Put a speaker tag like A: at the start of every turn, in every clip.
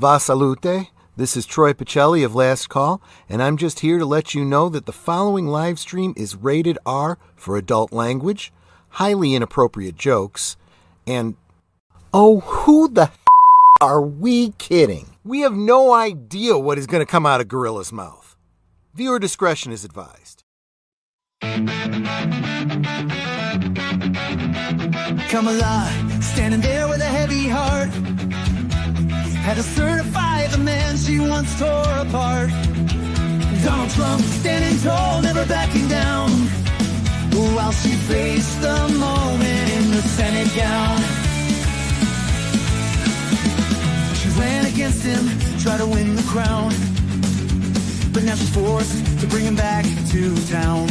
A: Va salute. This is Troy Pacelli of Last Call, and I'm just here to let you know that the following live stream is rated R for adult language, highly inappropriate jokes, and oh, who the are we kidding? We have no idea what is going to come out of Gorilla's mouth. Viewer discretion is advised.
B: Come alive, standing there with a heavy heart. Had to certify the man she once tore apart. Donald Trump standing tall, never backing down, while she faced the moment in the Senate gown. She ran against him, tried to win the crown, but now she's forced to bring him back to town.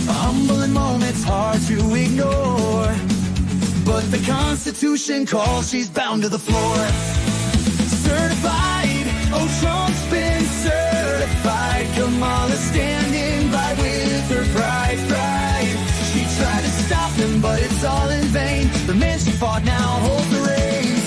B: A humbling moment's hard to ignore, but the Constitution calls, she's bound to the floor. Certified, oh, Trump's been certified. Kamala standing by with her pride. She tried to stop him, but it's all in vain. The man she fought now holds the reins.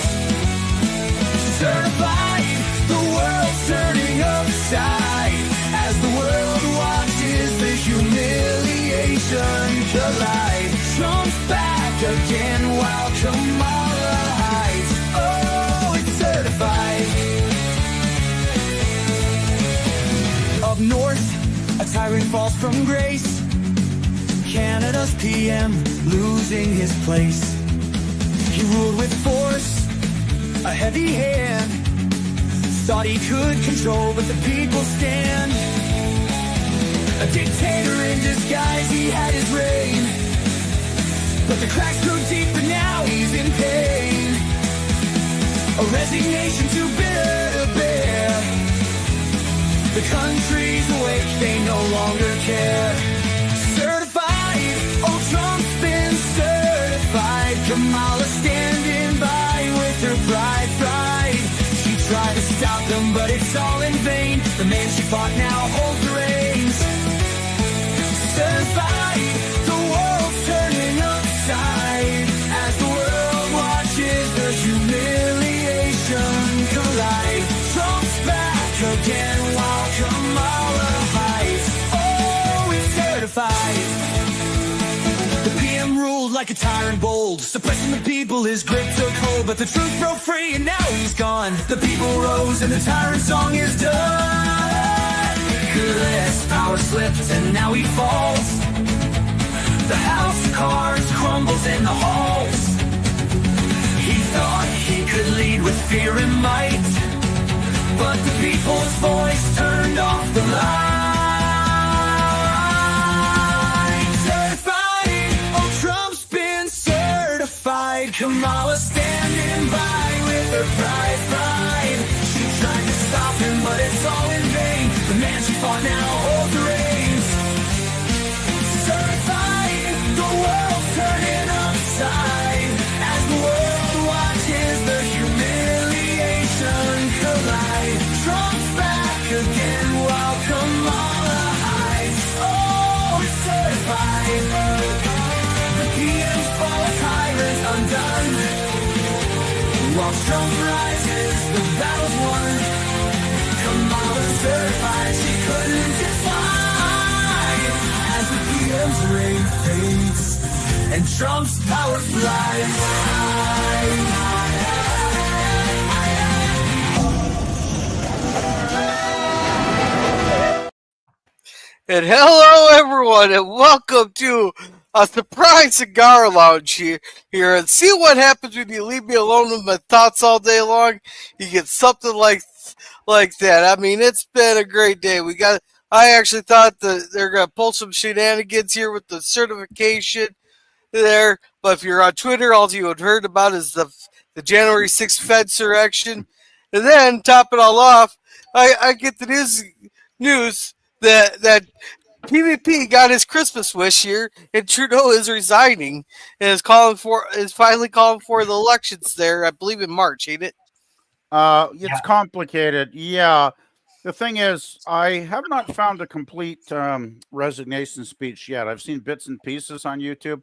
B: Certified, the world's turning upside as the world watches the humiliation collide. Trump's back again while Kamala hides. Oh, it's certified. Up north, a tyrant falls from grace. Canada's PM losing his place. He ruled with force, a heavy hand. Thought he could control, but the people stand. A dictator in disguise, he had his reign, but the cracks grew deep and now he's in pain. A resignation too bitter to bear. The country's awake, they no longer care. Certified, oh, Trump's been certified. Kamala standing by with her pride. She tried to stop them, but it's all in vain. The man she fought now holds the reins. Certified, the world's turning upside as the world watches the humiliation collide. Trump's back again while Kamala hides. Oh, it's certified. The PM ruled like a tyrant bold, suppressing the people, his grip took hold, but the truth broke free and now he's gone. The people rose and the tyrant song is done. Goodness, power slipped and now he falls. The house of cards crumbles in the halls. He thought he could lead with fear and might, but the people's voice turned off the light. Certified, oh, Trump's been certified. Kamala standing by with her pride. She tried to stop him, but it's all in vain. The man she fought now holds the reins. Certified, the world's turning upside as the world watches the humiliation collide. Trump's back again while Kamala hides. Oh, it's certified. The PM's false tyrant undone. While Trump rises, the battle's won. Kamala's certified, she couldn't decide as the PM's reign fades and Trump's power flies.
C: And hello, everyone, and welcome to a surprise cigar lounge here. And see what happens when you leave me alone with my thoughts all day long. You get something like that. I mean, it's been a great day. I actually thought that they're gonna pull some shenanigans here with the certification there. But if you're on Twitter, all you had heard about is the January 6th Fed insurrection. And then top it all off, I get the news that PvP got his Christmas wish here, and Trudeau is resigning and is finally calling for the elections there. I believe in March, ain't it?
D: It's complicated. Yeah. The thing is, I have not found a complete resignation speech yet. I've seen bits and pieces on YouTube.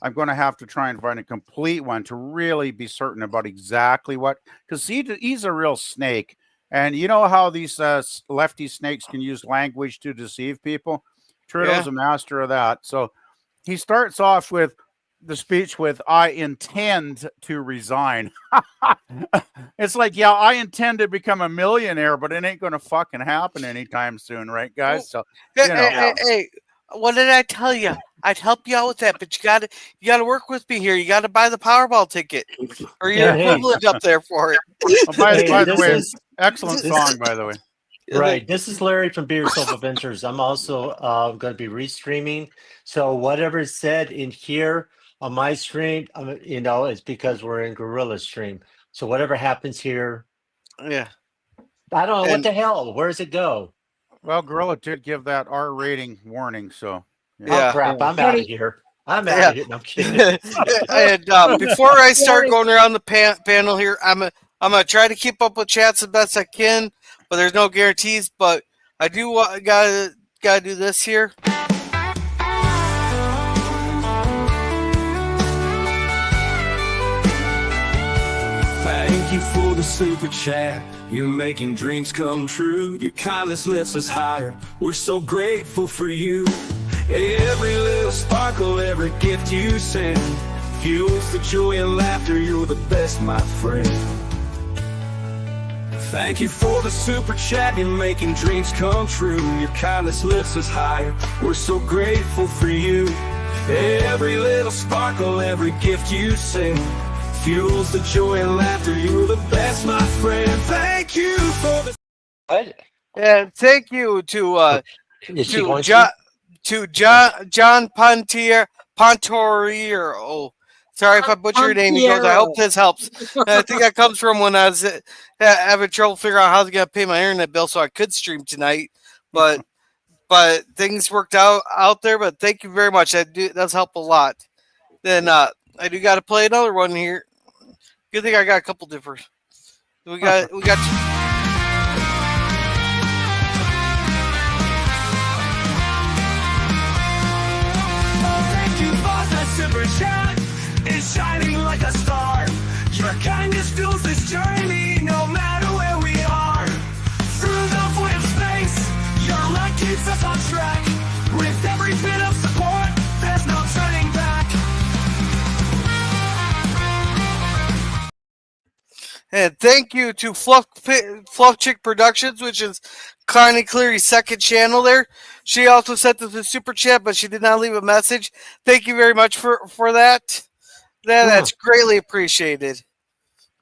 D: I'm going to have to try and find a complete one to really be certain about exactly what, because he's a real snake. And you know how these lefty snakes can use language to deceive people? Trudeau's a master of that. So he starts off with the speech with, I intend to resign. It's like, yeah, I intend to become a millionaire, but it ain't going to fucking happen anytime soon, right, guys? So, you know.
C: Hey, what did I tell you? I'd help you out with that, but you gotta work with me here. You gotta buy the Powerball ticket, or your equivalent up there for it.
D: Oh, by the way, excellent song, by the way.
E: Right. This is Larry from Beer Soap Adventures. I'm also going to be restreaming. So whatever is said in here on my stream, it's because we're in Gorilla stream. So whatever happens here,
C: yeah,
E: I don't know what the hell. Where does it go?
D: Well, Gorilla did give that R rating warning, so
E: Oh crap! I'm out of here. I'm out of here. No, I'm kidding.
C: And before I start going around the panel here, I'm gonna try to keep up with chats the best I can, but there's no guarantees. But I do gotta do this here.
B: Thank you for the super chat. You're making dreams come true. Your kindness lifts us higher. We're so grateful for you. Every little sparkle, every gift you send fuels the joy and laughter. You're the best, my friend. Thank you for the super chat. You're making dreams come true. Your kindness lifts us higher. We're so grateful for you. Every little sparkle, every gift you send fuels the joy and laughter. You're the best, my friend. Thank you for the.
E: What?
C: And thank you to John Pontorier. Oh, sorry if I butchered your name. He goes, I hope this helps. And I think that comes from when I was having trouble figuring out how to get pay my internet bill so I could stream tonight. But things worked out there. But thank you very much. That does help a lot. Then I do got to play another one here. Good thing I got a couple different. We got.
B: Thank you for the super chat. It's shining like a star. Your kindness fuels this journey, no matter where we are. Through the void of space, your light keeps us on track. With every bit of support, there's no turning back.
C: And thank you to Fluff Chick Productions, which is Connie Cleary's second channel there. She also sent us a super chat, but she did not leave a message. Thank you very much for that. That's greatly appreciated.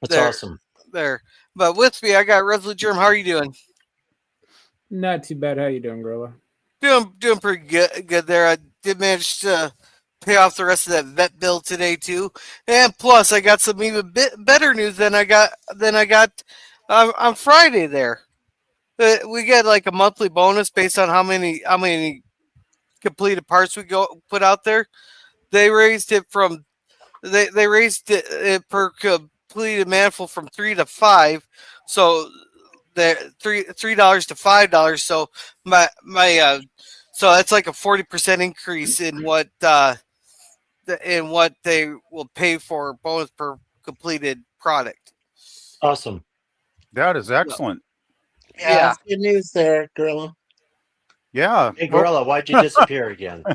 E: That's awesome.
C: There. But with me, I got Resolute Germ. How are you doing?
F: Not too bad. How you doing, Gorilla?
C: Doing pretty good there. I did manage to pay off the rest of that vet bill today too, and plus I got some even better news than I got on Friday. There, we get like a monthly bonus based on how many completed parts we put out there. They raised it from they raised it per completed manifold from 3 to 5, so they're $3 to $5. So so that's like a 40% increase in what they will pay for bonus per completed product.
E: Awesome.
D: That is excellent.
G: Yeah. Good news there, Gorilla.
D: Yeah.
E: Hey, Gorilla, why'd you disappear again?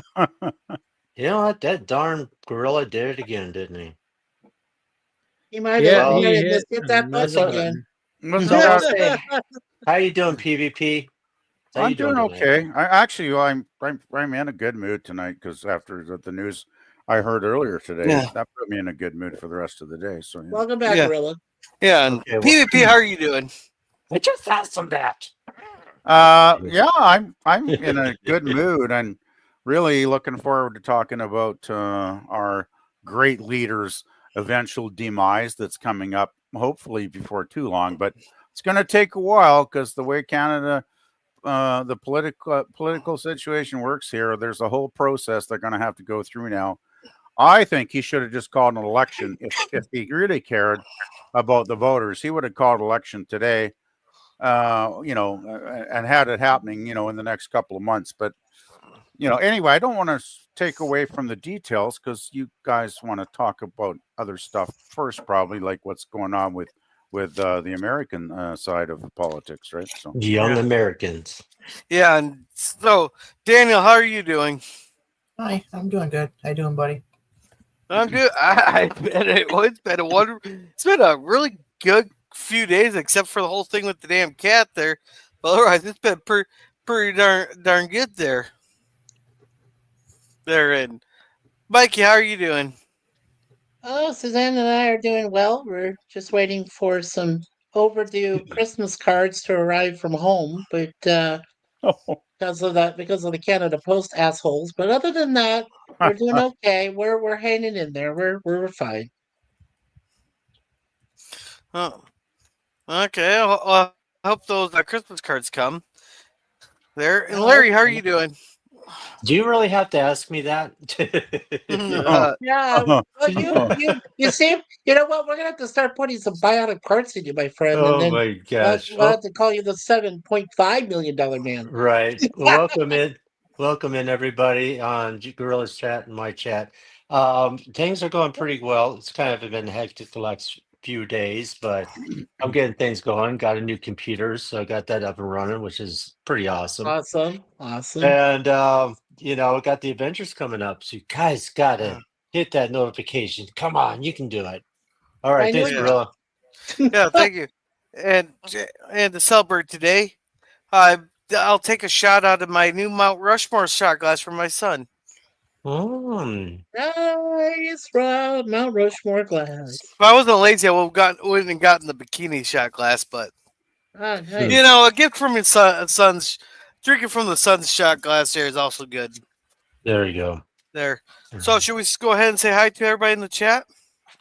E: You know what? That darn Gorilla did it again, didn't he?
G: He might have hit that button again.
E: How you doing, PvP?
D: I'm doing okay. I'm in a good mood tonight because after the news I heard earlier today, that put me in a good mood for the rest of the day. So
G: welcome back, Gorilla.
C: Yeah, and PvP, how are you doing?
E: I just asked him that.
D: I'm in a good mood and really looking forward to talking about our great leader's eventual demise that's coming up, hopefully before too long. But it's going to take a while because the way Canada, the political situation works here, there's a whole process they're going to have to go through now. I think he should have just called an election if he really cared about the voters. He would have called election today, and had it happening, in the next couple of months. But Anyway, I don't want to take away from the details because you guys want to talk about other stuff first, probably like what's going on with the American side of the politics, right? So
E: Young Americans.
C: Yeah, and so Daniel, how are you doing?
G: Hi, I'm doing good. How you doing, buddy?
C: I'm good. It's been a really good few days, except for the whole thing with the damn cat there. But otherwise, it's been pretty darn good there. And Mikey, how are you doing?
G: Oh, Suzanne and I are doing well. We're just waiting for some overdue Christmas cards to arrive from home, but because of the Canada Post assholes. But other than that, we're doing okay. We're hanging in there. We're fine.
C: Oh, okay. I hope those Christmas cards come there. And Larry, how are you doing?
E: Do you really have to ask me that?
G: Yeah, well, you see, you know what? We're gonna have to start putting some bionic parts in you, my friend, and
E: Oh
G: then
E: my gosh.
G: we'll have to call you the $7.5 million man.
E: Right. Well, welcome in everybody on Gorilla's chat and my chat. Things are going pretty well. It's kind of been hectic the last few days, but I'm getting things going. Got a new computer, so I got that up and running, which is pretty awesome.
G: Awesome.
E: And got the adventures coming up, so you guys gotta hit that notification. Come on, you can do it. All right, thanks, Gorilla.
C: Yeah, thank you. And to celebrate today, I'll take a shot out of my new Mount Rushmore shot glass for my son.
G: Nice, Mount Rushmore glass.
C: If I wasn't lazy, I wouldn't have gotten the bikini shot glass. But
G: nice.
C: a gift from your son's drinking from the son's shot glass there is also good.
E: There you go.
C: There. So should we go ahead and say hi to everybody in the chat?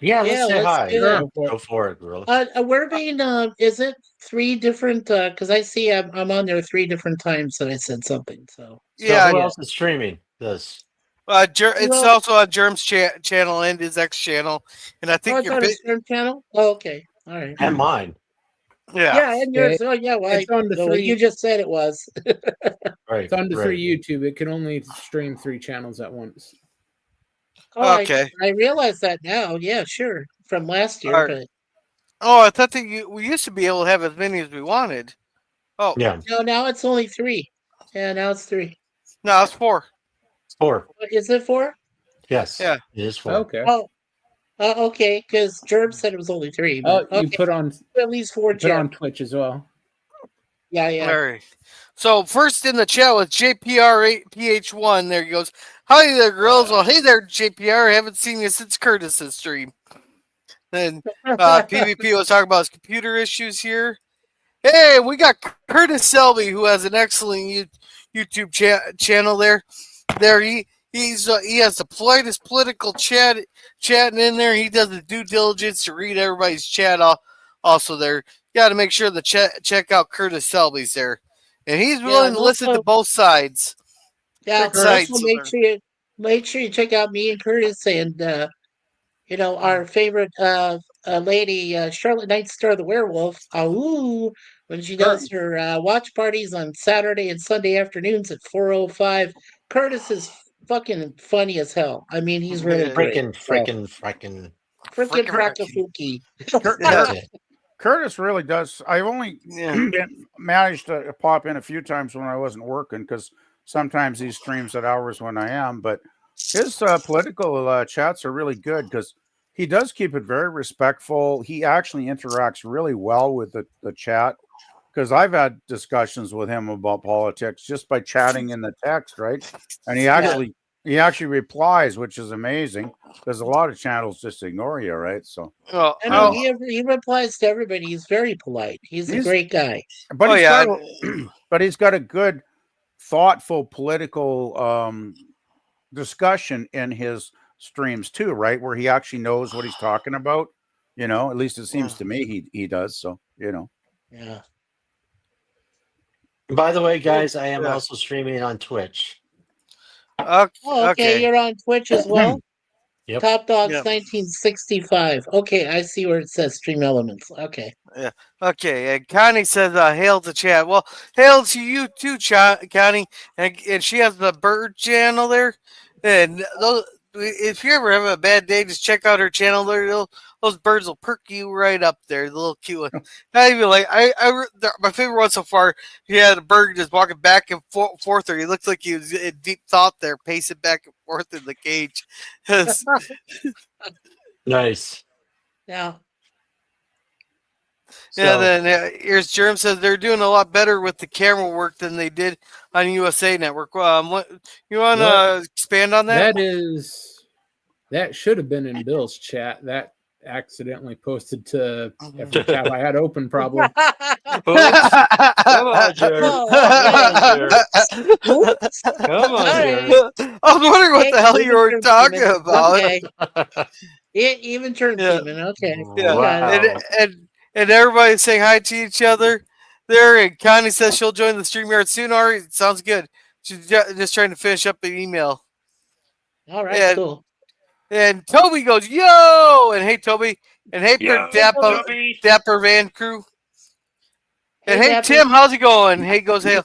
E: Yeah, let's say hi.
C: Go
E: for it, Gorilla.
G: We're being is it 3 different because I see I'm on there 3 different times that I said something. So
C: yeah,
E: who else is streaming this?
C: It's also on Germ's channel and his X channel, and I think
G: it's on his Germ channel. Oh, okay, all right.
E: And mine.
C: Yeah,
G: and yours. Oh, yeah. Well,
F: it's on the 3.
G: You just said it was.
E: Right.
F: It's on the 3 YouTube. It can only stream 3 channels at once.
G: Oh, okay. I realize that now. Yeah, sure. From last year, but
C: I thought that we used to be able to have as many as we wanted. Oh,
E: yeah.
G: No, now it's only 3. Yeah, now it's 3.
C: No, it's 4.
E: 4.
G: Is it 4?
E: Yes.
C: Yeah,
E: it is 4.
F: Okay.
G: Oh, okay. Because Gerb said it was only 3. But,
F: you put on
G: at least 4.
F: Put on Twitch as well.
G: Yeah.
C: All right. So first in the chat with JPR8PH1, there he goes. Hi there, girls. Well, hey there, JPR. I haven't seen you since Curtis's stream. Then PvP was talking about his computer issues here. Hey, we got Curtis Selby, who has an excellent YouTube channel there. He has the politest political chatting in there. He does the due diligence to read everybody's chat also there. You got to make sure to check out Curtis Selby's there. And he's willing to listen to both sides.
G: Yeah, also make sure you check out me and Curtis and our favorite lady, Charlotte Nightstar the Werewolf. When she does her watch parties on Saturday and Sunday afternoons at 4:05. Curtis is fucking funny as hell. I mean, he's really
E: freaking
G: frackafuki.
D: Curtis really does. I've only managed to pop in a few times when I wasn't working because sometimes he streams at hours when I am. But his political chats are really good because he does keep it very respectful. He actually interacts really well with the chat because I've had discussions with him about politics just by chatting in the text, right? And he actually replies, which is amazing because a lot of channels just ignore you, right? So
G: he replies to everybody. He's very polite. He's a great guy.
D: But he's got a good, thoughtful political discussion in his streams too, right? Where he actually knows what he's talking about. At least it seems to me he does. So
G: Yeah.
E: By the way, guys, I am also streaming on Twitch.
C: Okay.
G: You're on Twitch as well.
E: Yep.
G: Top Dogs
C: Yep.
G: 1965. Okay, I see where it says Stream Elements. Okay.
C: Yeah. Okay. And Connie says, "Hail to chat." Well, hail to you too, Connie. And she has the bird channel there. And those, if you ever have a bad day, just check out her channel there. Those birds will perk you right up there. The little cute one. Not even like my favorite one so far. He had a bird just walking back and forth there. He looked like he was in deep thought there, pacing back and forth in the cage.
E: Nice.
G: Yeah.
C: Yeah,
E: So,
C: then here's Germ says they're doing a lot better with the camera work than they did on USA Network. What you want to expand on that?
F: That should have been in Bill's chat. That accidentally posted to every tab I had open, probably.
E: oops. Come on, Jared.
G: Oh,
E: Come on, Jared.
G: Oops.
E: Come on,
G: All
E: Jared.
G: right.
C: I was wondering what
G: Hey,
C: the hell you
G: even
C: were
G: term
C: talking
G: semen.
C: about.
G: Okay. Even term
C: Yeah,
G: semen. Okay.
C: yeah,
G: I got it.
E: Wow.
C: and everybody's saying hi to each other there. And Connie says she'll join the StreamYard soon. Ari, sounds good. She's just trying to finish up an email.
G: All right,
C: And
G: cool.
C: and Toby goes, "Yo!" And hey, Toby, and hey,
E: Yo, Toby.
C: Dapper Van Crew. And
G: Hey,
C: hey,
G: Dapper.
C: Tim, how's it going? Hey, goes hey.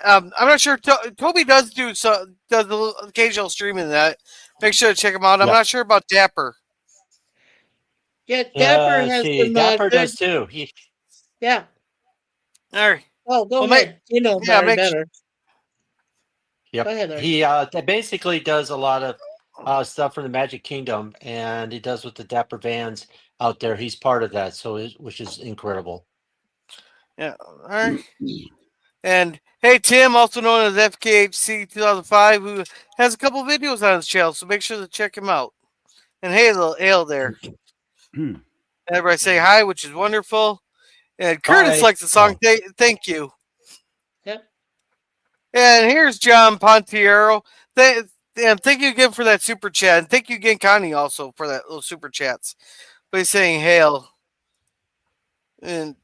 C: I'm not sure. Toby does does the occasional streaming that. Make sure to check him out. I'm
E: Yeah.
C: not sure about Dapper.
G: Yeah, Dapper has some
E: Dapper
G: good.
E: does too.
G: Yeah.
C: All right.
G: Oh, go
C: Well,
G: ahead. You know
C: yeah,
G: Barry better.
E: Yep.
G: Go ahead, Larry.
E: He basically does a lot of stuff for the Magic Kingdom, and he does with the Dapper Vans out there. He's part of that, which is incredible.
C: Yeah. All right. And hey, Tim, also known as FKHC 2005, who has a couple videos on his channel, so make sure to check him out. And hey, little Ale there. Everybody say hi, which is wonderful. And Curtis
E: Hi.
C: likes the song. Thank you.
G: Yep.
C: And here's John Pontiero. And thank you again for that super chat. And thank you again, Connie, also for that little super chats. But he's saying hail. And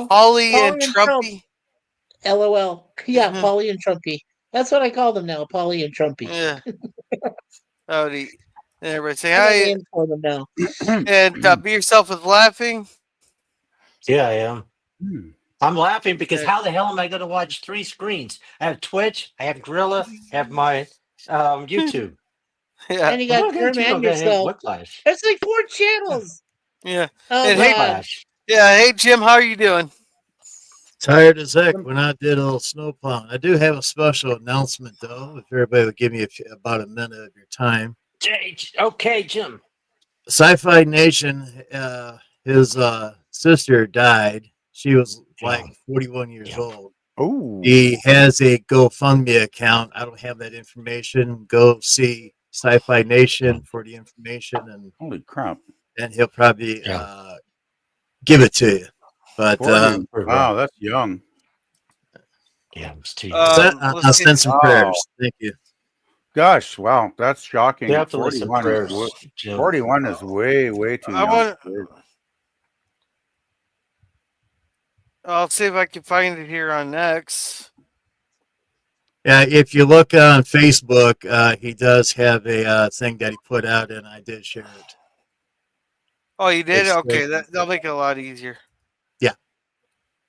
C: Polly and
G: Trump.
C: Trumpy.
G: LOL. Yeah, Polly and Trumpy. That's what I call them now, Polly and Trumpy.
C: Yeah. Howdy. And everybody say
G: I got
C: hi.
G: names for them now.
C: And be yourself with laughing.
E: Yeah, I am. I'm laughing because how the hell am I going to watch 3 screens? I have Twitch, I have Gorilla, I have my YouTube.
C: Yeah.
G: And you got Germ and yourself.
E: Whiplash.
G: There's like 4 channels.
C: Yeah.
G: Oh,
C: and
G: God.
C: Hey, Jim, how are you doing?
H: Tired as heck when I did a little snow plowing. I do have a special announcement, though, if everybody would give me about a minute of your time.
E: Okay, Jim.
H: Sci-Fi Nation, his sister died. She was like 41 years old.
D: Oh.
H: He has a GoFundMe account. I don't have that information. Go see Sci-Fi Nation for the information, and
D: holy crap!
H: And he'll probably give it to you. But
D: wow, that's young.
E: Yeah, it's too
H: young. I'll send some prayers. Thank you.
D: Gosh, wow, that's shocking.
E: Definitely
D: 41 is way too young.
C: I'll see if I can find it here on X.
H: Yeah, if you look on Facebook, he does have a thing that he put out, and I did share it.
C: Oh, you did? Okay, that'll make it a lot easier.
H: Yeah.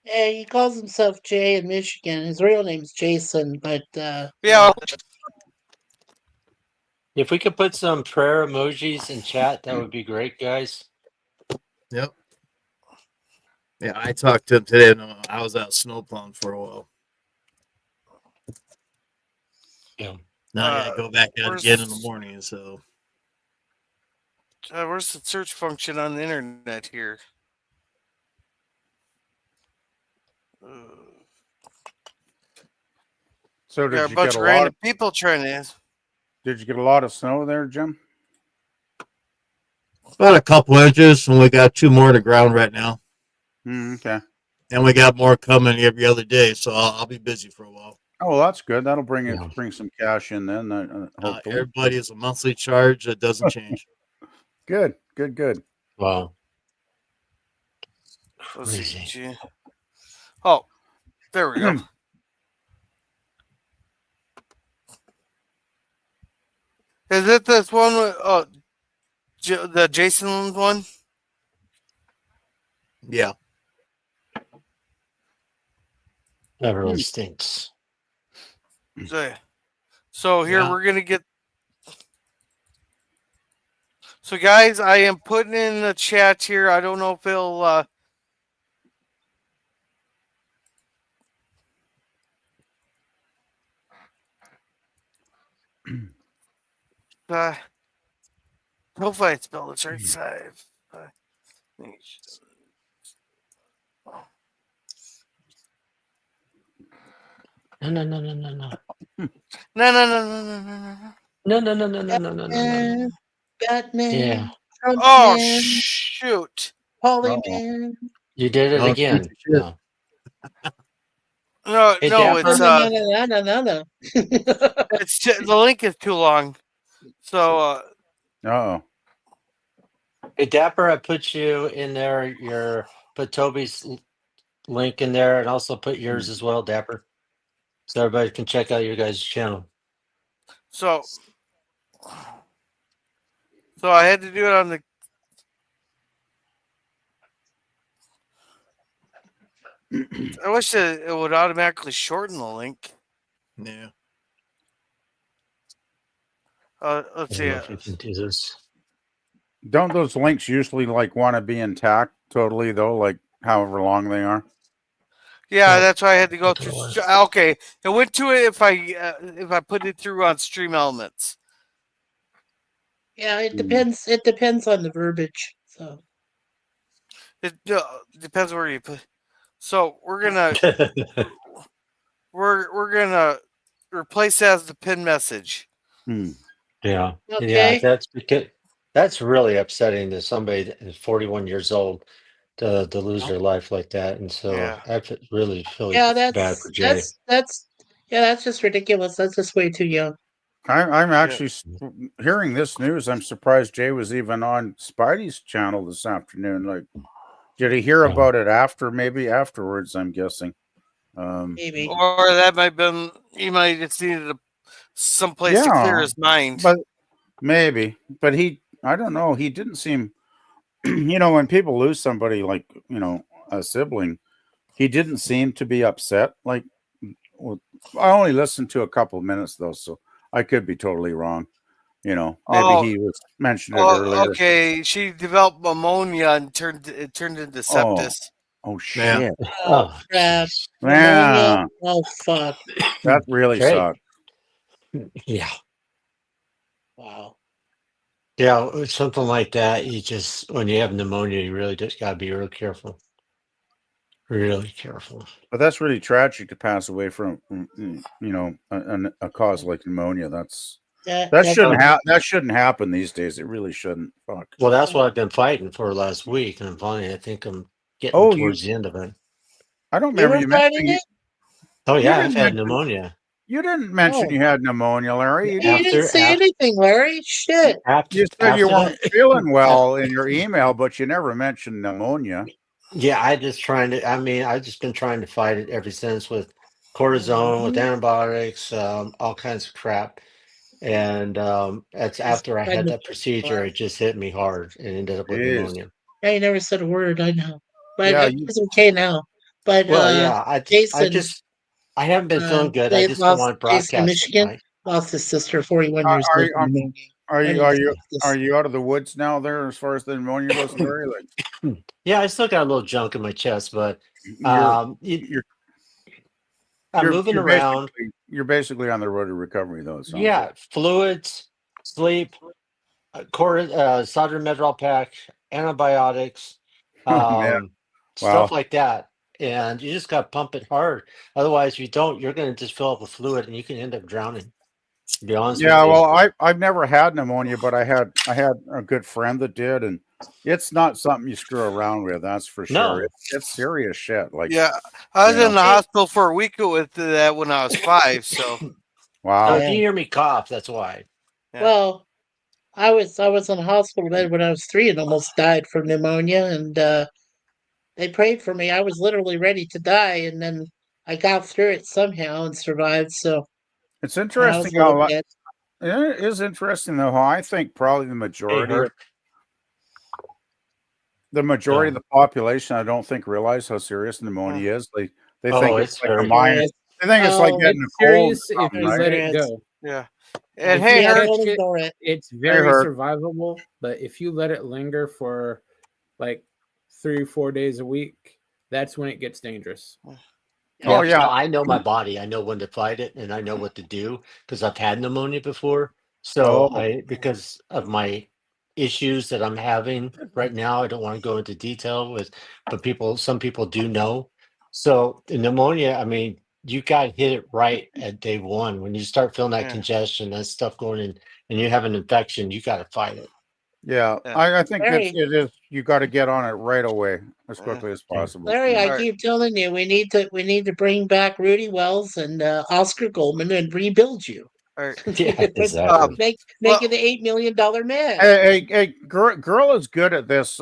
G: Yeah, he calls himself Jay in Michigan. His real name's Jason, but
C: yeah.
E: If we could put some prayer emojis in chat, that would be great, guys.
H: Yep. Yeah, I talked to him today. And I was out snowplowing for a while.
E: Yeah.
H: Now I gotta go back out again in the morning. So,
C: where's the search function on the internet here?
D: So did
C: got
D: you
C: a bunch
D: get
C: of
D: a
C: random
D: lot of
C: people trying to?
D: Did you get a lot of snow there, Jim?
H: about a couple inches, and we got 2 more to ground right now.
D: Okay.
H: And we got more coming every other day, so I'll be busy for a while.
D: Oh, well, that's good. That'll bring some cash in then.
H: Everybody is a monthly charge that doesn't change.
D: Good.
E: Wow.
C: Crazy. Oh, there we go. Is it this one? the Jason one.
H: Yeah.
E: That really stinks.
C: So here
H: Yeah.
C: we're gonna get. So guys, I am putting in the chat here. I don't know if it'll. Hopefully I spelled it right side.
E: No.
C: No, no, no, no, no, no.
E: No. No.
G: Batman,
E: Yeah.
G: Trump
C: Oh
G: man,
C: shoot!
G: Polly
D: Uh-oh.
G: man.
E: You did it
H: Oh,
E: again.
H: shit.
E: No.
C: No,
E: Hey,
C: no,
E: Dapper.
G: No.
C: the link is too long. So
D: Uh-oh.
E: Hey, Dapper, I put you in there. Put Toby's link in there and also put yours as well, Dapper. So everybody can check out your guys' channel.
C: so I had to do it on the. I wish it would automatically shorten the link.
H: Yeah.
C: Let's
E: I
C: see.
E: don't know if you can do this.
D: Don't those links usually like want to be intact totally though, like however long they are?
C: Yeah,
E: No.
C: that's why I had to go
E: Not gonna
C: through.
E: work.
C: Okay, it went to it if I put it through on Stream Elements.
G: Yeah, it depends. It depends on the verbiage. So
C: It depends where you put. So we're gonna replace as the pin message.
D: Hmm.
E: Yeah. Yeah,
G: okay.
E: that's really upsetting to somebody that is 41 years old to lose their life like that. And so
C: Yeah.
E: I really feel
G: Yeah,
E: bad for Jay.
G: that's just ridiculous. That's just way too young.
D: I'm actually hearing this news. I'm surprised Jay was even on Spidey's channel this afternoon. Like, did he hear about it maybe afterwards? I'm guessing.
G: Maybe.
C: Or that might have been he might have just needed someplace to clear his mind.
D: But maybe. But I don't know. He didn't seem. When people lose somebody like a sibling, he didn't seem to be upset. Like, well, I only listened to a couple of minutes though, so I could be totally wrong. Maybe he was mentioned it earlier.
C: Okay, she developed pneumonia and turned into sepsis.
D: Oh shit!
G: Oh crap!
D: Yeah.
G: Oh fuck!
D: That really sucked.
E: Yeah.
G: Wow.
E: Yeah, something like that. When you have pneumonia, you really just got to be real careful. Really careful.
D: But that's really tragic to pass away from, a cause like pneumonia. That shouldn't happen these days. It really shouldn't. Fuck.
E: Well, that's what I've been fighting for last week, and finally, I think I'm getting towards the end of it.
D: I don't remember you mentioning it.
E: Oh yeah, I've had pneumonia.
D: You didn't mention you had pneumonia, Larry.
G: You didn't say anything, Larry. Shit.
D: You said you weren't feeling well in your email, but you never mentioned pneumonia.
E: Yeah, I just been trying to fight it ever since with cortisone, with antibiotics, all kinds of crap. And that's after I had that procedure, it just hit me hard and ended up with pneumonia.
G: Yeah, you never said a word. I know, but it's okay now. But Jason,
E: I haven't been feeling good. I just don't want to broadcast
G: Jason, Michigan, lost his sister, 41 years old.
D: Are you out of the woods now there as far as the pneumonia goes, Larry?
E: Yeah, I still got a little junk in my chest, but I'm moving around.
D: You're basically on the road to recovery, though.
E: Yeah, fluids, sleep, sodium medrol pack, antibiotics, stuff like that. And you just got to pump it hard. Otherwise, if you don't, you're going to just fill up with fluid and you can end up drowning. To be honest with you.
D: Well, I've never had pneumonia, but I had a good friend that did, and it's not something you screw around with. That's for sure.
E: No.
D: It's serious shit. Like,
C: yeah, I was in the hospital for a week with that when I was 5. So,
D: wow.
E: If you hear me cough, that's why.
C: Yeah.
G: Well, I was in a hospital bed when I was 3 and almost died from pneumonia, and they prayed for me. I was literally ready to die, and then I got through it somehow and survived. So
D: it's interesting it is interesting though how I think probably the majority the majority of the population, I don't think, realize how serious pneumonia is. They
E: Oh,
D: think
E: it's
D: it's like a
E: very
D: minor.
F: It's,
D: They think it's like getting
F: it's
D: a cold or
F: serious if
D: something,
F: you
D: right?
F: let it
G: Serious.
F: go.
C: Yeah. And
F: If
C: hey,
F: you
G: Yeah,
C: Herc,
F: catch
G: don't
F: it,
G: ignore it.
F: it's very
D: Herc.
F: survivable. But if you let it linger for like 3 or 4 days a week, that's when it gets dangerous.
D: Oh
E: Yeah,
D: yeah.
E: I know my body. I know when to fight it, and I know what to do because I've had pneumonia before. So
D: Oh
E: because of my issues that I'm having right now, I don't want to go into detail with, but some people do know. So the pneumonia, I mean, you got to hit it right at day one. When you start feeling that
C: Yeah.
E: congestion, that stuff going in, and you have an infection, you got to fight it.
D: yeah.
C: Yeah.
D: I think
G: Larry,
D: it is. You got to get on it right away as
C: Yeah.
D: quickly as
E: Yeah.
D: possible.
G: Larry, I
C: All right.
G: keep telling you, we need to bring back Rudy Wells and Oscar Goldman and rebuild you.
C: All right.
E: Yeah,
G: Put-
E: exactly.
G: make
C: Well,
G: it the $8 million man.
D: Hey, girl is good at this.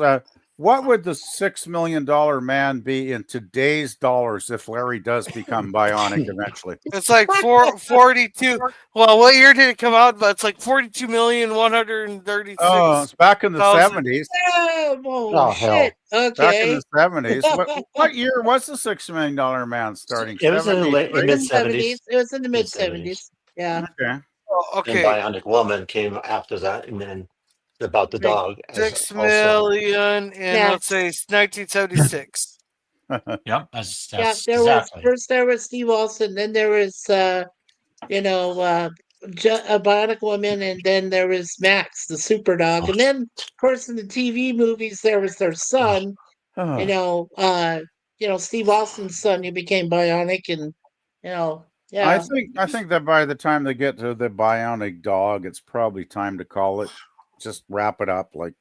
D: What would the $6 million man be in today's dollars if Larry does become bionic eventually?
C: it's like 42. Well, what year did it come out? But it's like 42,136,000.
D: Oh, it's back in the 70s.
G: Oh,
E: Hell.
G: shit.
D: Back in
G: Okay.
D: the 70s. What year was the $6 million man starting?
E: It was in the late
G: In
E: mid
G: the
E: 70s.
G: 70s. It was in the mid
E: Mid 70s.
G: 70s. Yeah.
D: Okay.
C: Oh,
E: Then
C: okay.
E: Bionic Woman came after that, and then about the
G: Right.
E: dog as
C: 6 million in, let's
G: Max.
C: say, 1976.
E: Yep,
G: Yeah,
E: that's
G: there was
E: exactly.
G: first there was Steve Austin, then there was you know, a Bionic Woman, and then there was Max, the super dog,
E: Oh,
G: and then of course in the TV movies there was their son, you
D: Oh,
G: know, Steve Austin's son who became Bionic, and
D: I
G: yeah.
D: think that by the time they get to the bionic dog, it's probably time to call it. Just wrap it up. Like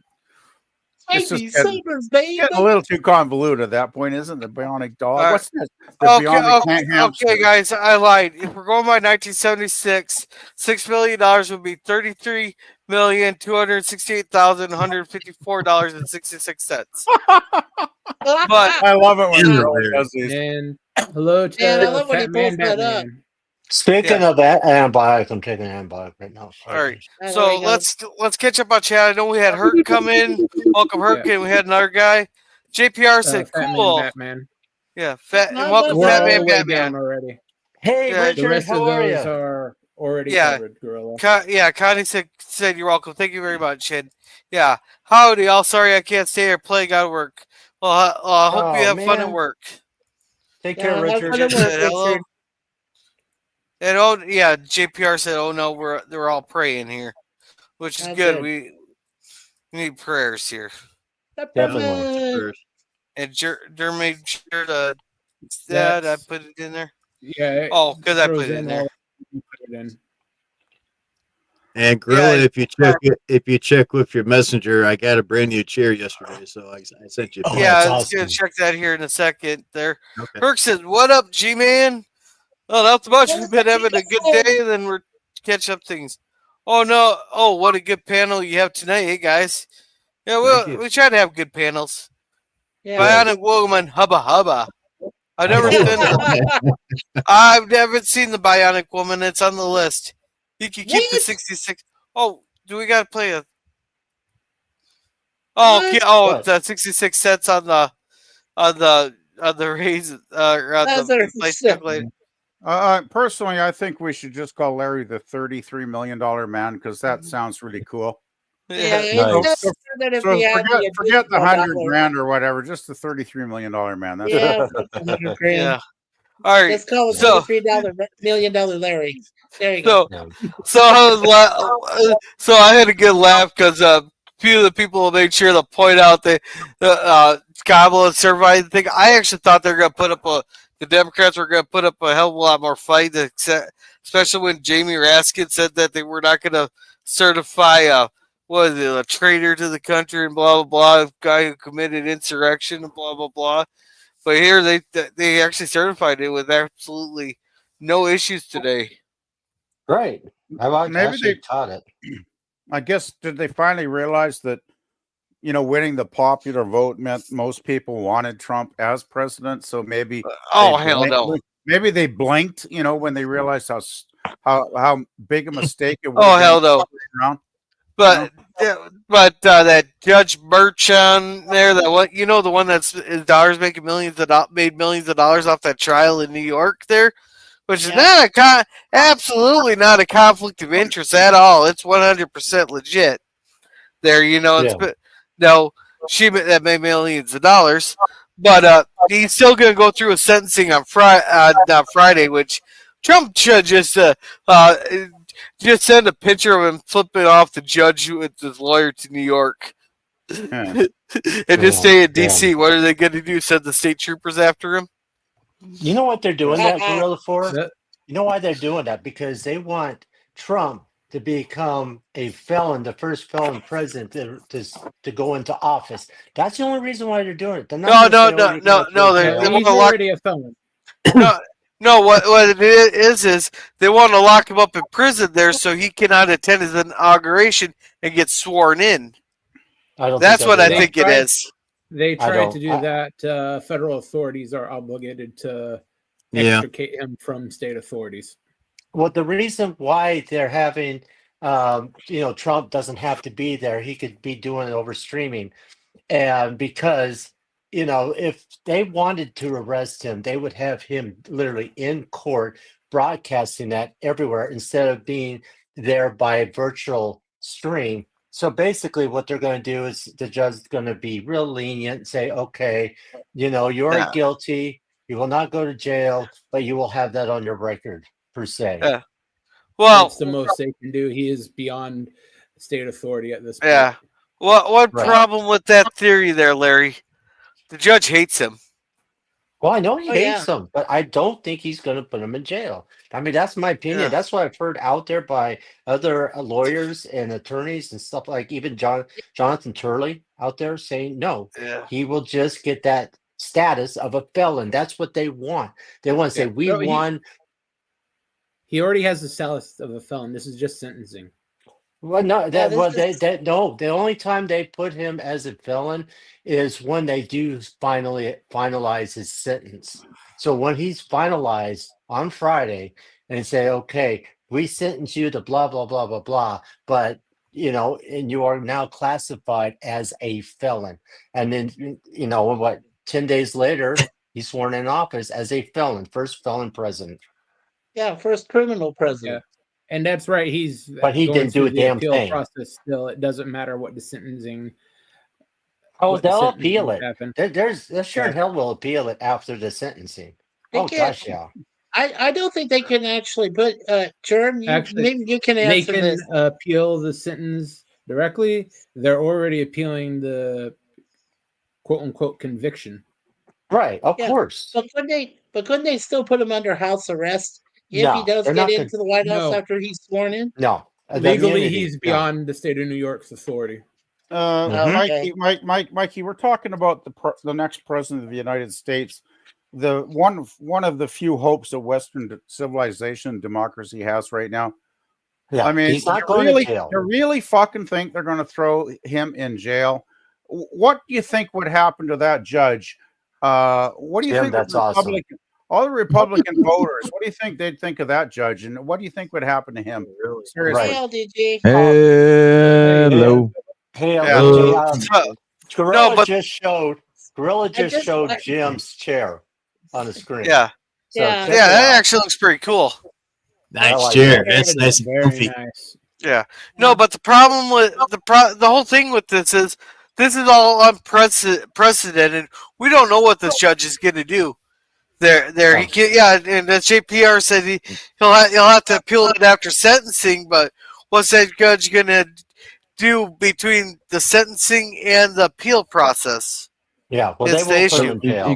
D: it's just
G: Baby sabers, baby.
D: getting a little too convoluted at that point, isn't it? The bionic dog.
C: All right.
D: What's this? The
C: Okay,
D: bionic
C: okay,
D: hamster.
C: okay, guys, I lied. If we're going by 1976, $6 million would be $33,268,154.66. But
D: I love it when
H: In the
D: Girl
H: Larry.
D: does these.
F: And hello
G: Man, I
F: to
G: love when he
F: Fat
G: pulls
F: Man
G: that up.
F: Batman.
E: speaking
C: yeah,
E: of that antibiotic, I'm taking an antibiotic right now.
C: all right.
G: There
C: So
G: we go.
C: let's catch up on chat. I know we had Hurt come in. Welcome, Hurt,
F: Yeah.
C: and we had another guy. JPR said,
F: Fat Man
C: "Cool,
F: Batman.
C: yeah, fat, and
G: I
C: welcome,
G: love
F: We're
C: Fat
F: all
C: Man
F: the way
C: Batman."
F: down already.
E: Hey,
C: Yeah,
F: The
E: Richard,
F: rest
E: how
F: of
E: are
F: those
E: you?
F: are already
C: yeah.
F: covered, Gorilla.
C: Yeah, Connie said you're welcome. Thank you very much. And yeah, howdy, all. Sorry I can't stay here playing out of work. Well, I hope you
E: Oh
C: have fun at
E: man,
C: work.
E: take care,
G: Yeah, have
E: Richard.
G: fun at
C: Jen
G: work,
C: said hello.
G: Richard.
C: And oh yeah, JPR said, "Oh no, they're all praying here, which is
G: That's
C: good.
G: it.
C: We need prayers here."
E: Definitely.
G: Peppermint.
C: And Jer made sure to that I
F: That's
C: put it in there.
F: yeah. It
C: Oh, because I put
F: throws
C: it in
F: in
C: there.
F: all you put it in.
H: And
C: Yeah,
H: Gorilla, if you check with your messenger, I got a brand new chair yesterday, so I sent you. A
E: Oh,
H: picture.
C: yeah,
E: that's
C: I was gonna
E: awesome.
C: check that here in a second. There,
H: Okay.
C: Herc says, "What up, G-Man?" Oh, not so much. We've been having a good day, and then we're catch up things. Oh no! Oh, what a good panel you have tonight, hey guys. Yeah,
H: Thank
C: well,
H: you.
C: we try to have good panels.
G: Yeah.
C: Bionic Woman, hubba hubba. I've
E: I
C: never
E: know.
C: been. I've never seen the Bionic Woman. It's on the list. You can keep the
G: What?
C: 66. Oh, do we got to play a? Oh, okay.
G: What?
C: Oh,
E: What?
C: the 66 cents on the raise or on
G: That's
C: the
G: our
C: inflation calculator.
D: Personally, I think we should just call Larry the $33 million man because that sounds really cool.
G: Yeah,
C: Yeah.
G: it's
D: So,
E: Nice.
G: just
D: so,
G: better than if
D: so
G: we had
D: forget the $100
G: $100.
D: grand or whatever. Just the $33 million man. That's
G: Yeah, fuck the 100 grand.
C: Yeah. All right.
G: Let's call it
C: So
G: $33 million Larry. There you go.
C: so
E: Yeah.
C: so so I had a good laugh because a few of the people made sure to point out the Gobble and Survivor thing. I actually thought they were going to put up the Democrats were going to put up a hell of a lot more fight, especially when Jamie Raskin said that they were not going to certify a traitor to the country and blah blah blah, guy who committed insurrection and blah blah blah. But here they actually certified it with absolutely no issues today.
E: Great. I've
D: maybe
E: actually
D: they.
E: taught it.
D: I guess did they finally realize that winning the popular vote meant most people wanted Trump as president? So maybe
C: Oh hell no!
D: maybe they blinked, when they realized how big a mistake it would
C: Oh
D: have been
C: hell no!
D: around.
C: But that Judge Merchant there, that one, the one that's his daughter's making made millions of dollars off that trial in New York there, which is not absolutely not a conflict of interest at all. It's 100% legit. There, no, that made millions of dollars, but he's still going to go through a sentencing on Friday, which Trump should just send a picture of him flipping off the judge with his lawyer to New York. And just stay in D.C. What are they going to do? Send the state troopers after him?
E: You know what they're doing that, Gorilla, for? You know why they're doing that? Because they want Trump to become a felon, the first felon president to go into office. That's the only reason why they're doing it. They're not
C: no.
F: He's already a felon.
C: No, what it is they want to lock him up in prison there so he cannot attend his inauguration and get sworn in. That's what I think it is.
F: They tried to do that. Federal authorities are obligated to extricate him from state authorities.
E: Well, the reason why they're having, Trump doesn't have to be there. He could be doing it over streaming. And because, if they wanted to arrest him, they would have him literally in court broadcasting that everywhere instead of being there by virtual stream. So basically what they're going to do is the judge is going to be real lenient and say, okay, you're guilty. You will not go to jail, but you will have that on your record, per se.
C: Well,
F: that's the most they can do. He is beyond state authority at this point.
C: Yeah. What problem with that theory there, Larry? The judge hates him.
E: Well, I know he hates him, but I don't think he's going to put him in jail. I mean, that's my opinion.
C: Yeah.
E: That's what I've heard out there by other lawyers and attorneys and stuff, like even Jonathan Turley out there saying, no, he will just get that status of a felon. That's what they want. They want to say, we won.
F: He already has the status of a felon. This is just sentencing.
E: Well, no, the only time they put him as a felon is when they do finally finalize his sentence. So when he's finalized on Friday and say, okay, we sentence you to blah, blah, blah, blah, blah, but, and you are now classified as a felon. And then, 10 days later, he's sworn in office as a felon, first felon president.
G: Yeah, first criminal president.
F: Yeah. And that's right.
E: But he didn't do a damn thing.
F: Process still, it doesn't matter what the sentencing.
E: Oh, they'll appeal it. There's sure hell will appeal it after the sentencing. Gosh, yeah.
G: I don't think they can actually put. Jerm, maybe you can answer
F: this.
G: They
F: can appeal the sentence directly. They're already appealing the quote unquote conviction.
E: Right, of course.
G: But couldn't they still put him under house arrest? If he does get into the White House after he's sworn in?
E: No.
F: Legally, he's beyond the state of New York's authority.
D: Mikey, we're talking about the next president of the United States. The one of the few hopes that Western civilization and democracy has right now.
E: Yeah,
D: I mean,
E: he's not going to jail.
D: You really fucking think they're going to throw him in jail? What do you think would happen to that judge? What do you think?
E: That's awesome.
D: All the Republican voters, what do you think they'd think of that judge? And what do you think would happen to him? Seriously.
G: Hail, DJ.
H: Hello.
E: Gorilla just showed Jim's chair on the screen.
C: Yeah. That actually looks pretty cool.
H: Nice chair. That's nice and comfy.
F: Nice.
C: Yeah. No, but the problem with the whole thing with this is all unprecedented. We don't know what this judge is going to do. And the JPR said he'll have to appeal it after sentencing. But what's that judge going to do between the sentencing and the appeal process?
E: Yeah, well,
C: it's the issue.
I: You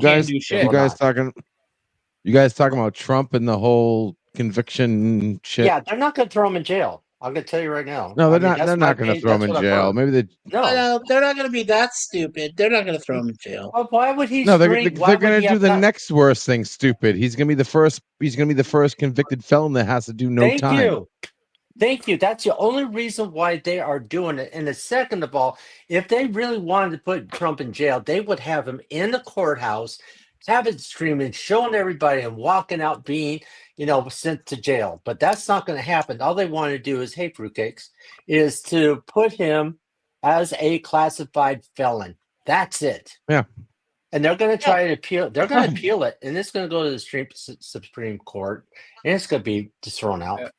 I: guys talking about Trump and the whole conviction shit?
E: Yeah, they're not going to throw him in jail. I'm going to tell you right now.
I: No, they're not going to throw him in jail. Maybe they.
G: No, they're not going to be that stupid. They're not going to throw him in jail.
E: Well, why would he?
I: No, they're going to do the next worst thing. Stupid. He's going to be the first. He's going to be the first convicted felon that has to do no time.
E: Thank you. That's the only reason why they are doing it. And the second of all, if they really wanted to put Trump in jail, they would have him in the courthouse having streaming, showing everybody and walking out being, sent to jail. But that's not going to happen. All they want to do is, hey, fruitcakes, is to put him as a classified felon. That's it.
I: Yeah.
E: And they're going to try to appeal. They're going to appeal it, and it's going to go to the Supreme Court, and it's going to be just thrown out.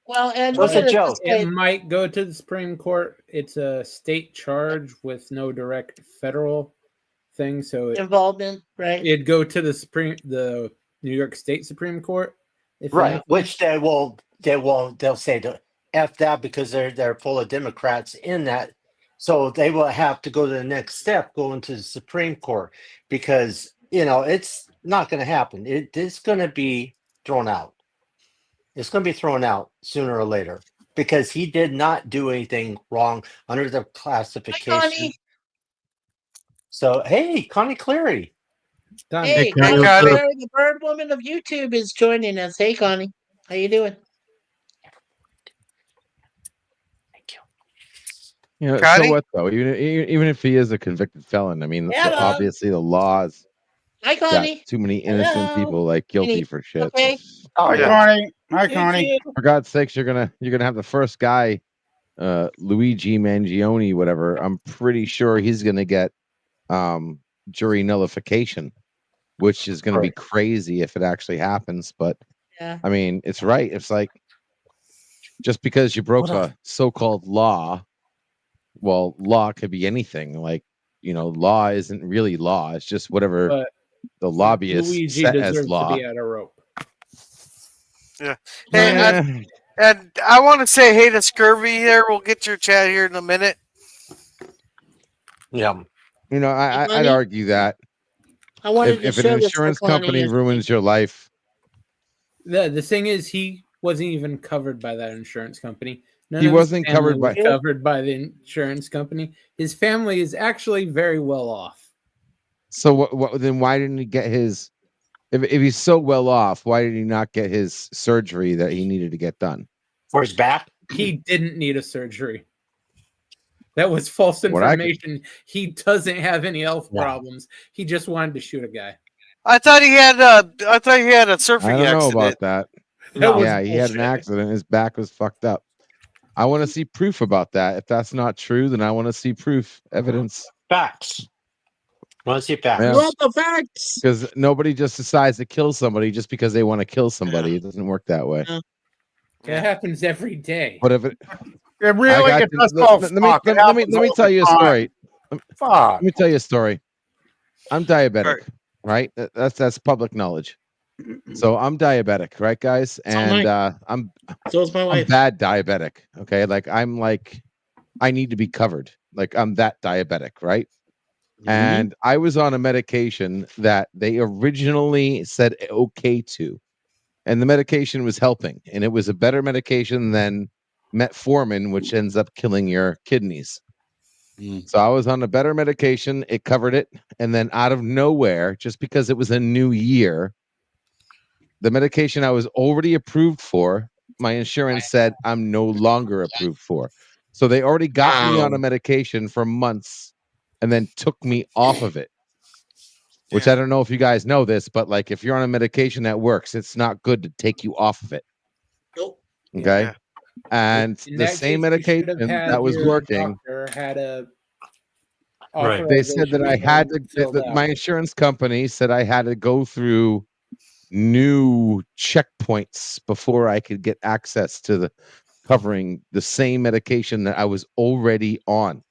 G: Well, and
E: What's a joke?
F: It might go to the Supreme Court. It's a state charge with no direct federal thing, so
G: involvement, right?
F: It'd go to the New York State Supreme Court,
E: Right? Which they'll say to F that because they're full of Democrats in that. So they will have to go to the next step, go into the Supreme Court, because it's not going to happen. It's going to be thrown out. It's going to be thrown out sooner or later because he did not do anything wrong under the classification.
G: Hi, Connie.
E: So hey, Connie Cleary.
G: Hey, Connie Cleary, the bird woman of YouTube, is joining us. Hey, Connie, how you doing?
I: So what though? Even if he is a convicted felon, I mean, obviously the laws got too many innocent people guilty for shit.
G: Okay.
D: Hi, Connie. Hi, Connie.
I: For God's sakes, you're gonna have the first guy, Luigi Mangione, whatever. I'm pretty sure he's gonna get jury nullification, which is gonna be crazy if it actually happens. But I mean, it's right. It's like just because you broke a so-called law. Well, law could be anything. Law isn't really law. It's just whatever the lobbyists set as law.
F: To be at a rope.
C: Yeah. Hey, and I want to say hey to Scurvy here. We'll get your chat here in a minute.
E: Yeah.
I: I'd argue that if an insurance company ruins your life.
F: The thing is, he wasn't even covered by that insurance company.
I: He wasn't covered by
F: the insurance company. His family is actually very well off.
I: So what? Then why didn't he get his? If he's so well off, why did he not get his surgery that he needed to get done
E: for his back?
F: He didn't need a surgery. That was false information. He doesn't have any health problems. He just wanted to shoot a guy.
C: I thought he had a surfing accident.
I: I don't know about that.
F: Yeah,
I: he had an accident. His back was fucked up. I want to see proof about that. If that's not true, then I want to see proof, evidence.
E: Facts. I want to see facts.
G: You want the facts?
I: Because nobody just decides to kill somebody just because they want to kill somebody. It doesn't work that way.
F: It happens every day.
I: But if it
D: really
I: let me tell you a story. Let me tell you a story. I'm diabetic, right? That's public knowledge. So I'm diabetic, right, guys? And
G: so is my wife.
I: I'm bad diabetic. Okay, I need to be covered. I'm that diabetic, right? Mm-hmm. And I was on a medication that they originally said okay to, and the medication was helping, and it was a better medication than metformin, which ends up killing your kidneys. So I was on a better medication. It covered it, and then out of nowhere, just because it was a new year, the medication I was already approved for, my insurance said I'm no longer approved for. So they already got me on a medication for months and then took me off of it. Which I don't know if you guys know this, but if you're on a medication that works, it's not good to take you off of it.
G: Nope.
I: Okay. Yeah. And the same medication that was working they said that I had to my insurance company said I had to go through new checkpoints before I could get access to the covering the same medication that I was already on.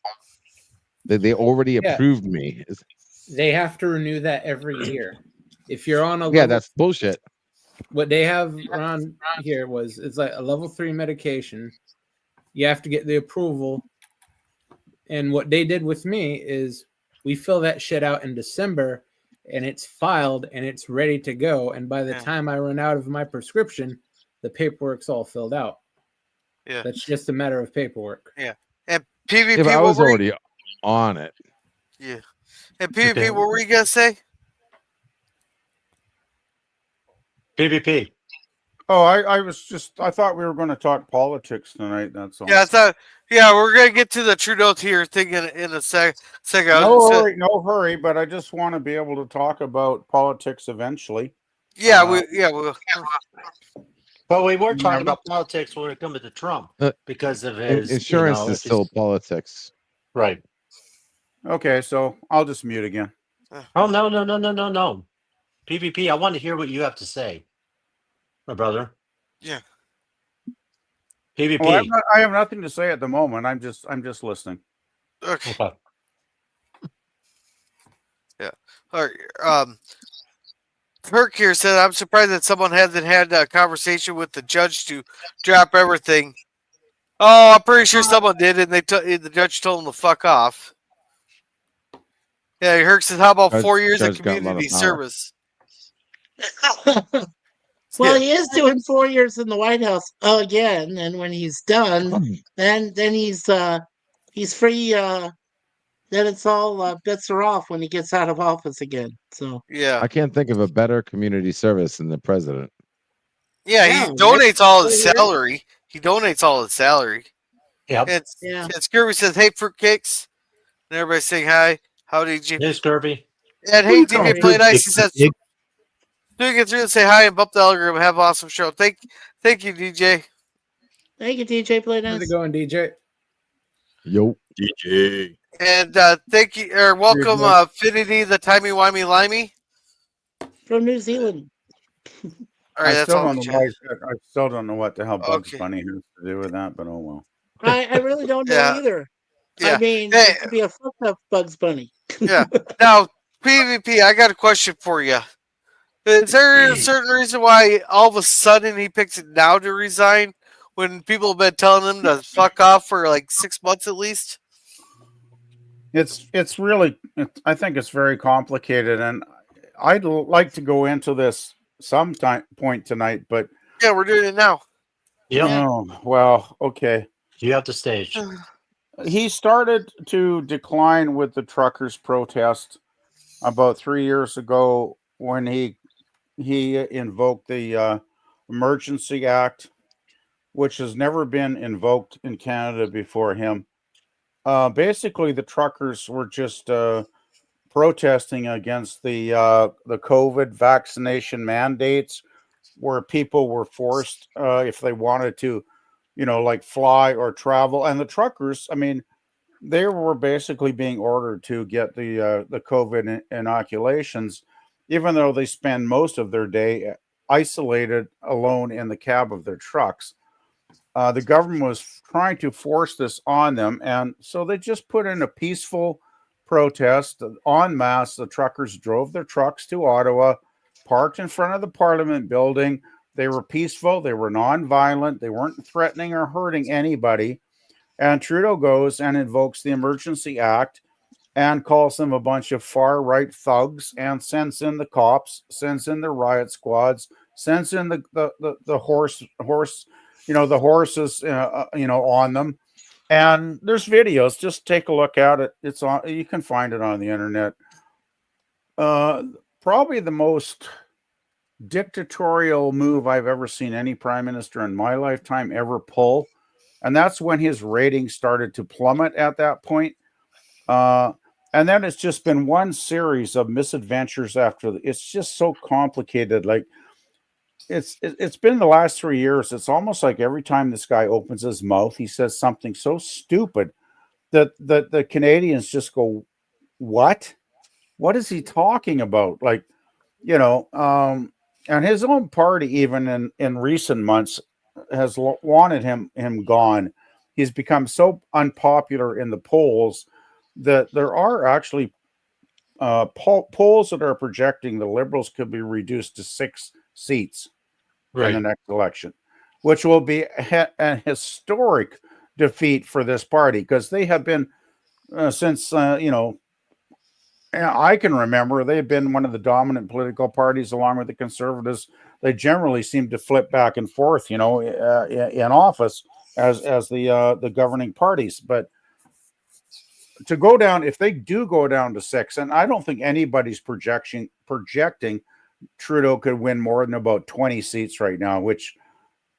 I: They already approved me.
F: They have to renew that every year. If you're on a
I: that's bullshit.
F: What they have around here it's like a level 3 medication. You have to get the approval. And what they did with me is we fill that shit out in December, and it's filed and it's ready to go. And by the time I run out of my prescription, the paperwork's all filled out. Yeah. That's just a matter of paperwork.
C: Yeah. And PvP,
I: if I was already on it.
C: Yeah. And PvP, what were you going to say?
E: PvP.
D: Oh, I thought we were going to talk politics tonight. That's all.
C: Yeah, I thought. Yeah, we're gonna get to the Trudeau tier thing in a second.
D: No hurry. But I just want to be able to talk about politics eventually.
C: Yeah,
D: Uh,
C: we'll.
E: But we were talking
D: Remember?
E: about politics when it comes to Trump
I: Uh,
E: because of his
I: Insurance is
E: if
I: still
E: he's-
I: politics.
E: right.
D: Okay, so I'll just mute again.
E: Oh no. PvP, I want to hear what you have to say, my brother.
C: Yeah.
E: PvP.
D: Well, I have nothing to say at the moment. I'm just listening.
C: Okay.
E: Okay.
C: Yeah. All right. Kirk here said, "I'm surprised that someone hasn't had a conversation with the judge to drop everything." Oh, I'm pretty sure someone did, and the judge told him to fuck off. Yeah, Herc says, "How about 4 years of
I: Judge got a lot of
C: community
I: power.
C: service?"
G: Well, he is doing 4 years in the White House again, and when he's done, then he's free. Then it's all bets are off when he gets out of office again. So
C: Yeah,
I: I can't think of a better community service than the president.
C: yeah,
G: Yeah,
C: he
G: right.
C: donates all his
G: 4 years.
C: salary. He donates all his salary.
E: Yep.
G: Yeah.
C: And Scurvy says, "Hey, fruitcakes," and everybody's saying hi. Howdy, Jimmy.
E: Hey, Scurvy.
C: And hey, DJ Play Nice. He says,
H: Fruitcake.
C: "Doing it through and say hi and bump the algorithm. Have an awesome show." Thank you, DJ.
G: Thank you, DJ Play
F: How's
G: Nice.
F: it going, DJ?
I: Yo.
H: DJ.
C: And thank you, or welcome, Finity, the timey wimey limey.
G: From New Zealand.
C: All right,
D: I
C: that's
D: still
C: all.
D: don't know I still don't know what the hell Bugs
C: Okay.
D: Bunny has to do with that, but oh well.
G: I really don't know
C: Yeah.
G: either.
C: Yeah.
G: I mean,
C: Hey.
G: it could be a fucked up Bugs Bunny.
C: Yeah. Now, PvP, I got a question for you. Is there a certain reason why all of a sudden he picks it now to resign when people have been telling him to fuck off for like 6 months at least?
D: It's really I think it's very complicated, and I'd like to go into this point tonight, but
C: Yeah, we're doing it now.
E: Yep.
D: oh well, okay.
E: You have the stage.
D: He started to decline with the truckers' protest about 3 years ago when he invoked the Emergency Act, which has never been invoked in Canada before him. Basically, the truckers were just protesting against the COVID vaccination mandates, where people were forced if they wanted to, like fly or travel. And the truckers, I mean, they were basically being ordered to get the COVID inoculations, even though they spend most of their day isolated alone in the cab of their trucks. The government was trying to force this on them, and so they just put in a peaceful protest en masse. The truckers drove their trucks to Ottawa, parked in front of the Parliament building. They were peaceful, they were non-violent, they weren't threatening or hurting anybody. And Trudeau goes and invokes the Emergency Act and calls them a bunch of far-right thugs and sends in the cops, sends in the riot squads, sends in the horse the horses, on them. And there's videos. Just take a look at it. It's on. You can find it on the internet. Probably the most dictatorial move I've ever seen any prime minister in my lifetime ever pull, and that's when his ratings started to plummet at that point. And then it's just been one series of misadventures after. It's just so complicated. Like, it's been the last 3 years. It's almost like every time this guy opens his mouth, he says something so stupid that the Canadians just go, "What? What is he talking about?" Like, and his own party, even in recent months, has wanted him gone. He's become so unpopular in the polls that there are actually polls that are projecting the Liberals could be reduced to 6 seats in the next election, which will be a historic defeat for this party, because they have been since I can remember, they've been one of the dominant political parties along with the Conservatives. They generally seem to flip back and forth, in office as the governing parties. But to go down, if they do go down to 6, and I don't think anybody's projecting Trudeau could win more than about 20 seats right now, which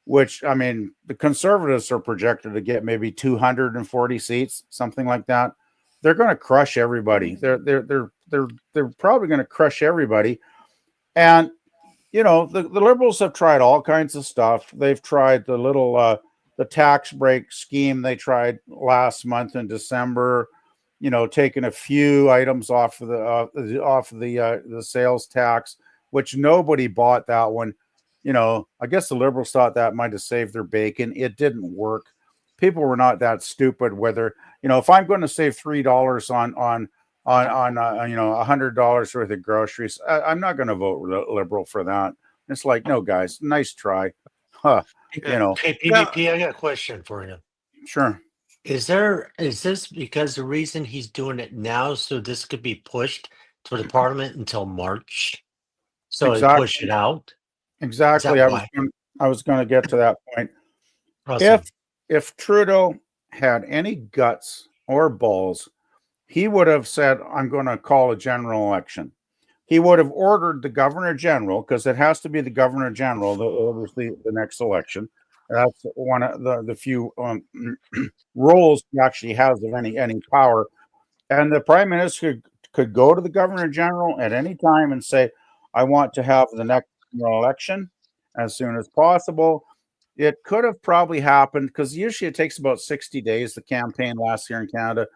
D: which, I mean, the conservatives are projected to get maybe 240 seats, something like that. They're going to crush everybody. They're probably going to crush everybody. And the liberals have tried all kinds of stuff. They've tried the tax break scheme they tried last month in December. Taking a few items off of the sales tax, which nobody bought that one. I guess the liberals thought that might have saved their bacon. It didn't work. People were not that stupid. Whether if I'm going to save $3 on $100 worth of groceries, I'm not going to vote liberal for that. It's like, no, guys, nice try. Huh.
E: Hey, PvP, I got a question for you.
D: Sure.
E: Is this because the reason he's doing it now, so this could be pushed to the parliament until March? So
D: Exactly.
E: he push it out?
D: Exactly. I was going to get to that point.
E: Awesome.
D: If Trudeau had any guts or balls, he would have said, I'm going to call a general election. He would have ordered the governor general, because it has to be the governor general that orders the next election. That's one of the few roles he actually has of any power. And the prime minister could go to the governor general at any time and say, I want to have the next election as soon as possible. It could have probably happened, because usually it takes about 60 days. The campaign lasts here in Canada.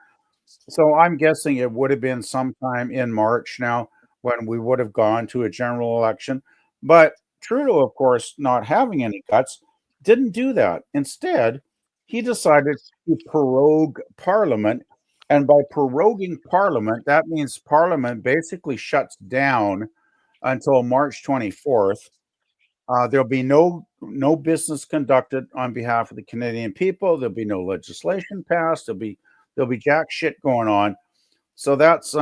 D: So I'm guessing it would have been sometime in March now when we would have gone to a general election. But Trudeau, of course, not having any guts, didn't do that. Instead, he decided to prorogue Parliament. And by proroguing Parliament, that means Parliament basically shuts down until March 24th. There'll be no business conducted on behalf of the Canadian people. There'll be no legislation passed. There'll be jack shit going on. So that's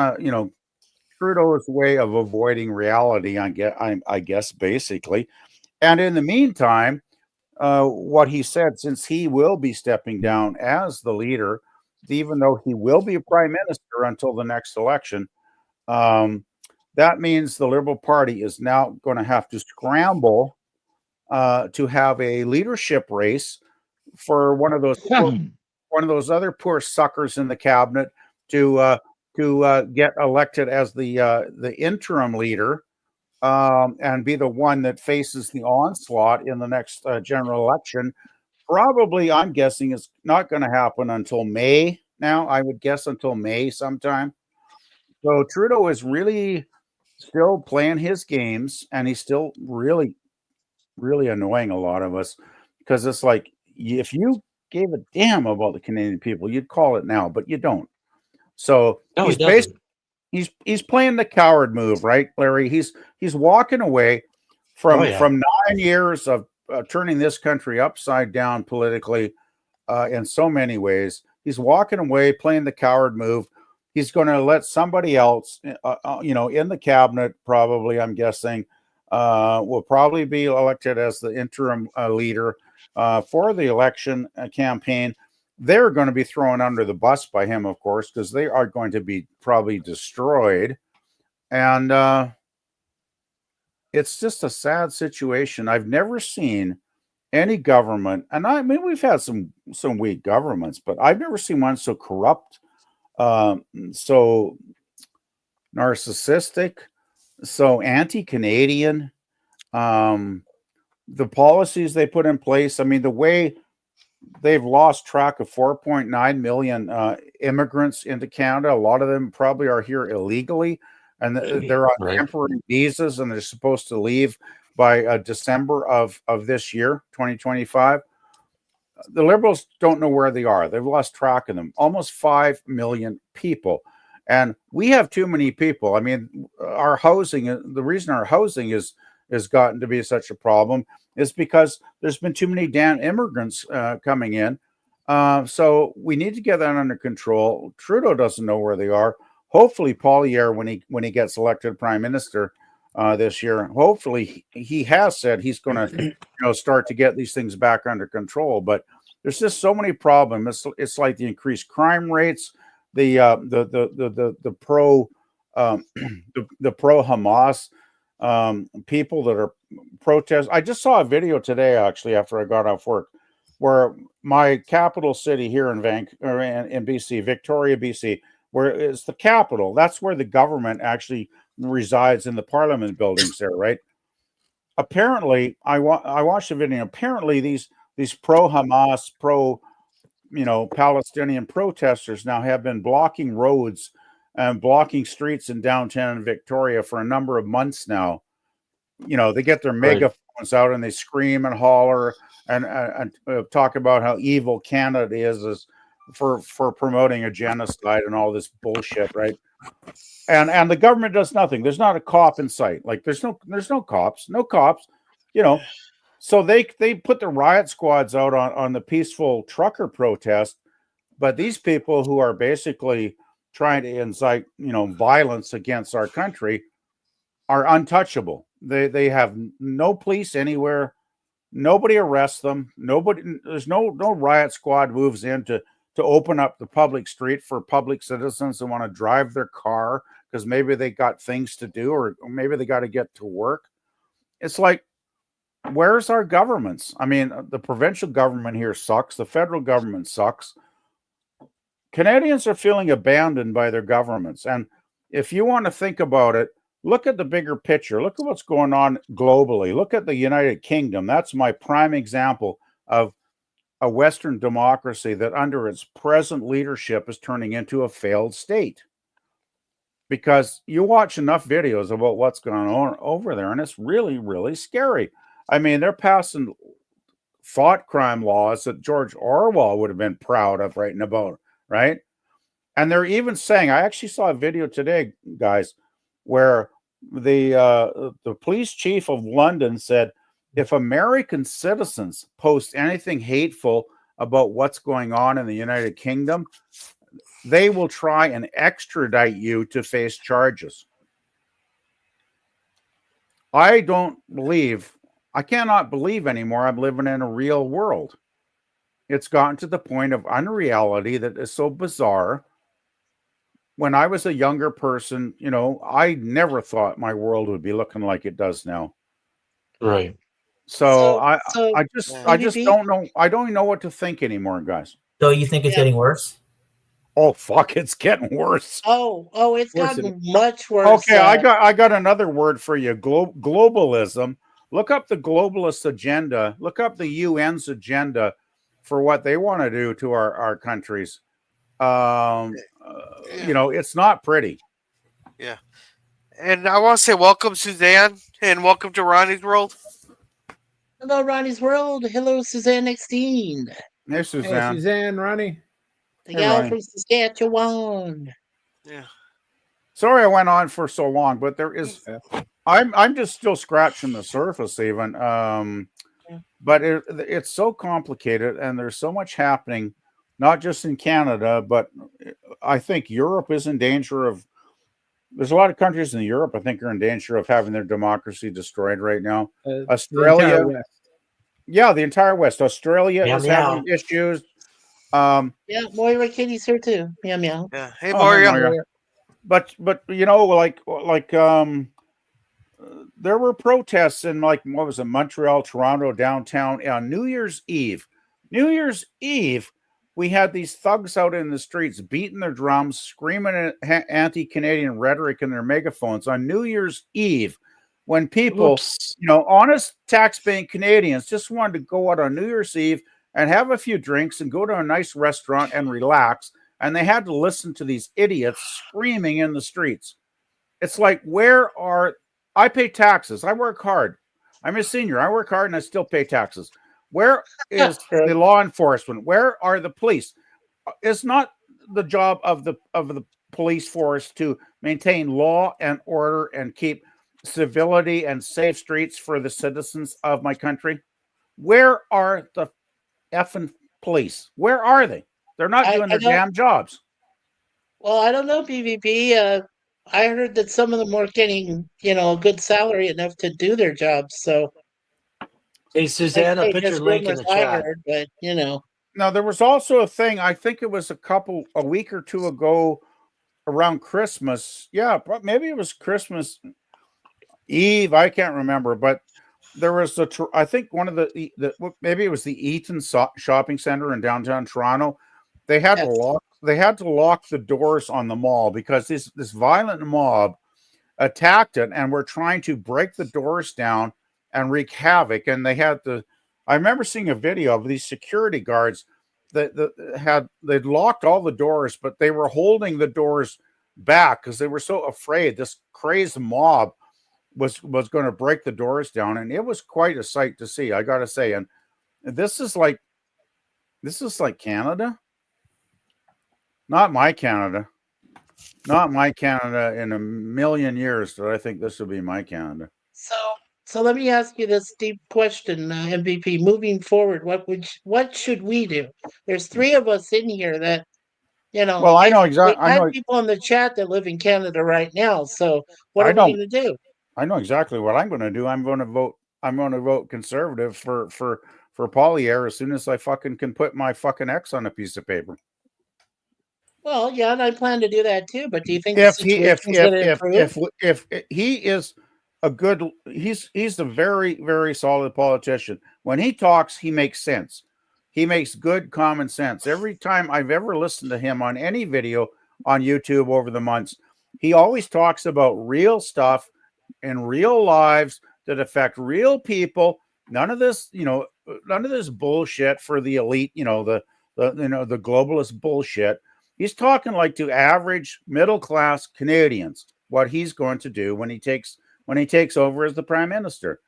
D: Trudeau's way of avoiding reality, I guess, basically. And in the meantime, what he said, since he will be stepping down as the leader, even though he will be a prime minister until the next election, that means the Liberal Party is now going to have to scramble to have a leadership race for one of those other poor suckers in the cabinet to get elected as the interim leader, and be the one that faces the onslaught in the next general election. Probably, I'm guessing, it's not going to happen until May. Now, I would guess until May sometime. So Trudeau is really still playing his games, and he's still really, really annoying a lot of us, because it's like, if you gave a damn about the Canadian people, you'd call it now, but you don't. So
E: No,
D: he's
E: he doesn't.
D: he's playing the coward move, right, Larry? He's walking away from 9 years of turning this country upside down politically in so many ways. He's walking away, playing the coward move. He's going to let somebody else, in the cabinet, probably, I'm guessing, will probably be elected as the interim leader for the election campaign. They're going to be thrown under the bus by him, of course, because they are going to be probably destroyed. And it's just a sad situation. I've never seen any government, and I mean, we've had some weak governments, but I've never seen one so corrupt, so narcissistic, so anti-Canadian. The policies they put in place, I mean, the way they've lost track of 4.9 million immigrants into Canada. A lot of them probably are here illegally, and they're on temporary visas, and they're supposed to leave by December of this year, 2025. The Liberals don't know where they are. They've lost track of them. Almost 5 million people. And we have too many people. I mean, our housing, the reason our housing has gotten to be such a problem is because there's been too many damn immigrants coming in. So we need to get that under control. Trudeau doesn't know where they are. Hopefully, Poilievre, when he gets elected prime minister this year, hopefully he has said he's going to start to get these things back under control. But there's just so many problems. It's like the increased crime rates, the pro Hamas people that are protest. I just saw a video today, actually, after I got off work, where my capital city here in Vancouver, in BC, Victoria, BC, where it's the capital. That's where the government actually resides, in the Parliament buildings there, right? Apparently, I watched the video. Apparently, these pro-Hamas, Palestinian protesters now have been blocking roads and blocking streets in downtown Victoria for a number of months now. They get their megaphones out and they scream and holler and talk about how evil Canada is for promoting a genocide and all this bullshit, right? And the government does nothing. There's not a cop in sight. Like there's no cops, So they put the riot squads out on the peaceful trucker protest, but these people who are basically trying to incite violence against our country are untouchable. They have no police anywhere. Nobody arrests them. There's no riot squad moves in to open up the public street for public citizens who want to drive their car because maybe they got things to do or maybe they got to get to work. It's like, where's our governments? I mean, the provincial government here sucks. The federal government sucks. Canadians are feeling abandoned by their governments. And if you want to think about it, look at the bigger picture. Look at what's going on globally. Look at the United Kingdom. That's my prime example of a Western democracy that under its present leadership is turning into a failed state. Because you watch enough videos about what's going on over there, and it's really, really scary. I mean, they're passing thought crime laws that George Orwell would have been proud of writing about, right? And they're even saying, I actually saw a video today, guys, where the police chief of London said, if American citizens post anything hateful about what's going on in the United Kingdom, they will try and extradite you to face charges. I cannot believe anymore I'm living in a real world. It's gotten to the point of unreality that is so bizarre. When I was a younger person, I never thought my world would be looking like it does now.
E: Right.
D: So I
G: BBB?
D: just don't know. I don't even know what to think anymore, guys.
J: So you think it's getting worse?
D: Oh fuck, it's getting worse.
G: Oh, it's
F: Worse
G: gotten much worse.
D: Okay, I got another word for you. Globalism. Look up the globalist agenda. Look up the UN's agenda for what they want to do to our countries. It's not pretty.
C: Yeah. And I want to say welcome, Suzanne, and welcome to Ronnie's World.
G: Hello, Ronnie's World. Hello, Suzanne Exteen.
D: Hey, Suzanne.
F: Hey, Suzanne, Ronnie.
G: The gal from Saskatchewan.
C: Yeah.
D: Sorry I went on for so long, but there is I'm just still scratching the surface even. But it's so complicated and there's so much happening, not just in Canada, but I think Europe is in danger of there's a lot of countries in Europe I think are in danger of having their democracy destroyed right now. Australia. The entire West. Australia is having issues.
G: Moira Kitty's here too. Meow meow.
C: Yeah. Hey, Moira.
D: But there were protests in what was it, Montreal, Toronto, downtown on New Year's Eve. New Year's Eve, we had these thugs out in the streets beating their drums, screaming anti-Canadian rhetoric in their megaphones on New Year's Eve when people, honest tax-paying Canadians just wanted to go out on New Year's Eve and have a few drinks and go to a nice restaurant and relax. And they had to listen to these idiots screaming in the streets. It's like, I pay taxes. I work hard. I'm a senior. I work hard and I still pay taxes. Where is the law enforcement? Where are the police? It's not the job of the police force to maintain law and order and keep civility and safe streets for the citizens of my country. Where are the effing police? Where are they? They're not doing their damn jobs.
G: Well, I don't know, BVB. I heard that some of them weren't getting, a good salary enough to do their jobs. So,
E: hey, Suzanne, I'll put your link in the chat.
G: But
D: Now there was also a thing. I think it was a week or two ago, around Christmas. Yeah, maybe it was Christmas. Eve, I can't remember, but there was I think one of maybe it was the Eaton shopping center in downtown Toronto. They had to lock the doors on the mall because this violent mob attacked it and were trying to break the doors down and wreak havoc. And they had I remember seeing a video of these security guards they'd locked all the doors, but they were holding the doors back because they were so afraid this crazed mob was going to break the doors down. And it was quite a sight to see, I gotta say. And this is like Canada. Not my Canada in a million years that I think this will be my Canada.
G: So let me ask you this deep question, MVP. Moving forward, what should we do? There's three of us in here that,
D: Well, I know exactly.
G: I have people in the chat that live in Canada right now. So what are we going to do?
D: I know exactly what I'm going to do. I'm going to vote conservative for Polyair as soon as I fucking can put my fucking X on a piece of paper.
G: Well, yeah, and I plan to do that too. But do you think if he
D: is he's a very, very solid politician. When he talks, he makes sense. He makes good common sense. Every time I've ever listened to him on any video on YouTube over the months, he always talks about real stuff and real lives that affect real people. None of this bullshit for the elite, the globalist bullshit. He's talking like to average middle class Canadians, what he's going to do when he takes over as the prime minister.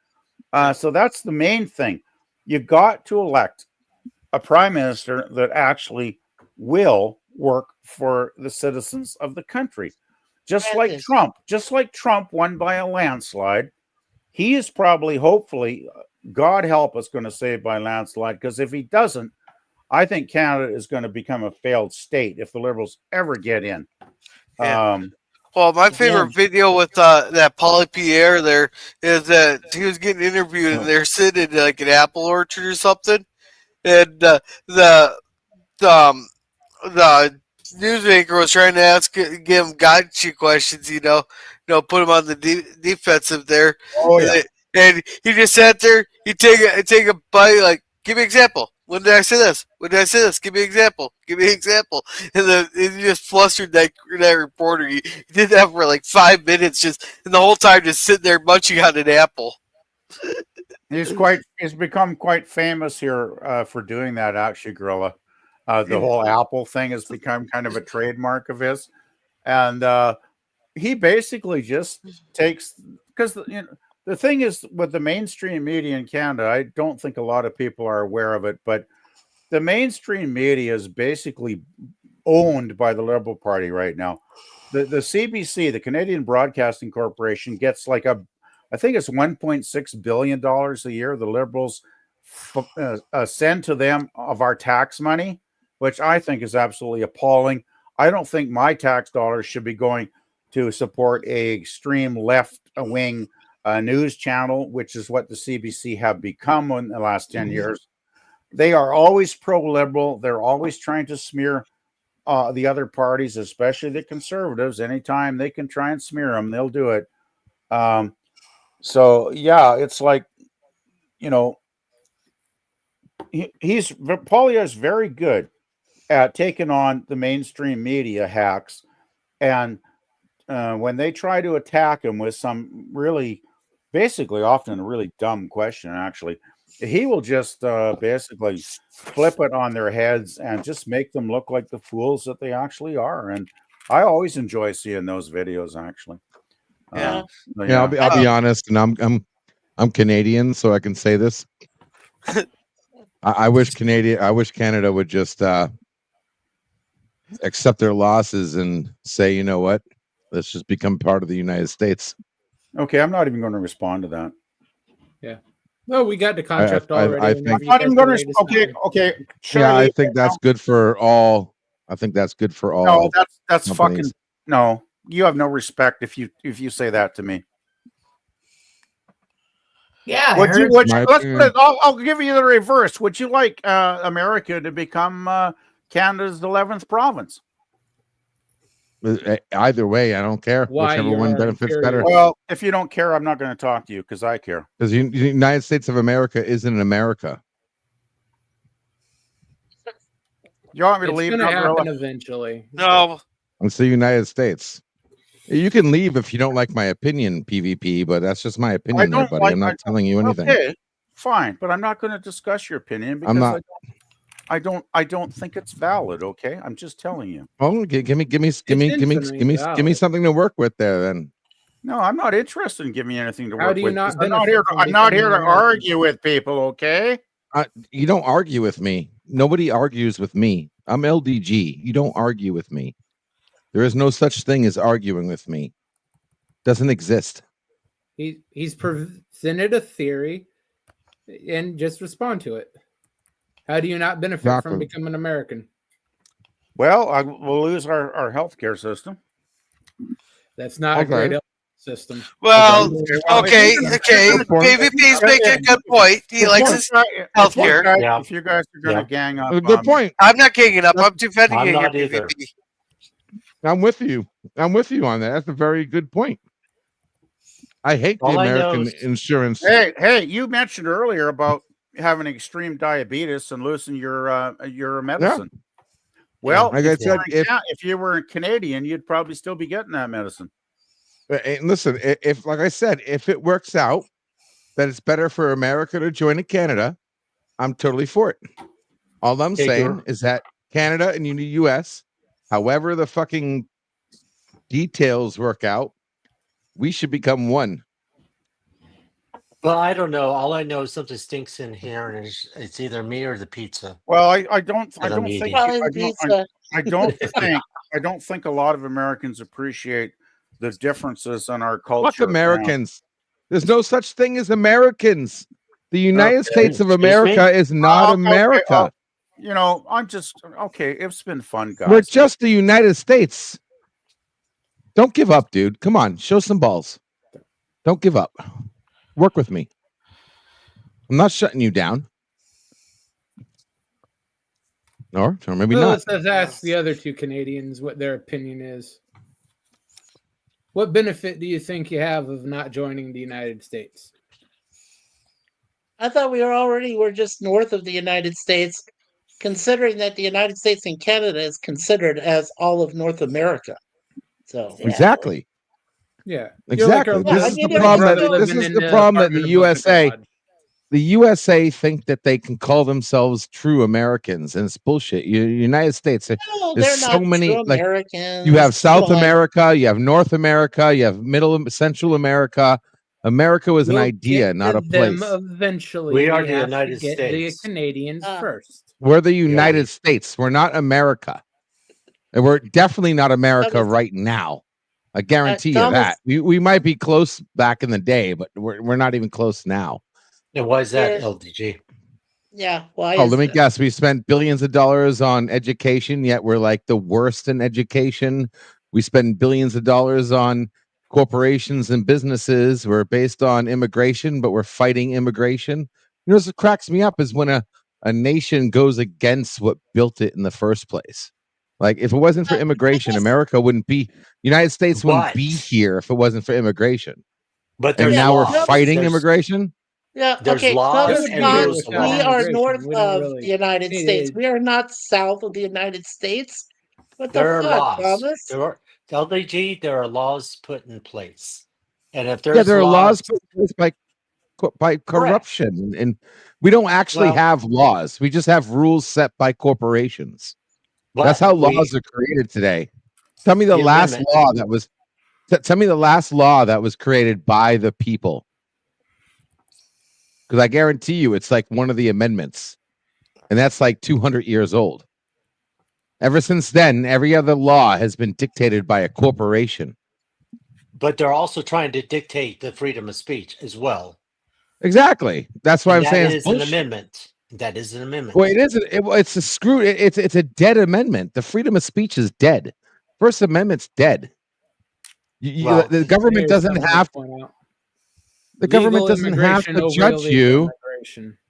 D: So that's the main thing. You've got to elect a prime minister that actually will work for the citizens of the country. Just like Trump won by a landslide. He is probably, hopefully, God help us, going to say by landslide, because if he doesn't, I think Canada is going to become a failed state if the Liberals ever get in.
C: Yeah. Well, my favorite video with that Paulie Pierre there is that he was getting interviewed and they're sitting in like an apple orchard or something, and the newsmaker was trying to give him gotcha questions, put him on the defensive there.
D: Oh yeah.
C: And he just sat there. He take a bite, like, give me an example. When did I say this? When did I say this? Give me an example. Give me an example. And he just flustered that reporter. He did that for like 5 minutes, and the whole time just sitting there munching on an apple.
D: He's become quite famous here for doing that, actually, Gorilla. The whole Apple thing has become kind of a trademark of his. And he basically just takes, because the thing is with the mainstream media in Canada, I don't think a lot of people are aware of it, but the mainstream media is basically owned by the Liberal Party right now. The CBC, the Canadian Broadcasting Corporation, gets I think it's $1.6 billion a year the Liberals send to them of our tax money, which I think is absolutely appalling. I don't think my tax dollars should be going to support a extreme left-wing news channel, which is what the CBC have become in the last 10 years. They are always pro-liberal. They're always trying to smear the other parties, especially the Conservatives. Anytime they can try and smear them, they'll do it. So yeah, it's like, Paulia is very good at taking on the mainstream media hacks, and when they try to attack him with some really, basically often a really dumb question, actually, he will just basically flip it on their heads and just make them look like the fools that they actually are. And I always enjoy seeing those videos, actually.
I: Yeah, I'll be honest, and I'm Canadian, so I can say this. I wish Canada would just accept their losses and say, you know what, let's just become part of the United States.
D: Okay, I'm not even going to respond to that.
F: Yeah. Well, we got the contract already.
D: I think I'm not even going to. Okay.
I: Charlie, yeah, I think that's good for all. I think that's good for all.
D: No, that's fucking no. You have no respect if you say that to me.
G: Yeah.
D: Let's put it, I'll give you the reverse. Would you like America to become Canada's 11th province?
I: Either way, I don't care.
F: Why
I: Whichever
F: you're
I: one
F: our
I: benefits
F: inferior.
I: better.
D: Well, if you don't care, I'm not going to talk to you because I care.
I: Because the United States of America isn't America.
D: You want me to
F: It's
D: leave
F: going to
D: now,
F: happen
D: Gorilla?
F: eventually.
C: No.
I: It's the United States. You can leave if you don't like my opinion, PvP, but that's just my opinion there,
D: don't
I: buddy.
D: like-
I: I'm not telling you anything.
D: Okay, fine, but I'm not going to discuss your opinion because
I: I'm not.
D: I don't think it's valid. Okay, I'm just telling you.
I: Oh, give me something to work with there. Then
D: No, I'm not interested in giving you anything to
F: How
D: work
F: do you
D: with.
F: not
D: 'Cause I'm not here.
F: benefit from
D: I'm not here to
F: becoming American?
D: argue with people. Okay.
I: you don't argue with me. Nobody argues with me. I'm LDG. You don't argue with me. There is no such thing as arguing with me. Doesn't exist.
F: He's presented a theory, and just respond to it. How do you not benefit
I: Exactly.
F: from becoming American?
D: Well, we'll lose our healthcare system.
F: That's not a great health system.
C: Well,
D: Okay,
C: okay. PvP's making a good point. He likes his healthcare.
D: If you guys are going to gang up,
I: Good point.
C: I'm not ganging up. I'm defending
E: I'm
C: you here,
E: not either.
C: PvP.
I: I'm with you. I'm with you on that. That's a very good point. I hate the
E: All I know
I: American
E: is-
I: insurance.
D: Hey, you mentioned earlier about having extreme diabetes and losing your medicine. Well,
I: Like I said,
D: if you were a Canadian, you'd probably still be getting that medicine.
I: And listen, if like I said, if it works out that it's better for America to join Canada, I'm totally for it. All I'm saying is that Canada and the US, however the fucking details work out, we should become one.
E: Well, I don't know. All I know is something stinks in here, and it's either me or the pizza.
D: Well, I don't think a lot of Americans appreciate the differences in our culture.
I: Fuck Americans. There's no such thing as Americans. The United States of America is not America.
D: You know, I'm just okay. It's been fun, guys.
I: We're just the United States. Don't give up, dude. Come on, show some balls. Don't give up. Work with me. I'm not shutting you down. Or maybe not.
F: Let's ask the other two Canadians what their opinion is. What benefit do you think you have of not joining the United States?
G: I thought we're just north of the United States, considering that the United States and Canada is considered as all of North America. So
I: exactly.
F: Yeah.
I: Exactly. This is the problem that the USA think that they can call themselves true Americans, and it's bullshit. United States, there's so many like
G: Americans.
I: you have South America, you have North America, you have Central America. America was an idea, not a place.
F: Eventually,
E: we are the United States.
F: The Canadians first.
I: We're the United States. We're not America, and we're definitely not America right now. I guarantee you that. We might be close back in the day, but we're not even close now.
E: And why is that, LDG?
G: Yeah. Why?
I: Let me guess. We spent billions of dollars on education, yet we're like the worst in education. We spend billions of dollars on corporations and businesses. We're based on immigration, but we're fighting immigration. You know, what cracks me up is when a nation goes against what built it in the first place. Like, if it wasn't for immigration, America wouldn't be, United States wouldn't be here if it wasn't for immigration.
E: But
I: now we're fighting immigration.
G: Yeah,
E: there's
G: okay.
E: laws and rules.
G: We are north of the United States. We are not south of the United States. What the
E: There are
G: fuck,
E: laws.
G: Thomas?
E: LDG, there are laws put in place. And if there's
I: there are laws put in place by corruption. And we don't actually have laws. We just have rules set by corporations. That's how laws are created today. Tell me the last law that was tell me the last law that was created by the people. Because I guarantee you it's like one of the amendments. And that's like 200 years old. Ever since then, every other law has been dictated by a corporation.
E: But they're also trying to dictate the freedom of speech as well.
I: Exactly. That's why I'm saying
E: it's an amendment. That is an amendment.
I: Well, it isn't. It's a screw. It's a dead amendment. The freedom of speech is dead. First Amendment's dead. The government doesn't have. The government doesn't have to judge you.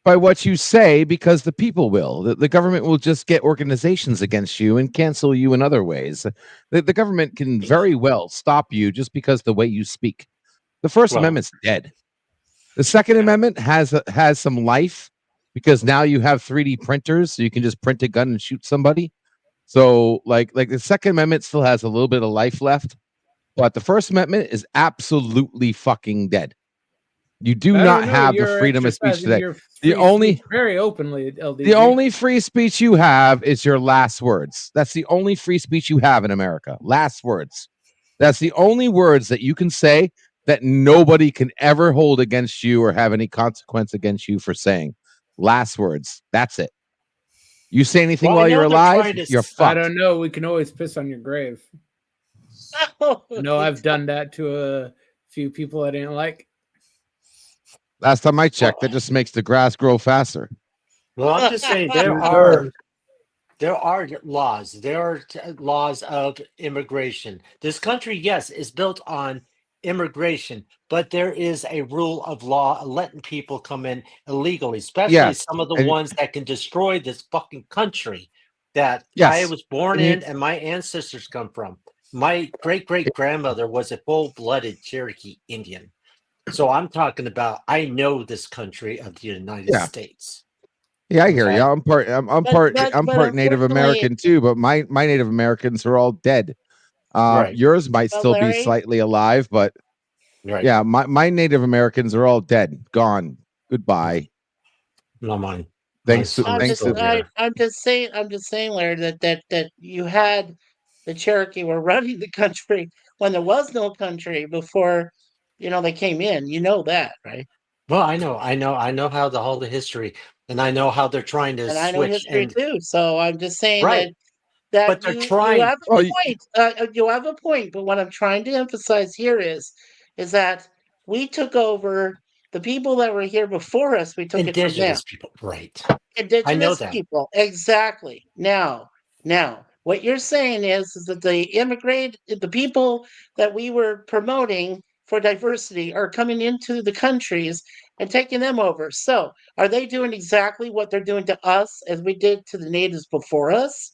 I: by what you say because the people will. The government will just get organizations against you and cancel you in other ways. The government can very well stop you just because the way you speak. The First Amendment's dead. The Second Amendment has some life because now you have 3D printers, so you can just print a gun and shoot somebody. So like the Second Amendment still has a little bit of life left, but the First Amendment is absolutely fucking dead. You do not have the freedom of speech today. The only
F: very openly, LDG.
I: The only free speech you have is your last words. That's the only free speech you have in America. Last words. That's the only words that you can say that nobody can ever hold against you or have any consequence against you for saying. Last words. That's it. You say anything while you're alive, you're fucked.
F: I don't know. We can always piss on your grave. No, I've done that to a few people I didn't like.
I: Last time I checked, that just makes the grass grow faster.
E: Well, I'm just saying there are laws. There are laws of immigration. This country, yes, is built on immigration, but there is a rule of law letting people come in illegally, especially some of the ones that can destroy this fucking country that I was born in and my ancestors come from. My great-great-grandmother was a full-blooded Cherokee Indian. So I'm talking about, I know this country of the United States.
I: Yeah, I hear you. I'm part Native American too, but my Native Americans are all dead. Yours might still be slightly alive, but yeah, my Native Americans are all dead, gone, goodbye.
E: Not mine.
I: Thanks.
G: I'm just saying, Larry, that you had the Cherokee were running the country when there was no country before. They came in. You know that, right?
E: Well, I know how the history, and I know how they're trying to
G: and
E: switch.
G: I know history too. So I'm just saying that
E: but they're
G: you
E: trying.
G: You have a point. You have a point. But what I'm trying to emphasize here is that we took over the people that were here before us. We took
E: indigenous
G: it from them.
E: people, right?
G: Indigenous
E: I know that.
G: people, exactly. Now, what you're saying is that the people that we were promoting for diversity are coming into the countries and taking them over. So are they doing exactly what they're doing to us as we did to the natives before us?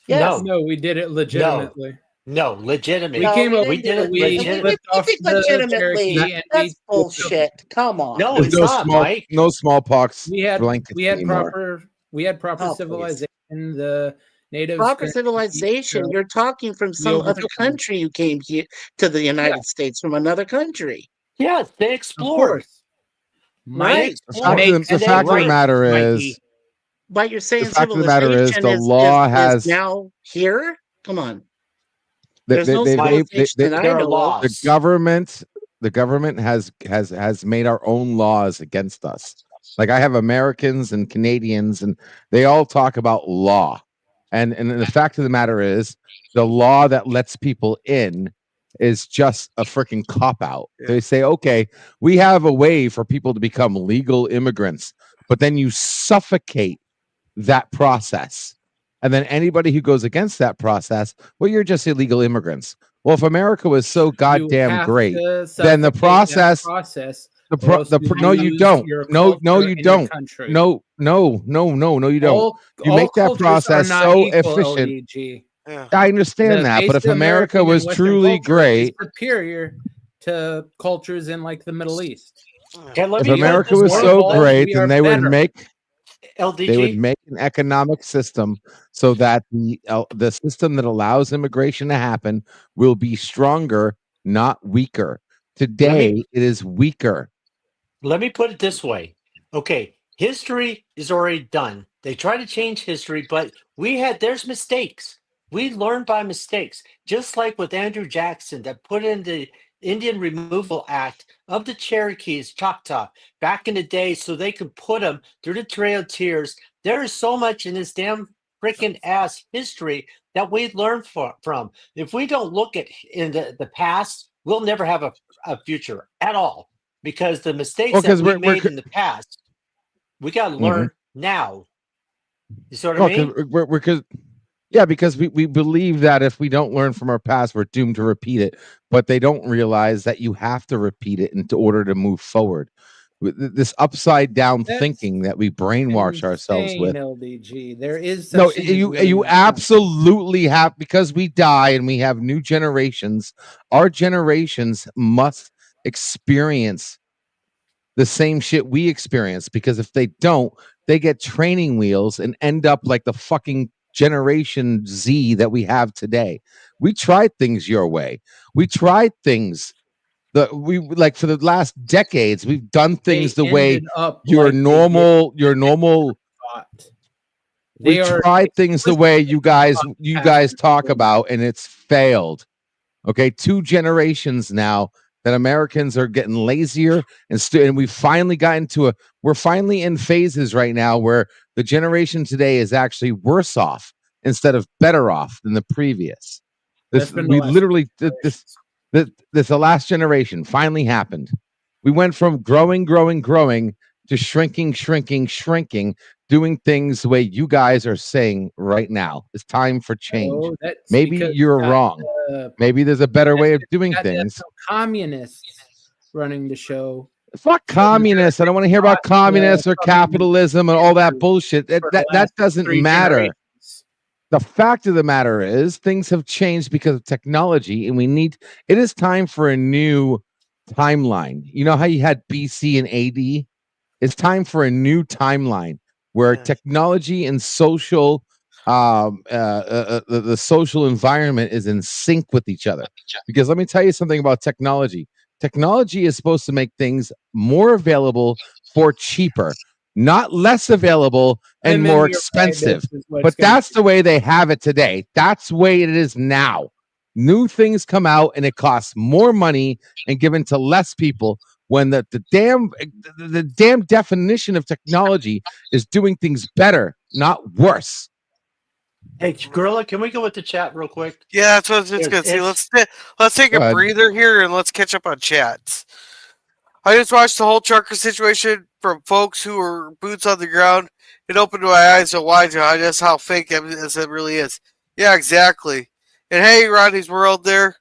G: Yes.
F: No, we did it legitimately.
E: No, legitimately.
F: We did it legitimately.
G: That's bullshit. Come on.
E: No, it's not, Mike.
I: No smallpox.
F: We had
I: proper
F: civilization. The natives
G: proper civilization. You're talking from some other country. You came here to the United States from another country.
E: Yeah, they explored.
G: Right.
I: The fact of the matter is,
G: but you're saying
I: the fact of the matter is, the law has
G: now here. Come on.
I: The government has made our own laws against us. Like I have Americans and Canadians, and they all talk about law. And the fact of the matter is, the law that lets people in is just a freaking cop out. Yeah. They say, okay, we have a way for people to become legal immigrants, but then you suffocate that process. And then anybody who goes against that process, well, you're just illegal immigrants. Well, if America was so goddamn great, then the process. No, you don't. No, you don't. No, you don't. You make that process so efficient. I understand that, but if America was truly great,
F: superior to cultures in like the Middle East.
I: If America was so great, then they would make an economic system so that the system that allows immigration to happen will be stronger, not weaker. Today, it is weaker.
E: Let me put it this way. Okay, history is already done. They try to change history, but there's mistakes. We learn by mistakes. Just like with Andrew Jackson that put in the Indian Removal Act of the Cherokees, Choctaw, back in the day so they could put them through the Trail of Tears. There is so much in this damn freaking ass history that we learn from. If we don't look at in the past, we'll never have a future at all. Because the mistakes that we made in the past, we got to learn now. You see what I mean?
I: Because we believe that if we don't learn from our past, we're doomed to repeat it. But they don't realize that you have to repeat it in order to move forward. this upside down
F: That's
I: thinking that we brainwash ourselves
F: insane,
I: with.
F: LDG. There is
I: No,
F: such thing as
I: you
F: living
I: you
F: in the past.
I: absolutely have, because we die and we have new generations. Our generations must experience the same shit we experience, because if they don't, they get training wheels and end up like the fucking generation Z that we have today. We tried things your way. We tried things that we like for the last decades. We've done things
F: They
I: the way
F: ended up
I: your
F: like they did
I: normal.
F: thought.
I: We
F: They are
I: tried things the way you guys talk about, and it's failed. Okay, 2 generations now that Americans are getting lazier, and we finally gotten to we're finally in phases right now where the generation today is actually worse off instead of better off than the previous.
F: That's been the last
I: The last generation finally happened. We went from growing to shrinking, doing things the way you guys are saying right now. It's time for change.
F: Oh, that's
I: Maybe
F: because
I: you're wrong. Maybe there's a better way of doing things.
F: Communists running the show.
I: Fuck communists. I don't want to hear about communists or capitalism and all that bullshit. That doesn't
F: 3
I: matter.
F: generations.
I: The fact of the matter is things have changed because of technology, and it is time for a new timeline. You know how you had BC and AD? It's time for a new timeline where technology and social the social environment is in sync with each other. Because let me tell you something about technology. Technology is supposed to make things more available for cheaper, not less available and more expensive. But that's the way they have it today. That's the way it is now. New things come out and it costs more money and given to less people, when the damn definition of technology is doing things better, not worse.
E: Hey, Gorilla, can we go with the chat real quick?
C: Yeah, that's what I was just going to say. Let's take a breather here and let's catch up on chats. I just watched the whole trucker situation from folks who were boots on the ground. It opened my eyes so wide to just how fake it really is. Yeah, exactly. And hey, Rodney's World there.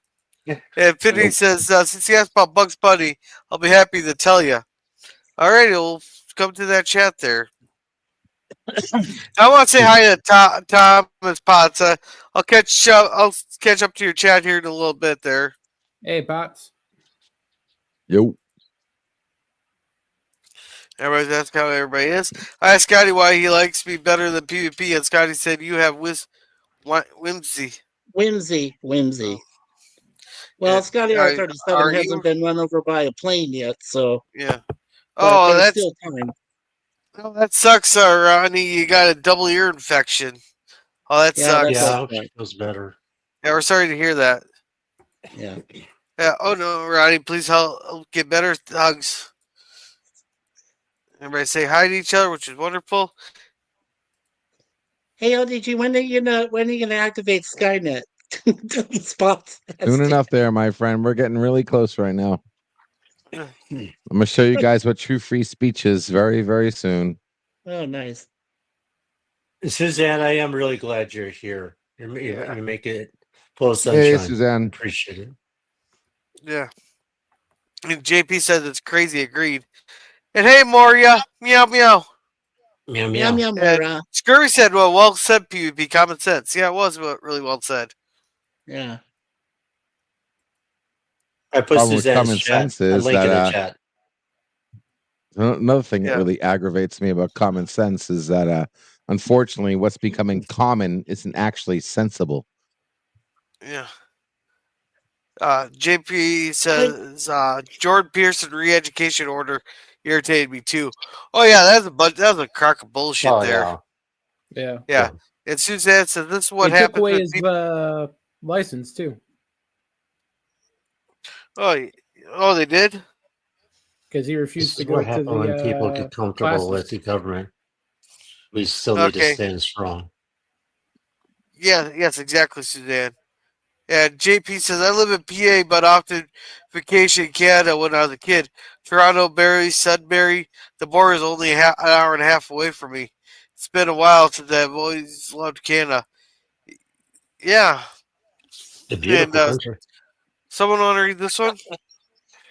C: And Finny says, since he asked about Bugs Bunny, I'll be happy to tell you. All right, we'll come to that chat there. I want to say hi to Thomas Potts. I'll catch up to your chat here in a little bit there.
F: Hey, Potts.
I: Yo.
C: Everybody, that's how everybody is. I asked Scotty why he likes me better than PvP, and Scotty said you have whimsy.
G: Whimsy.
C: Oh.
G: Well, Scotty R37 hasn't been run over by a plane yet, so
C: yeah. Oh, that's
G: still time.
C: Oh, that sucks, Ronnie. You got a double ear infection. Oh, that sucks.
E: Yeah, I hope it feels better.
C: Yeah, we're sorry to hear that.
G: Yeah.
C: Yeah. Oh no, Ronnie, please help get better. Hugs. Everybody say hi to each other, which is wonderful.
G: Hey, LDG, when are you gonna activate Skynet? Spots.
I: Soon enough there, my friend. We're getting really close right now. I'm going to show you guys what true free speech is very, very soon.
G: Oh, nice.
E: Suzanne, I am really glad you're here. You make it full of sunshine.
I: Hey, Suzanne.
E: Appreciate it.
C: Yeah. And JP says it's crazy. Agreed. And hey, Moria. Meow, meow.
E: Meow, meow.
G: Meow, meow,
C: Scurvy said, well said, PvP. Common sense. Yeah, it was really well said.
G: Yeah.
E: I put Suzanne's chat. A link in the chat.
I: Another thing that really aggravates me about common sense is that, unfortunately, what's becoming common isn't actually sensible.
C: Yeah. JP says Jordan Pearson re-education order irritated me too. Oh yeah, that was a crock of bullshit there. Yeah. And Suzanne said this is what happened.
F: Took away his license too.
C: Oh, they did?
F: Because he refused to go to the
E: when people get comfortable with the government. We still need to stand strong.
C: Yeah, yes, exactly, Suzanne. And JP says, I live in PA, but often vacation in Canada when I was a kid. Toronto, Barrie, Sudbury. The border is only an hour and a half away from me. It's been a while since I've always loved Canada. Yeah.
E: A beautiful country.
C: Someone want to read this one?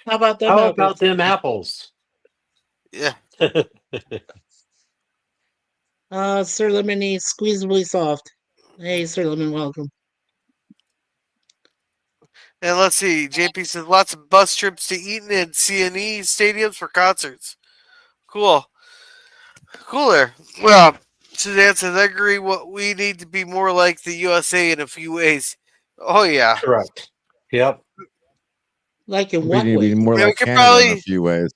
G: How about them
E: How
G: apples?
E: about them apples?
C: Yeah.
G: Sir Lemony, squeezably soft. Hey, Sir Lemon, welcome.
C: And let's see. JP says lots of bus trips to Eaton and CNE stadiums for concerts. Cool. Cool there. Well, Suzanne says, I agree. What we need to be more like the USA in a few ways. Oh, yeah.
E: Correct. Yep.
G: Like in
I: We
G: what
I: need to be
G: way?
I: more
C: Yeah, we
I: like
C: could
I: Canada in a
C: probably,
I: few ways.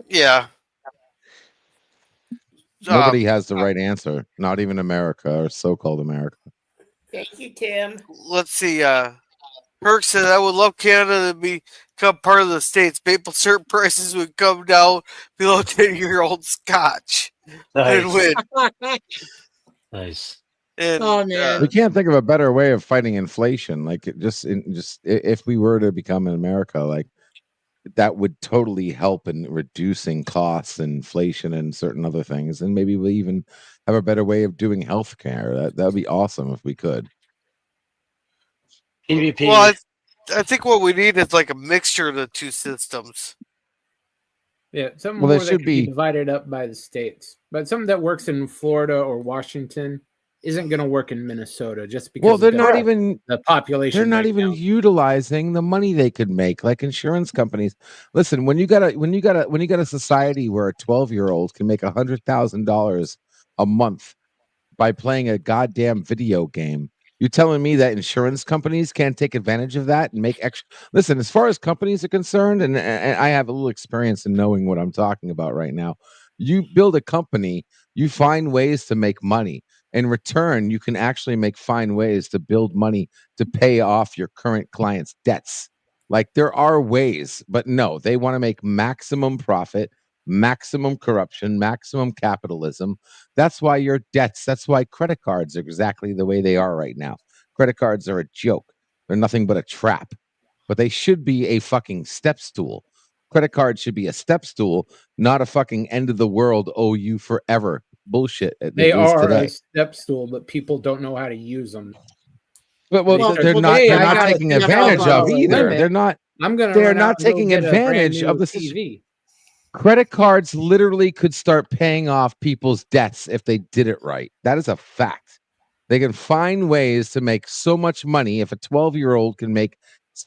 C: yeah.
I: Nobody has the right answer. Not even America or so-called America.
G: Thank you, Tim.
C: Let's see. Herc says, I would love Canada to become part of the States. Maple syrup prices would come down below 10-year-old scotch. And
E: Nice.
C: win.
E: Nice.
C: And,
G: Oh, man.
I: We can't think of a better way of fighting inflation. Like if we were to become in America, like that would totally help in reducing costs and inflation and certain other things. And maybe we'll even have a better way of doing healthcare. That would be awesome if we could.
E: PvP.
C: well, I think what we need is like a mixture of the two systems.
F: Yeah, something
I: Well, there
F: more that
I: should
F: could be
I: be.
F: divided up by the states. But something that works in Florida or Washington isn't going to work in Minnesota just because
I: Well, they're
F: of
I: not
E: Correct.
I: even.
F: the population.
I: They're not even utilizing the money they could make, like insurance companies. Listen, when you got a society where a 12-year-old can make $100,000 a month by playing a goddamn video game, you're telling me that insurance companies can't take advantage of that and make extra? Listen, as far as companies are concerned, and I have a little experience in knowing what I'm talking about right now. You build a company, you find ways to make money. In return, you can actually find ways to build money to pay off your current clients' debts. Like there are ways, but no, they want to make maximum profit, maximum corruption, maximum capitalism. That's why your debts, that's why credit cards are exactly the way they are right now. Credit cards are a joke. They're nothing but a trap, but they should be a fucking step stool. Credit cards should be a step stool, not a fucking end of the world, owe you forever bullshit that
F: They
I: it is
F: are
I: today.
F: a step stool, but people don't know how to use them.
I: But well, they're
G: well,
I: not.
G: they
I: They're
G: don't
I: not
G: have a
I: taking advantage of
G: $10,000
I: either.
G: limit.
I: They're not.
F: I'm going to
I: They're
F: run out
I: not
F: and go
I: taking
F: get a brand
I: advantage
F: new
I: of the
F: TV.
I: credit cards. Literally, could start paying off people's debts if they did it right. That is a fact. They can find ways to make so much money. If a 12-year-old can make,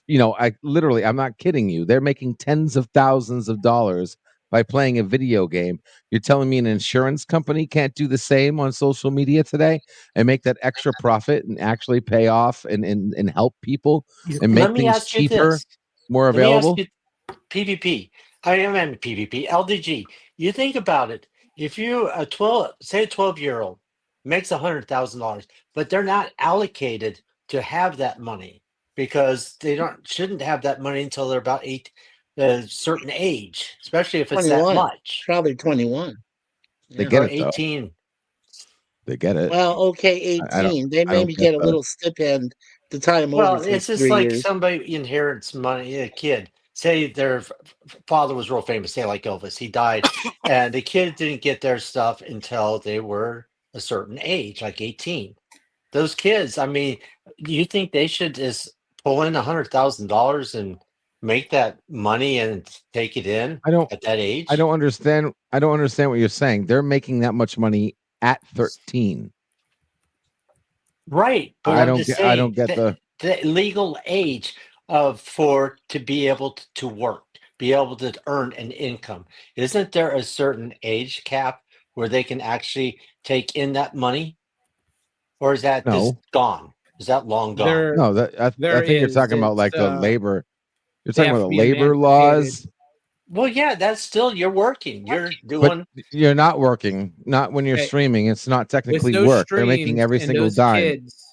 I: I'm not kidding you. They're making tens of thousands of dollars by playing a video game. You're telling me an insurance company can't do the same on social media today and make that extra profit and actually pay off and help people and make
E: Let me
I: things
E: ask you
I: cheaper,
E: this.
I: more
E: Let me ask
I: available?
E: you PvP. I am in PvP. LDG. You think about it. If you a 12-year-old makes $100,000, but they're not allocated to have that money because they shouldn't have that money until they're about a certain age, especially if it's that
G: 21.
E: much.
G: Probably 21.
I: They
G: Yeah.
I: get
E: Or
I: it though.
E: 18.
I: They get it.
G: Well, okay,
I: I don't.
G: 18. They
I: I don't
G: maybe
I: get
G: get a
I: the.
G: little stipend to tie them over
E: Well,
G: for
E: it's just
G: 3
E: like
G: years.
E: somebody inherits money, a kid. Say their father was real famous, say like Elvis. He died, and the kid didn't get their stuff until they were a certain age, like 18. Those kids, I mean, do you think they should just pull in $100,000 and make that money and take it in
I: I don't.
E: at that
I: I
E: age?
I: don't understand. I don't understand what you're saying. They're making that much money at 13.
E: Right, but
I: I
E: I'm
I: don't
E: just
I: get. I
E: saying
I: don't get
E: that
I: the.
E: the legal age to be able to work, be able to earn an income. Isn't there a certain age cap where they can actually take in that money, or is that just
I: No.
E: gone? Is that long gone?
F: There,
I: No. That. I
F: there
I: think you're
F: is.
I: talking about
F: It's
I: like the labor. You're
F: they
I: talking
F: have
I: about
F: to
I: the
F: be
I: labor
F: emancipated.
I: laws.
E: Well, yeah, that's still you're working. You're
I: But
E: doing
I: you're not working. Not when you're
F: Hey,
I: streaming. It's not
F: with
I: technically
F: those
I: work. They're making
F: streams
I: every
F: and
I: single
F: those
I: dime.
F: kids,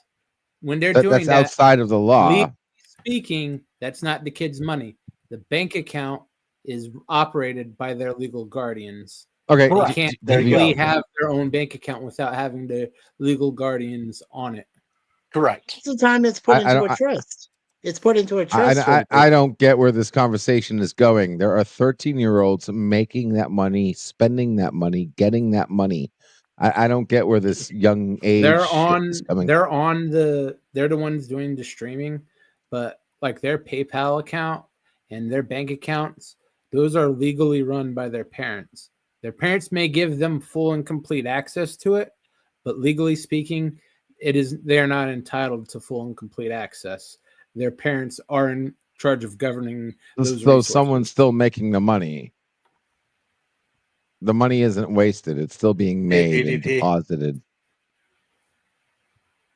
F: when they're
I: That's
F: doing that,
I: outside of the
F: legally
I: law.
F: speaking, that's not the kid's money. The bank account is operated by their legal guardians.
I: Okay.
F: They
E: correct.
F: can't
E: There you
F: legally
E: go.
F: have their own bank account without having the legal guardians on it.
E: Correct.
G: Most of the time, it's put
I: I
G: into
I: don't.
G: a trust. It's put into a trust for the
I: I
G: kid.
I: don't get where this conversation is going. There are 13-year-olds making that money, spending that money, getting that money. I don't get where this young age
F: They're
I: shit is
F: on.
I: coming.
F: They're the ones doing the streaming, but like their PayPal account and their bank accounts, those are legally run by their parents. Their parents may give them full and complete access to it, but legally speaking, they are not entitled to full and complete access. Their parents are in charge of governing those resources.
I: Someone's still making the money. The money isn't wasted. It's still being made and deposited.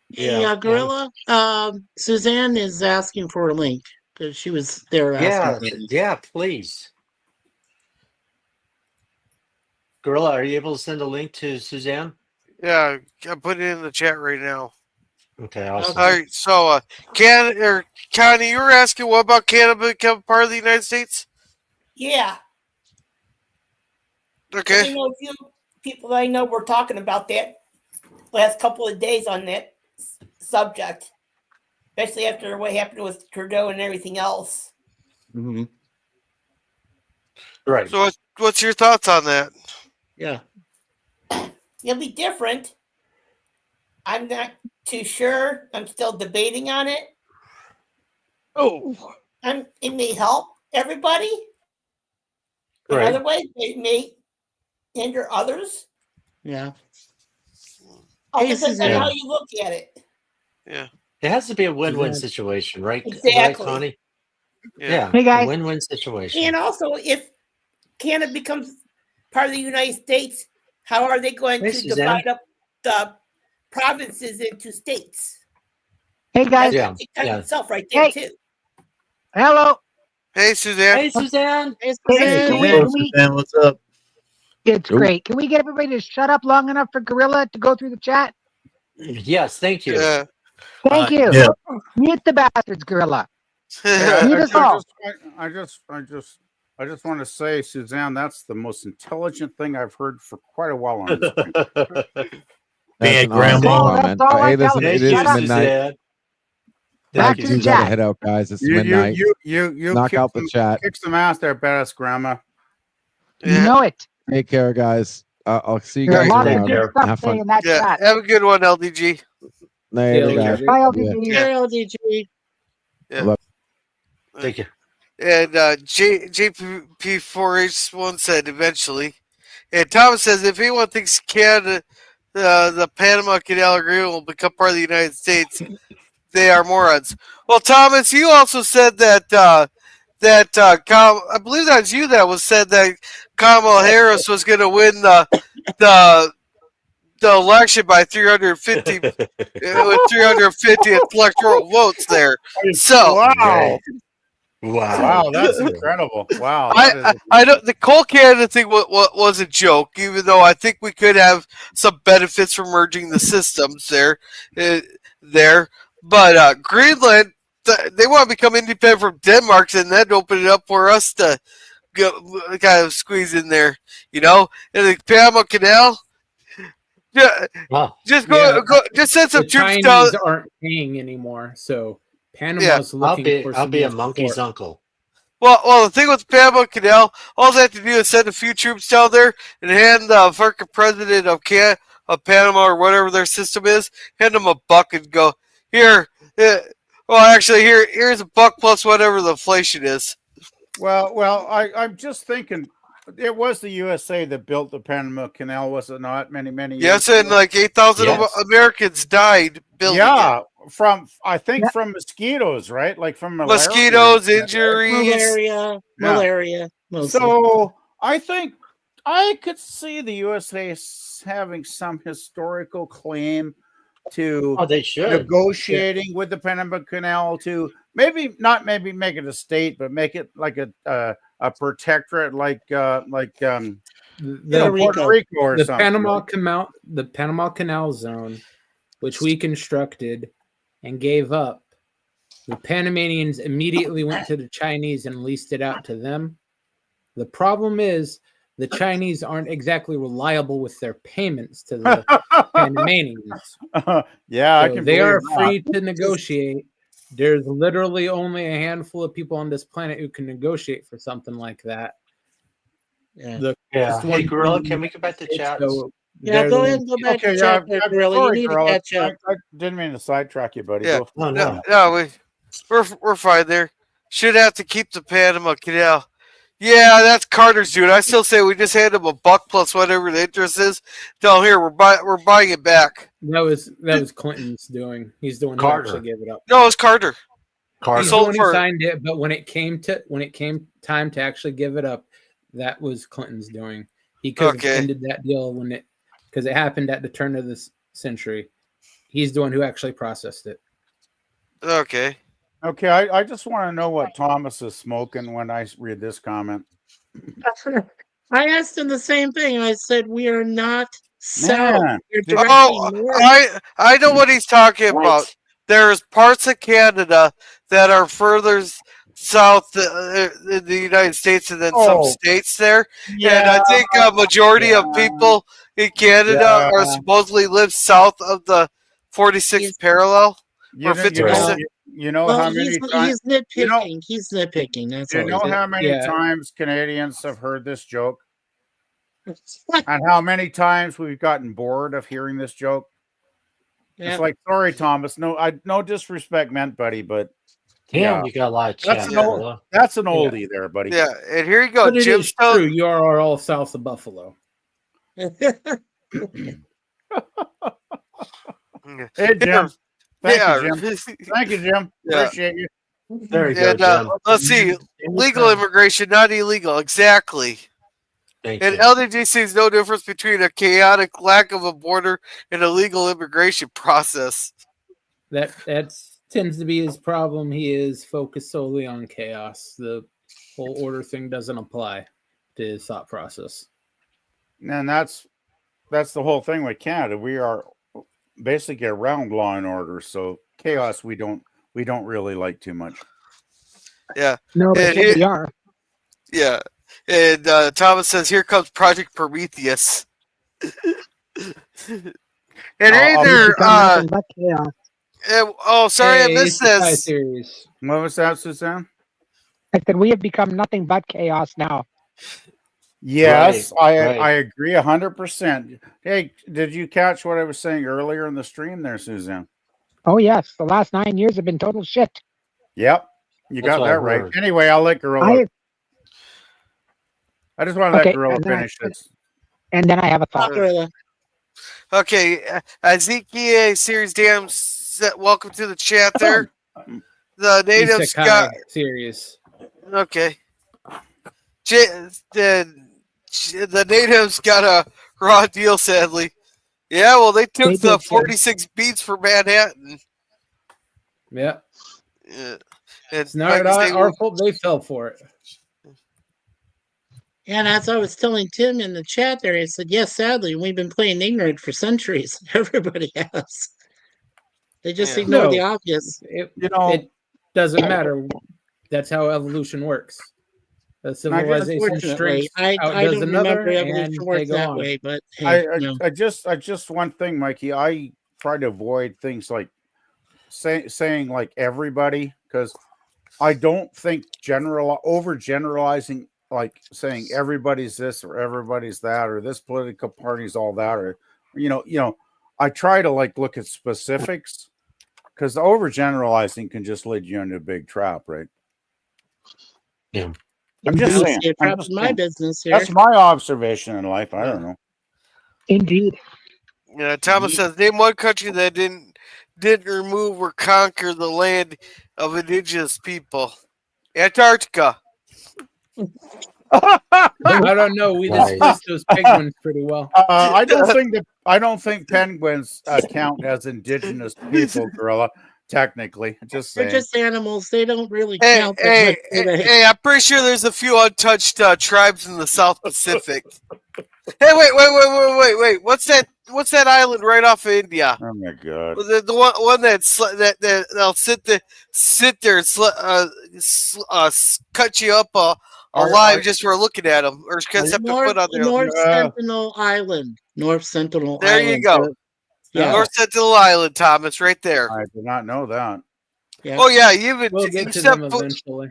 G: Yeah, Gorilla. Suzanne is asking for a link because she was there asking.
E: Yeah, please. Gorilla, are you able to send a link to Suzanne?
C: Yeah, I put it in the chat right now.
E: Okay, awesome.
C: All right, so Connie, you were asking what about Canada become part of the United States?
J: Yeah.
C: Okay.
J: I know a few people that I know were talking about that last couple of days on that subject, especially after what happened with Trudeau and everything else.
G: Mm-hmm.
E: Right.
C: So what's your thoughts on that?
G: Yeah.
J: It'll be different. I'm not too sure. I'm still debating on it.
G: Oh.
J: It may help everybody. In
E: Right.
J: other ways, it may hinder others.
G: Yeah.
J: All depends on how you look at it.
C: Yeah.
E: It has to be a win-win situation, right?
J: Exactly.
E: Right, Connie? Yeah.
K: Hey, guys.
E: A win-win situation.
J: And also, if Canada becomes part of the United States, how are they going to divide up the provinces into states?
K: Hey, guys.
J: That's itself right there, too.
K: Hello.
C: Hey, Suzanne.
E: Hey, Suzanne.
K: Hey,
H: Suzanne, what's up?
K: It's great. Can we get everybody to shut up long enough for Gorilla to go through the chat?
E: Yes, thank you.
K: Thank you.
H: Yeah.
K: Mute the bastards, Gorilla.
D: Yeah,
K: Mute us all.
D: I just want to say, Suzanne, that's the most intelligent thing I've heard for quite a while on this thing.
H: Hey,
I: That's an awesome
H: Grandma.
I: comment. Hey, listen, it is midnight.
K: Back to the
I: You gotta
K: chat.
I: head out, guys. It's midnight.
D: You
I: knock out the chat.
D: Kick some ass there, badass grandma.
K: You know it.
I: Take care, guys. I'll see you
K: There's
I: guys
K: a lot of
I: around.
K: good stuff
I: Have fun.
K: in that chat.
C: Have a good one, LDG.
I: Later, guys.
K: Bye,
I: Yeah.
K: LDG.
C: Yeah.
E: Thank you.
C: And JP4H1 said eventually. And Thomas says if anyone thinks Canada, the Panama Canal Agreement will become part of the United States, they are morons. Well, Thomas, you also said that I believe that was you that was said that Kamala Harris was going to win the election by 350 with 350 electoral votes there. So
D: Wow, that's incredible. Wow.
C: I know the coal Canada thing was a joke, even though I think we could have some benefits from merging the systems there. But Greenland, they want to become independent from Denmark, and that open it up for us to go, kind of squeeze in there, And the Panama Canal. Yeah, just go. Just send some
F: the
C: troops
F: Chinese
C: down.
F: aren't paying anymore, so Panama's looking for.
E: I'll be a monkey's uncle.
C: Well, the thing with the Panama Canal, all they have to do is send a few troops down there and hand the fucking president of Panama or whatever their system is, hand them a buck and go here. Here's a buck plus whatever the inflation is.
D: Well, I'm just thinking. It was the USA that built the Panama Canal, was it not? Many years
C: Yes, and
D: ago?
C: like 8,000 Americans died building it.
D: from mosquitoes, right? Like from
C: mosquitoes, injuries,
G: malaria.
D: So I think I could see the USA having some historical claim to
E: they should
D: negotiating with the Panama Canal to maybe make it a state, but make it like a protectorate, like Puerto Rico or
F: the
D: something.
F: The Panama Canal Zone, which we constructed and gave up. The Panamanians immediately went to the Chinese and leased it out to them. The problem is the Chinese aren't exactly reliable with their payments to the Panamanians.
D: They
F: are free to negotiate. There's literally only a handful of people on this planet who can negotiate for something like that.
E: Hey, Gorilla, can we go back to chat?
G: Go ahead and go back to chat, Gorilla. You need to catch up.
D: I didn't mean to sidetrack you, buddy.
C: Yeah.
E: No.
C: We're fine there. Should have to keep the Panama Canal. Yeah, that's Carter's dude. I still say we just hand him $1 plus whatever the interest is. Tell him here we're buying it back.
F: That was Clinton's doing. He's the one who
E: Carter.
F: actually gave it up.
C: No, it's Carter.
F: He's the one who signed it, but when it came time to actually give it up, that was Clinton's doing. He could have ended that deal because it happened at the turn of this century. He's the one who actually processed it.
C: Okay.
D: Okay, I just want to know what Thomas is smoking when I read this comment.
G: I asked him the same thing. I said, we are not south.
D: Man.
G: We're directly north.
C: I know what he's talking about. There's parts of Canada that are further south in the United States and then some states there.
D: Yeah.
C: And I think a majority of people in Canada are supposedly live south of the 46th parallel. Or 50%.
D: You know how many times
G: he's nitpicking. He's nitpicking. That's all.
D: You know how many times Canadians have heard this joke? And how many times we've gotten bored of hearing this joke? Yeah. It's like, sorry, Thomas. No disrespect meant, buddy, but
E: you got a lot of chat.
D: That's an oldie there, buddy.
C: Yeah, and here you go.
F: But it is true. You are all south of Buffalo.
D: Hey, Jim. Thank you, Jim. Thank you, Jim. Appreciate you.
E: There you go, Jim.
C: Let's see. Legal immigration, not illegal. Exactly. And LDG sees no difference between a chaotic lack of a border and a legal immigration process.
F: That tends to be his problem. He is focused solely on chaos. The whole order thing doesn't apply to his thought process.
D: And that's the whole thing with Canada. We are basically around law and order, so chaos we don't really like too much.
C: Yeah.
K: No, but we are.
C: Yeah. And Thomas says, here comes Project Prometheus. And sorry, I missed this.
D: What was that, Suzanne?
K: I said we have become nothing but chaos now.
D: Yes, I agree 100%. Hey, did you catch what I was saying earlier in the stream there, Suzanne?
K: Oh, yes. The last 9 years have been total shit.
D: Yep. You got that right. Anyway, I'll let Gorilla. I just want to let Gorilla finish this.
K: And then I have a thought.
C: Okay. Ezekiel Series Damn, welcome to the chat there. The natives got...
F: Serious.
C: Okay. The natives got a raw deal, sadly. Yeah, well, they took the 46 beats for Manhattan.
F: Yeah.
C: It's
F: not our fault they fell for it.
G: And as I was telling Tim in the chat there, he said, yes, sadly, we've been playing ignorant for centuries. Everybody has. They just ignore the obvious.
F: It doesn't matter. That's how evolution works. The civilization strength
G: I don't remember evolution works that way, but hey,
D: I just one thing, Mikey. I try to avoid things like saying like everybody, because I don't think overgeneralizing, like saying everybody's this or everybody's that or this political party's all that, or I try to like look at specifics, because overgeneralizing can just lead you into a big trap, right?
E: Yeah.
D: I'm just saying.
G: My business here.
D: That's my observation in life. I don't know.
K: Indeed.
C: Yeah, Thomas says, name one country that didn't remove or conquer the land of indigenous people. Antarctica.
F: I don't know. We displaced those penguins pretty well.
D: I don't think penguins count as indigenous people, Gorilla. Technically,
G: they're just animals. They don't really count.
C: Hey, I'm pretty sure there's a few untouched tribes in the South Pacific. Hey, wait! What's that island right off of India?
D: Oh my God!
C: The one that they'll sit there and cut you up alive just for looking at them, or step their foot on there.
G: North Sentinel Island. North Sentinel
C: there
G: Island.
C: You go. North Sentinel Island, Thomas, right there.
D: I did not know that.
G: Yeah.
C: Oh yeah, we'll
F: get to them eventually.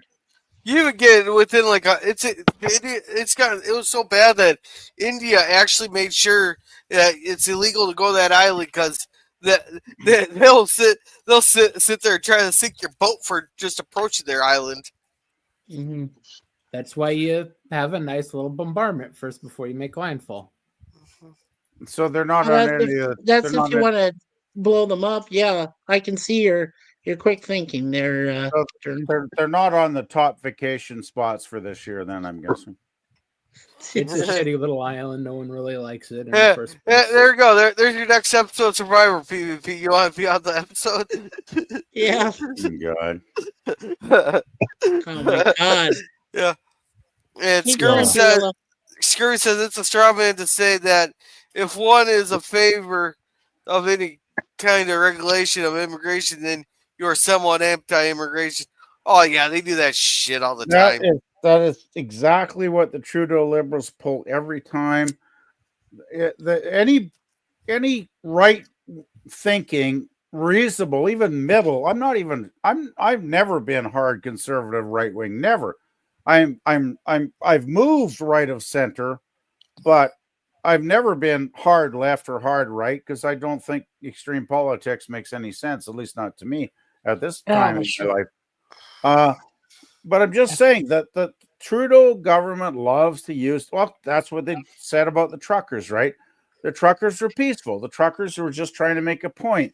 C: You would get within like it was so bad that India actually made sure that it's illegal to go to that island, because they'll sit there and try to sink your boat for just approaching their island.
G: Mm-hmm.
F: That's why you have a nice little bombardment first before you make landfall.
D: So they're not
G: Well,
D: on
G: that's
D: any.
G: if, that's
D: They're
G: if
D: not.
G: you want to blow them up. Yeah, I can see your quick thinking there. Jordan.
D: They're not on the top vacation spots for this year. Then I'm guessing.
F: It's a shitty little island. No one really likes it in the
C: Yeah,
F: first place.
C: there you go. There's your next episode of Survivor PvP. You want to be on the episode?
G: Yeah.
D: God.
G: Oh my God.
C: Yeah. And
G: Keep
C: Scurry
G: going,
C: says
G: Gorilla.
C: it's a straw man to say that if one is a favor of any kind of regulation of immigration, then you're somewhat anti-immigration. Oh yeah, they do that shit all the time.
D: That is exactly what the Trudeau Liberals pull every time. Any right thinking, reasonable, even middle. I've never been hard conservative right wing. Never. I've moved right of center, but I've never been hard left or hard right because I don't think extreme politics makes any sense, at least not to me at this time in my life. But I'm just saying that the Trudeau government loves to use, well, that's what they said about the truckers, right? The truckers were peaceful. The truckers were just trying to make a point.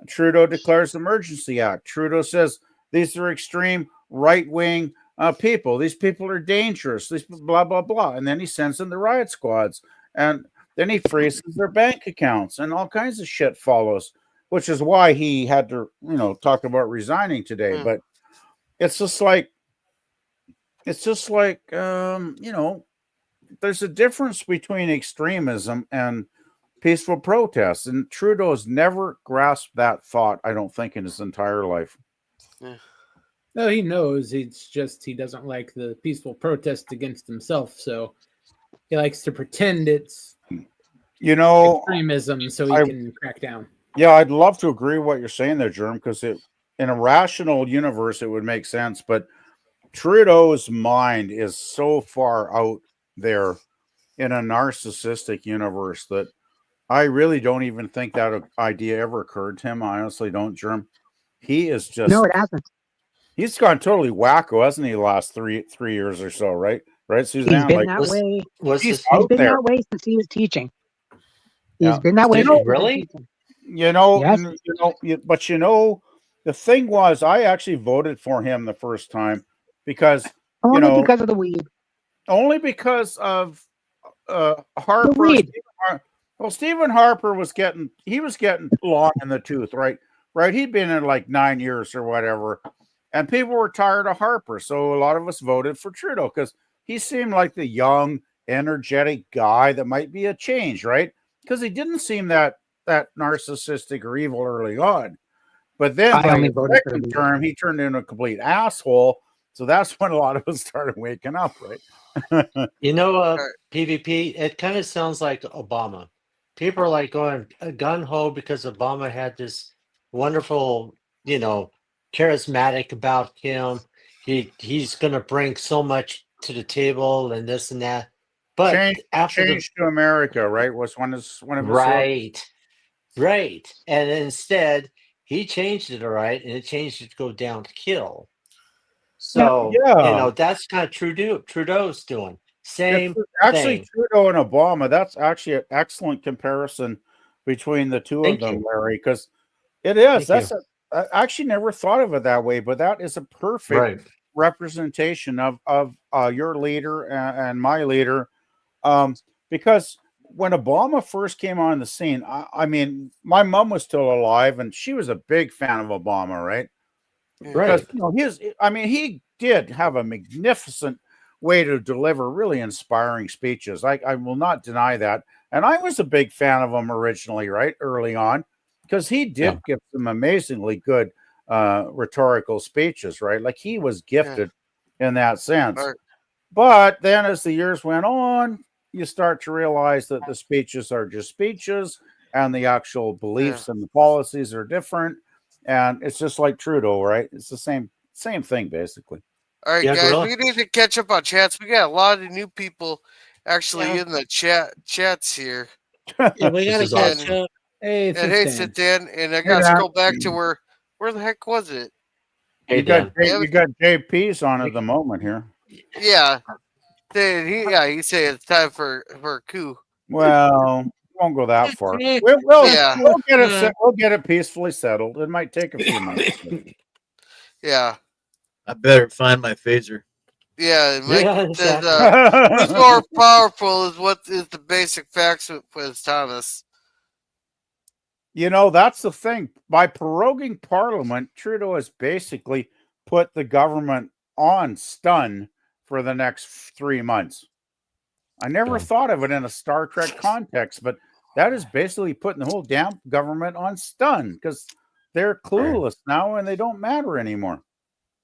D: Trudeau declares emergency act. Trudeau says these are extreme right-wing people. These people are dangerous. These blah, blah, blah. And then he sends in the riot squads. And then he freezes their bank accounts and all kinds of shit follows, which is why he had to, talk about resigning today. But it's just like, there's a difference between extremism and peaceful protests. And Trudeau has never grasped that thought, I don't think, in his entire life.
F: No, he knows. It's just he doesn't like the peaceful protest against himself. So he likes to pretend it's extremism so he can crack down.
D: Yeah, I'd love to agree with what you're saying there, Jerm, because in a rational universe, it would make sense. But Trudeau's mind is so far out there in a narcissistic universe that I really don't even think that idea ever occurred to him. I honestly don't, Jerm. He is just...
K: No, it hasn't.
D: He's gone totally wacko, hasn't he, the last three years or so, right? Right, Suzanne?
K: He's been that way.
D: He's
K: been that way since he was teaching. He's been that way.
E: Really?
D: But the thing was, I actually voted for him the first time because
K: because of the weed.
D: Only because of Harper.
K: The weed.
D: Stephen Harper was getting long in the tooth, right? Right. He'd been in like 9 years or whatever, and people were tired of Harper. So a lot of us voted for Trudeau because he seemed like the young, energetic guy that might be a change, right? Because he didn't seem that narcissistic or evil early on. But then by his second term, he turned into a complete asshole. So that's when a lot of us started waking up, right?
E: PvP, it kind of sounds like Obama. People are like going gun-ho because Obama had this wonderful, charismatic about him. He's going to bring so much to the table and this and that. But
D: change to America, right? Was one of his
E: right. And instead, he changed it, all right, and it changed it to go down to kill. So that's kind of Trudeau's doing. Same
D: actually
E: thing.
D: Trudeau and Obama, that's actually an excellent comparison between the two of them, Larry, because it is. I actually never thought of it that way, but that is a perfect representation of your leader and my leader. Because when Obama first came on the scene, I mean, my mom was still alive and she was a big fan of Obama, right?
E: Right.
D: Because he did have a magnificent way to deliver really inspiring speeches. I will not deny that. And I was a big fan of him originally, right? Early on, because he did give some amazingly good rhetorical speeches, right? Like he was gifted in that sense. Right. But then as the years went on, you start to realize that the speeches are just speeches and the actual beliefs and the policies are different. And it's just like Trudeau, right? It's the same thing, basically.
C: All right, guys, we need to catch up on chats. We got a lot of new people actually in the chats here.
G: Yeah, we got to catch up.
F: Hey,
C: sit down. And I got to scroll back to where the heck was it?
D: You got JP's on at the moment here.
C: Yeah. He said it's time for a coup.
D: Well, won't go that far.
G: Yeah.
D: We'll get it. We'll get it peacefully settled. It might take a few months.
C: Yeah.
H: I better find my phaser.
C: Yeah, Mike
E: Yeah,
C: says
E: exactly.
C: who's more powerful is what is the basic facts with Thomas.
D: You know, that's the thing. By proroguing Parliament, Trudeau has basically put the government on stun for the next 3 months. I never thought of it in a Star Trek context, but that is basically putting the whole damn government on stun because they're clueless now and they don't matter anymore.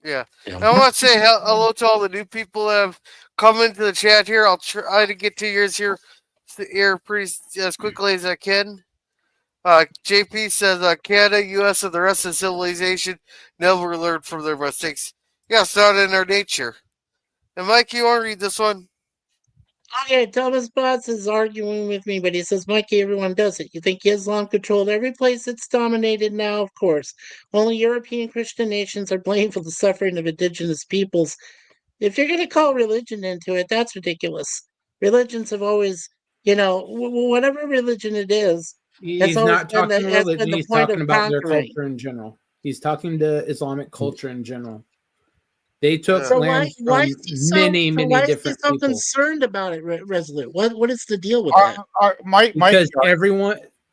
C: Yeah. I want to say hello to all the new people that have come into the chat here. I'll try to get to yours here pretty as quickly as I can. JP says Canada, U.S., and the rest of civilization never learned from their mistakes. Yeah, it's not in our nature. And Mike, you want to read this one?
G: Okay, Thomas Potts is arguing with me, but he says, Mikey, everyone does it. You think Islam controlled every place it's dominated now? Of course. Only European Christian nations are blamed for the suffering of indigenous peoples. If you're going to call religion into it, that's ridiculous. Religions have always, whatever religion it is,
F: He's not talking
G: has
F: religion.
G: been the
F: He's
G: point
F: talking
G: of
F: about their
G: conquering.
F: culture in general. He's talking to Islamic culture in general. They took
G: So
F: land
G: why
F: from
G: is he so,
F: many different
G: so
F: people.
G: concerned about it, Resolute? What is the deal with that?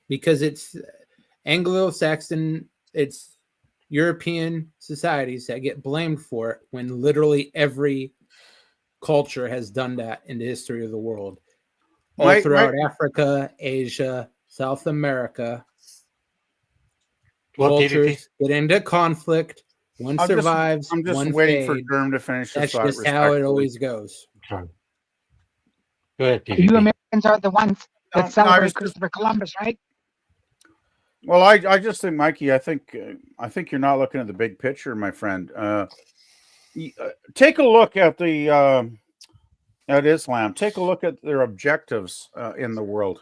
F: Because it's Anglo-Saxon, it's European societies that get blamed for it when literally every culture has done that in the history of the world. All throughout Africa, Asia, South America, cultures get into conflict. One survives,
D: I'm just
F: one
D: waiting
F: fades.
D: for Derm to finish his
F: That's
D: thought.
F: just how it always goes.
E: Go ahead,
K: You
E: PvP.
K: Americans are the ones that celebrate Christopher Columbus, right?
D: Well, I just think, Mikey, I think you're not looking at the big picture, my friend. Take a look at at Islam. Take a look at their objectives in the world,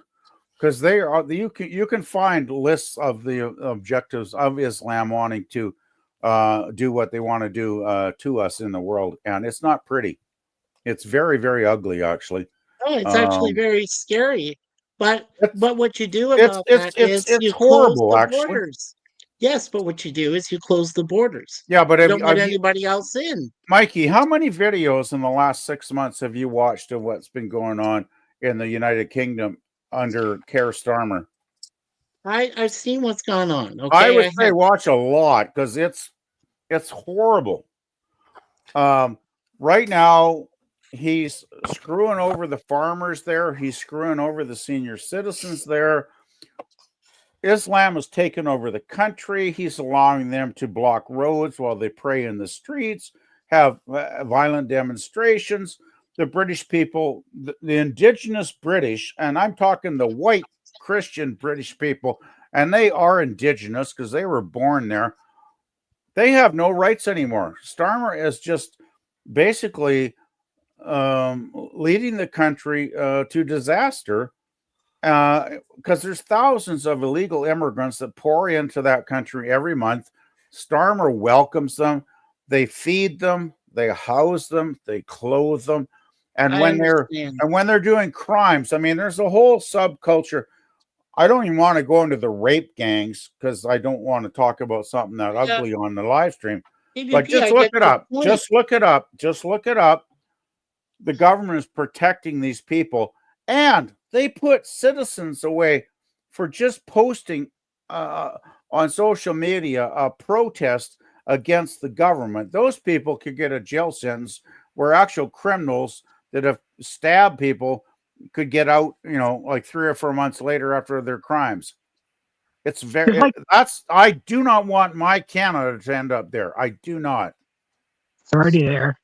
D: because they are you can find lists of the objectives of Islam wanting to do what they want to do to us in the world, and it's not pretty. It's very, very ugly, actually.
G: Oh, it's actually very scary. But what you do about that is you
D: horrible,
G: close the
D: actually.
G: borders. Yes, but what you do is you close the borders.
D: Yeah, but
G: you don't let anybody else in.
D: Mikey, how many videos in the last 6 months have you watched of what's been going on in the United Kingdom under Keir Starmer?
G: I've seen what's gone on. Okay,
D: I would say watch a lot because it's horrible. Right now, he's screwing over the farmers there. He's screwing over the senior citizens there. Islam has taken over the country. He's allowing them to block roads while they pray in the streets, have violent demonstrations. The British people, the indigenous British, and I'm talking the white Christian British people, and they are indigenous because they were born there. They have no rights anymore. Starmer is just basically leading the country to disaster because there's thousands of illegal immigrants that pour into that country every month. Starmer welcomes them. They feed them. They house them. They clothe them. And when they're doing crimes, I mean, there's a whole subculture. I don't even want to go into the rape gangs because I don't want to talk about something that ugly on the live stream. But just look it up. Just look it up. Just look it up. The government is protecting these people, and they put citizens away for just posting on social media a protest against the government. Those people could get a jail sentence where actual criminals that have stabbed people could get out, like 3 or 4 months later after their crimes. It's I do not want my Canada to end up there. I do not.
K: It's already there.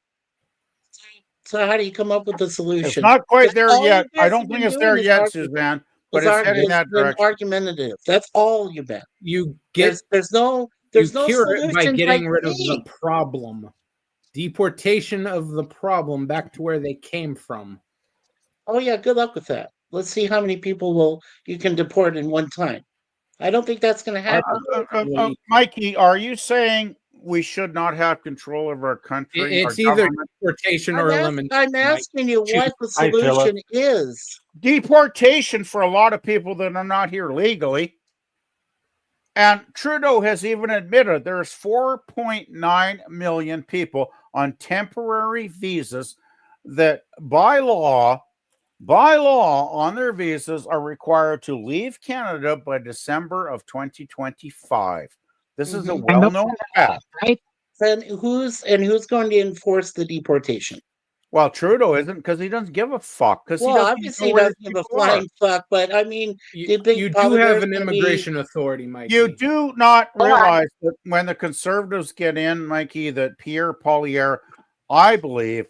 G: So how do you come up with the solution?
D: It's not quite there yet. I don't think it's there yet, Suzanne. But it's heading that direction.
G: Argumentative. That's all you bet.
F: You get
G: there's no
F: cure it by getting rid of
G: me.
F: the problem. Deportation of the problem back to where they came from.
G: Oh yeah, good luck with that. Let's see how many people you can deport in one time. I don't think that's going to happen.
D: Mikey, are you saying we should not have control of our country.
F: It's
D: our
F: either
D: government.
F: deportation or elimination.
G: I'm asking you what the
E: Hi, Philip.
G: solution is.
D: Deportation for a lot of people that are not here legally. And Trudeau has even admitted there's 4.9 million people on temporary visas that by law on their visas are required to leave Canada by December of 2025. This is a well-known fact.
K: Right?
G: And who's going to enforce the deportation?
D: Well, Trudeau isn't, because he doesn't give a fuck. Because
G: Well, obviously he doesn't give a flying fuck, but I mean,
F: You do have an immigration authority, Mikey.
D: You do not realize that when the Conservatives get in, Mikey, that Pierre Poilievre, I believe,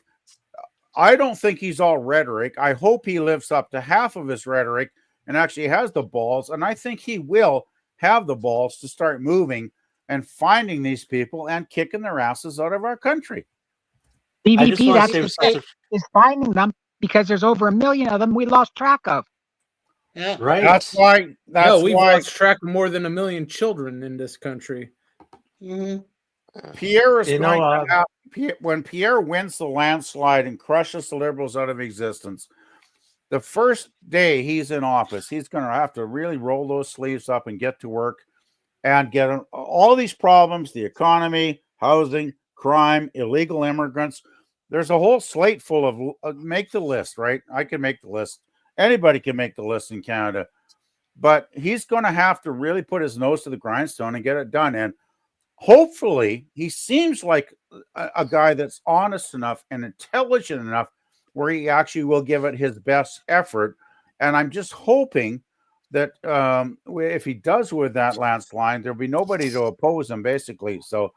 D: I don't think he's all rhetoric. I hope he lives up to half of his rhetoric and actually has the balls. And I think he will have the balls to start moving and finding these people and kicking their asses out of our country.
K: BVP, that's is finding them because there's over 1 million of them we lost track of.
G: Yeah.
E: Right.
D: That's why.
F: We've lost track of more than 1 million children in this country.
D: Pierre is going to have, when Pierre wins the landslide and crushes the Liberals out of existence, the first day he's in office, he's going to have to really roll those sleeves up and get to work and get all these problems, the economy, housing, crime, illegal immigrants. There's a whole slate full of, make the list, right? I can make the list. Anybody can make the list in Canada. But he's going to have to really put his nose to the grindstone and get it done. And hopefully he seems like a guy that's honest enough and intelligent enough where he actually will give it his best effort. And I'm just hoping that if he does with that landslide, there'll be nobody to oppose him, basically. So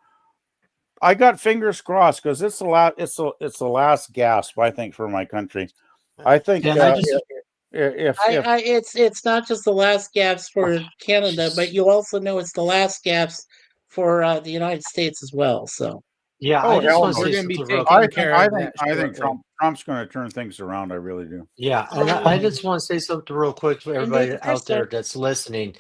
D: I got fingers crossed, because it's the last gasp, I think, for my country. I think
G: it's not just the last gasp for Canada, but you also know it's the last gasp for the United States as well. So
E: yeah, I just want to say something real quick.
D: I think Trump's going to turn things around. I really do.
E: Yeah, and I just want to say something real quick for everybody out there that's listening.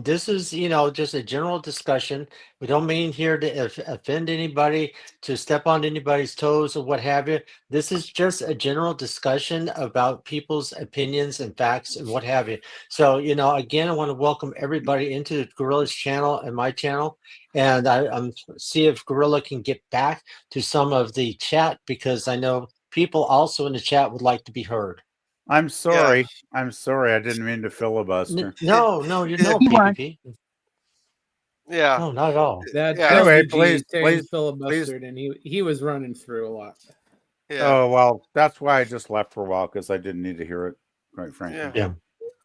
E: This is, just a general discussion. We don't mean here to offend anybody, to step on anybody's toes or what have you. This is just a general discussion about people's opinions and facts and what have you. So, again, I want to welcome everybody into Gorilla's channel and my channel. And I'm see if Gorilla can get back to some of the chat, because I know people also in the chat would like to be heard.
D: I'm sorry. Yeah. I'm sorry. I didn't mean to filibuster.
E: No, you're no PvP.
C: Yeah.
E: No, not at all.
D: Anyway, please
F: filibustered, and he was running through a lot.
C: Yeah.
D: Oh, well, that's why I just left for a while, because I didn't need to hear it, quite frankly.
E: Yeah.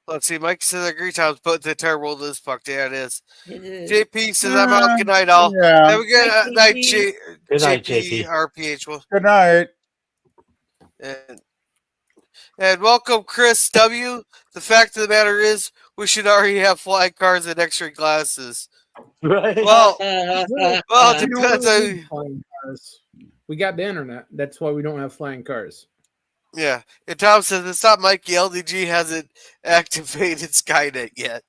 C: Let's see. Mike says, I agree, Tom's put the entire world is fucked. Yeah, it is. JP says, I'm out. Good night, all.
D: Yeah.
C: Have a good night,
E: Good night, JP.
C: RPH. Well,
D: good night.
C: And welcome, Chris W. The fact of the matter is, we should already have flying cars and X-ray glasses.
E: Right.
C: Well, it depends.
F: We got the internet. That's why we don't have flying cars.
C: Yeah. And Tom says, it's not Mikey. LDG hasn't activated Skynet yet.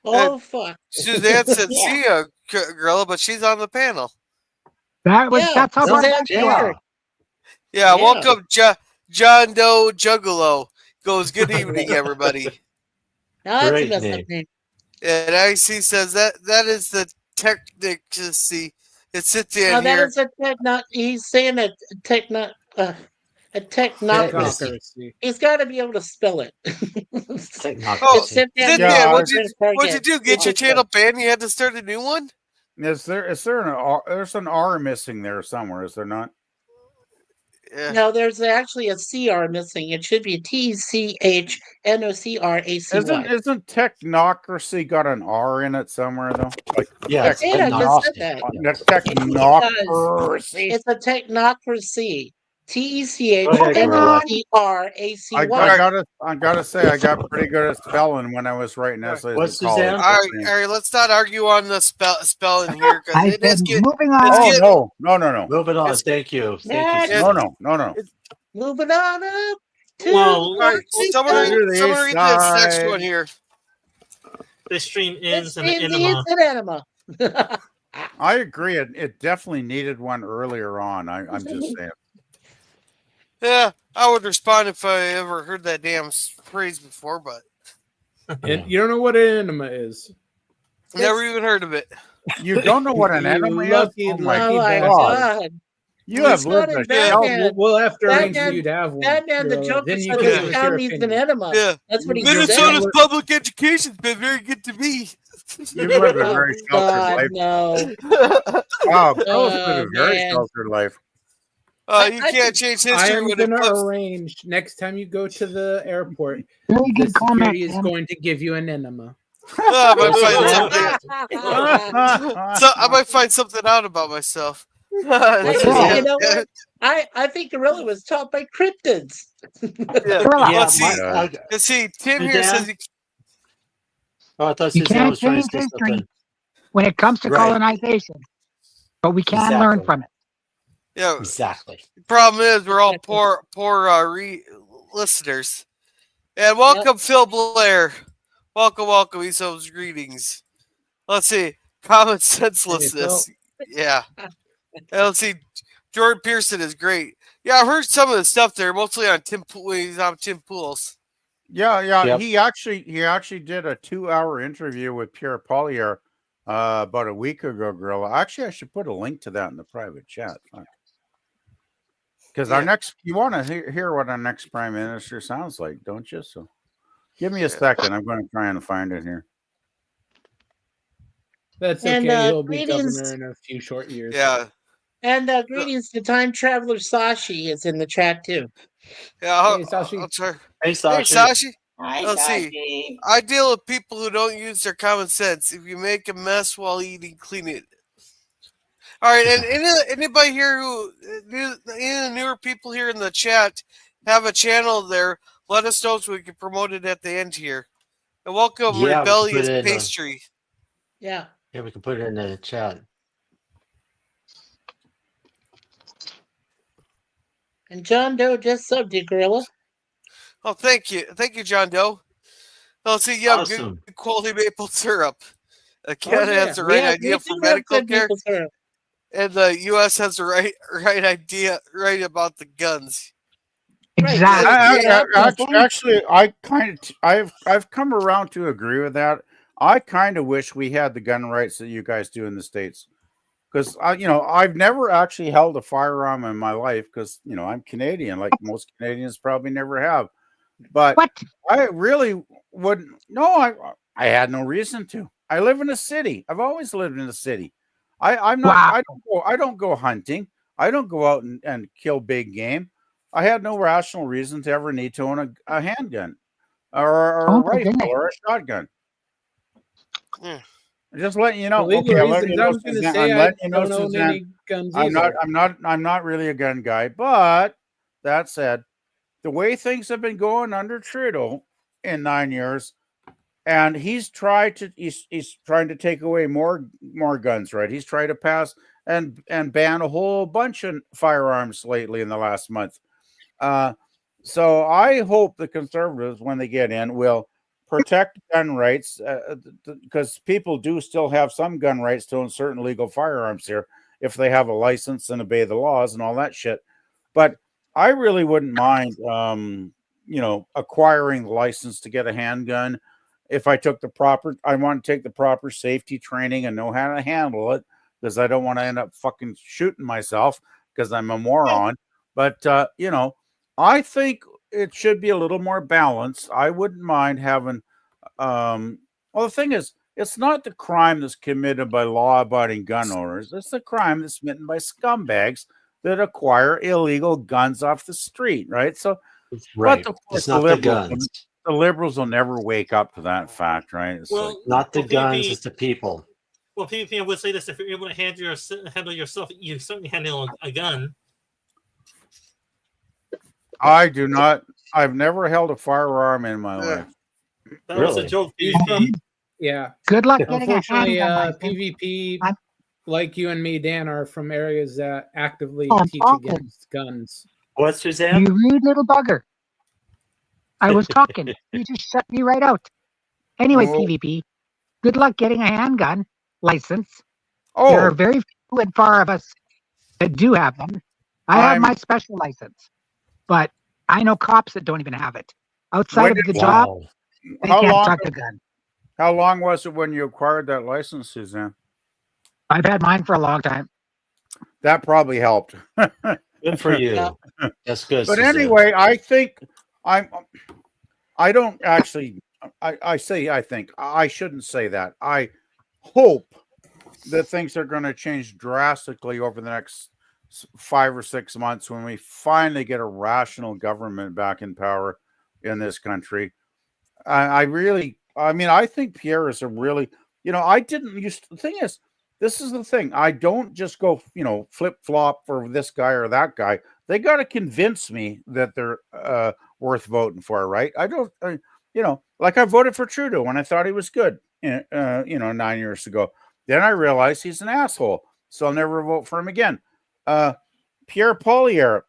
G: Oh, fuck.
C: Suzanne said, see ya, Gorilla, but she's on the panel.
K: That's how
C: Yeah, welcome, John Doe Juggalo. Goes, good evening, everybody.
G: That's a messed up name.
C: And IC says that is the technicity. It sits in
G: that
C: here.
G: Is a he's saying a technocracy. He's got to be able to spell it.
C: What'd you do? Get your channel banned? You had to start a new one?
D: Is there there's an R missing there somewhere, is there not?
C: Yeah.
G: No, there's actually a CR missing. It should be TCHNOCRACY.
D: Isn't technocracy got an R in it somewhere though? Like,
E: yeah,
G: I just said that.
D: Technocracy.
G: It's a technocracy. TECHNOCRACY.
D: I gotta say, I got pretty good at spelling when I was writing essays.
E: What's Suzanne?
C: All right, let's not argue on the spelling here.
K: Moving on.
D: No.
E: Moving on. Thank you.
D: No.
G: Moving on up.
C: Well, someone read this next one here.
L: this stream ends
G: This
L: and the
G: stream
L: enema.
G: needs an enema.
D: I agree. It definitely needed one earlier on. I'm just saying.
C: Yeah, I would respond if I ever heard that damn phrase before, but
F: And you don't know what an enema is.
C: never even heard of it.
D: You don't know what an
F: You
D: enema is?
F: lucky,
D: Oh my
G: Oh my
F: bastard.
G: god.
D: You have
G: It's not
D: lived
G: in
D: a
G: Batman.
F: We'll have to arrange for
G: Batman-
F: you to have one.
G: Batman the
F: Gorilla.
G: Joker
F: Then you
G: said
F: can
G: this
F: give us
G: town
F: your
G: needs an
F: opinion.
G: enema.
C: Yeah.
G: That's what he
C: Minnesota's
G: said.
C: public education's been very good to me.
D: You've lived a
G: Oh,
D: very sheltered
G: God,
D: life.
G: no.
D: Wow, Bill's lived
G: Oh,
D: a very
G: man.
D: sheltered life.
C: You
G: I
C: can't
G: think
C: change
F: I
C: history
F: am
C: when it
F: going to
C: comes.
F: arrange next time you go to the airport.
K: Very
F: The
K: good comment,
F: security is
K: Tim.
F: going to give you an enema.
C: I might
L: Yes,
C: find
L: ma'am.
C: something. So I might find something out about myself.
E: What's his
G: You
E: name?
G: know what? I think Gorilla was taught by cryptids.
C: Yeah.
K: Gorilla.
E: Yeah,
C: Let's see.
E: my,
C: Let's see. Tim
E: Hey,
C: here
E: Dan?
C: says he,
E: oh, I thought
K: You
E: Suzanne
K: can't
E: was trying to
K: change
E: say
K: history
E: something.
K: when it comes to
E: Right.
K: colonization, but we can learn
E: Exactly.
K: from it.
C: yeah.
E: Exactly.
C: The problem is we're all poor listeners. And welcome, Phil Blair. Welcome. Eso's greetings. Let's see. Common senselessness. Yeah. And let's see. Jordan Pearson is great. Yeah, I've heard some of the stuff there, mostly on when he's on Tim Pool's.
D: Yeah.
E: Yep.
D: He actually did a 2-hour interview with Pierre Pollier about a week ago, Gorilla. Actually, I should put a link to that in the private chat. Because our next, you want to hear what our next prime minister sounds like, don't you? So give me a second. I'm going to try and find it here.
F: That's
G: And,
F: okay. He'll be
G: greetings.
F: governor in a few short years.
C: Yeah.
G: And greetings to time traveler Sashi is in the chat too.
C: Yeah.
F: Hey, Sashi.
C: I'll try.
E: Hey,
C: Hey,
E: Sashi.
C: Sashi.
J: Hi,
C: Let's see.
J: Sashi.
C: I deal with people who don't use their common sense. If you make a mess while eating, clean it. All right, and anybody here who any of the newer people here in the chat have a channel there, let us know so we can promote it at the end here. And welcome,
E: Yeah, we can
C: Rebellious
E: put it in,
C: Pastry.
G: Yeah.
E: Yeah, we can put it in the chat.
G: And John Doe just subbed you, Gorilla.
C: Oh, thank you, John Doe. Let's see, yeah,
E: Awesome.
C: good quality maple syrup. Canada
G: yeah.
C: has the right idea
G: we
C: for
G: do have
C: medical
G: good
C: care,
G: maple syrup.
C: and the U.S. has the right idea about the guns.
K: Exactly.
D: Actually, I've come around to agree with that. I kind of wish we had the gun rights that you guys do in the States, because I've never actually held a firearm in my life because I'm Canadian, like most Canadians probably never have. But
K: What?
D: I really wouldn't. No, I had no reason to. I live in a city. I've always lived in a city. I'm not.
K: Wow.
D: I don't go hunting. I don't go out and kill big game. I had no rational reason to ever need to own a handgun or a rifle or a shotgun. Just letting you know.
F: Legal
D: Okay, I'm letting
F: reasons,
D: you
F: I
D: know,
F: was going to
D: Suzanne.
F: say
D: I'm
F: I
D: letting you know,
F: don't own
D: Suzanne.
F: any guns
D: I'm
F: either.
D: not really a gun guy. But that said, the way things have been going under Trudeau in 9 years, and he's trying to take away more guns, right? He's tried to pass and ban a whole bunch of firearms lately in the last month. So I hope the Conservatives, when they get in, will protect gun rights, because people do still have some gun rights to own certain legal firearms here if they have a license and obey the laws and all that shit. But I really wouldn't mind, acquiring the license to get a handgun if I want to take the proper safety training and know how to handle it, because I don't want to end up fucking shooting myself because I'm a moron. But I think it should be a little more balanced. I wouldn't mind having. Well, the thing is, it's not the crime that's committed by law-abiding gun owners. It's the crime that's committed by scumbags that acquire illegal guns off the street, right? So,
E: right.
D: But
E: It's not the guns.
D: The liberals will never wake up to that fact, right? It's
E: Not the guns, it's the people.
L: Well, PvP would say this: if you're able to handle yourself, you certainly handle a gun.
D: I do not. I've never held a firearm in my life.
L: That was a joke, PvP.
F: Yeah.
K: Good luck getting a
F: Unfortunately,
K: handgun, my friend.
F: PvP, like you and me, Dan, are from areas that actively
K: Oh, I'm
F: teach
K: talking.
F: against guns.
E: What, Suzanne?
K: You rude little bugger. I was talking. You just shut me right out. Anyway,
D: Oh.
K: PvP. good luck getting a handgun license. There are very few and far of us that do have them. I have my special license, but I know cops that don't even have it. Outside of the job, they can't touch a gun.
D: How long was it when you acquired that license, Suzanne?
K: I've had mine for a long time.
D: That probably helped.
E: Good for you. That's good.
D: But
E: Suzanne.
D: anyway, I think I don't actually. I think I shouldn't say that. I hope that things are going to change drastically over the next 5 or 6 months when we finally get a rational government back in power in this country. I think Pierre is a really, I didn't used to, the thing is, this is the thing. I don't just go, flip flop for this guy or that guy. They got to convince me that they're worth voting for, right? I don't, like I voted for Trudeau when I thought he was good, 9 years ago. Then I realized he's an asshole, so I'll never vote for him again. Pierre Poilievre,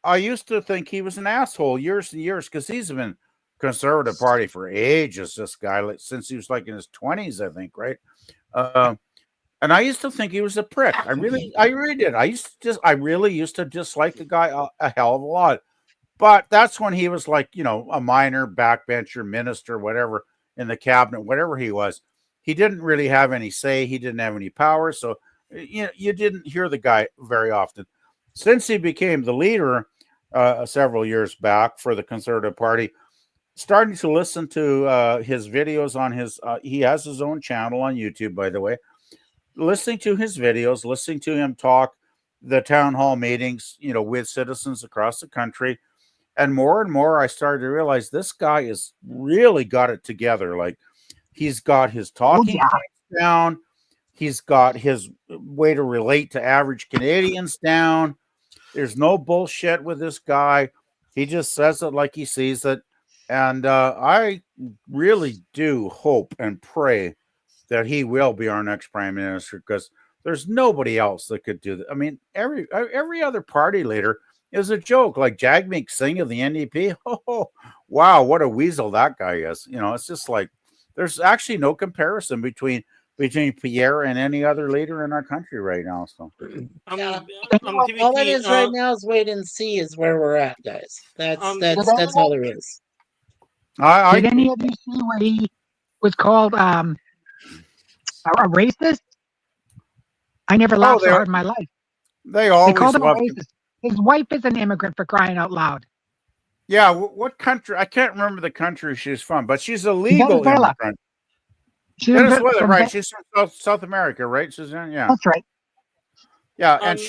D: I used to think he was an asshole years and years because he's been Conservative Party for ages. This guy, since he was like in his 20s, I think, right? And I used to think he was a prick. I really did. I really used to dislike the guy a hell of a lot. But that's when he was like, a minor backbencher minister, whatever, in the cabinet, whatever he was. He didn't really have any say. He didn't have any power. So, you didn't hear the guy very often. Since he became the leader several years back for the Conservative Party, starting to listen to his videos on he has his own channel on YouTube, by the way, listening to his videos, listening to him talk the town hall meetings, with citizens across the country. And more, I started to realize this guy is really got it together. Like, he's got his talking points down. He's got his way to relate to average Canadians down. There's no bullshit with this guy. He just says it like he sees it. And I really do hope and pray that he will be our next prime minister, because there's nobody else that could do that. I mean, every other party leader is a joke, like Jagmeet Singh of the NDP. Oh, wow, what a weasel that guy is. It's just like there's actually no comparison between Pierre and any other leader in our country right now. So
G: all it is right now is wait and see is where we're at, guys. That's all there is.
K: Did any of you see where he was called a racist? I never laughed so hard in my life.
D: They called
K: him a racist. His wife is an immigrant, for crying out loud.
D: Yeah, what country? I can't remember the country she's from, but she's a legal immigrant. Venezuela, right? She's from South America, right, Suzanne? Yeah,
K: that's right.
D: Yeah, and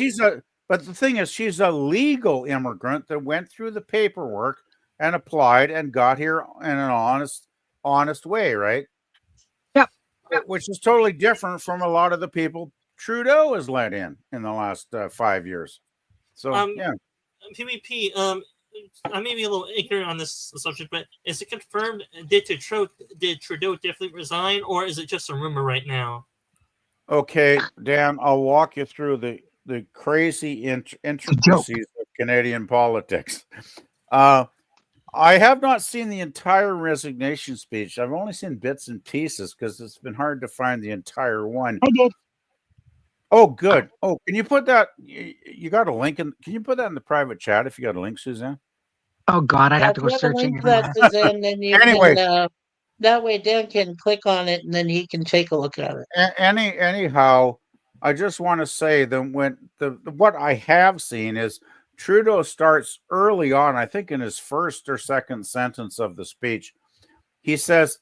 D: but the thing is, she's a legal immigrant that went through the paperwork and applied and got here in an honest way, right?
K: Yep.
D: Which is totally different from a lot of the people Trudeau has let in the last 5 years. So yeah.
L: PvP, I may be a little ignorant on this subject, but is it confirmed? Did Trudeau definitely resign, or is it just a rumor right now?
D: Okay, Dan, I'll walk you through the crazy intricacies of Canadian politics. I have not seen the entire resignation speech. I've only seen bits and pieces because it's been hard to find the entire one.
K: I did.
D: Oh, good. Oh, can you put that? You got a link in? Can you put that in the private chat if you got a link, Suzanne?
K: Oh God, I'd have to go searching.
G: That, Suzanne, then you anyway, can, that way Dan can click on it and then he can take a look at it.
D: Anyhow, I just want to say that when what I have seen is Trudeau starts early on. I think in his first or second sentence of the speech, he says,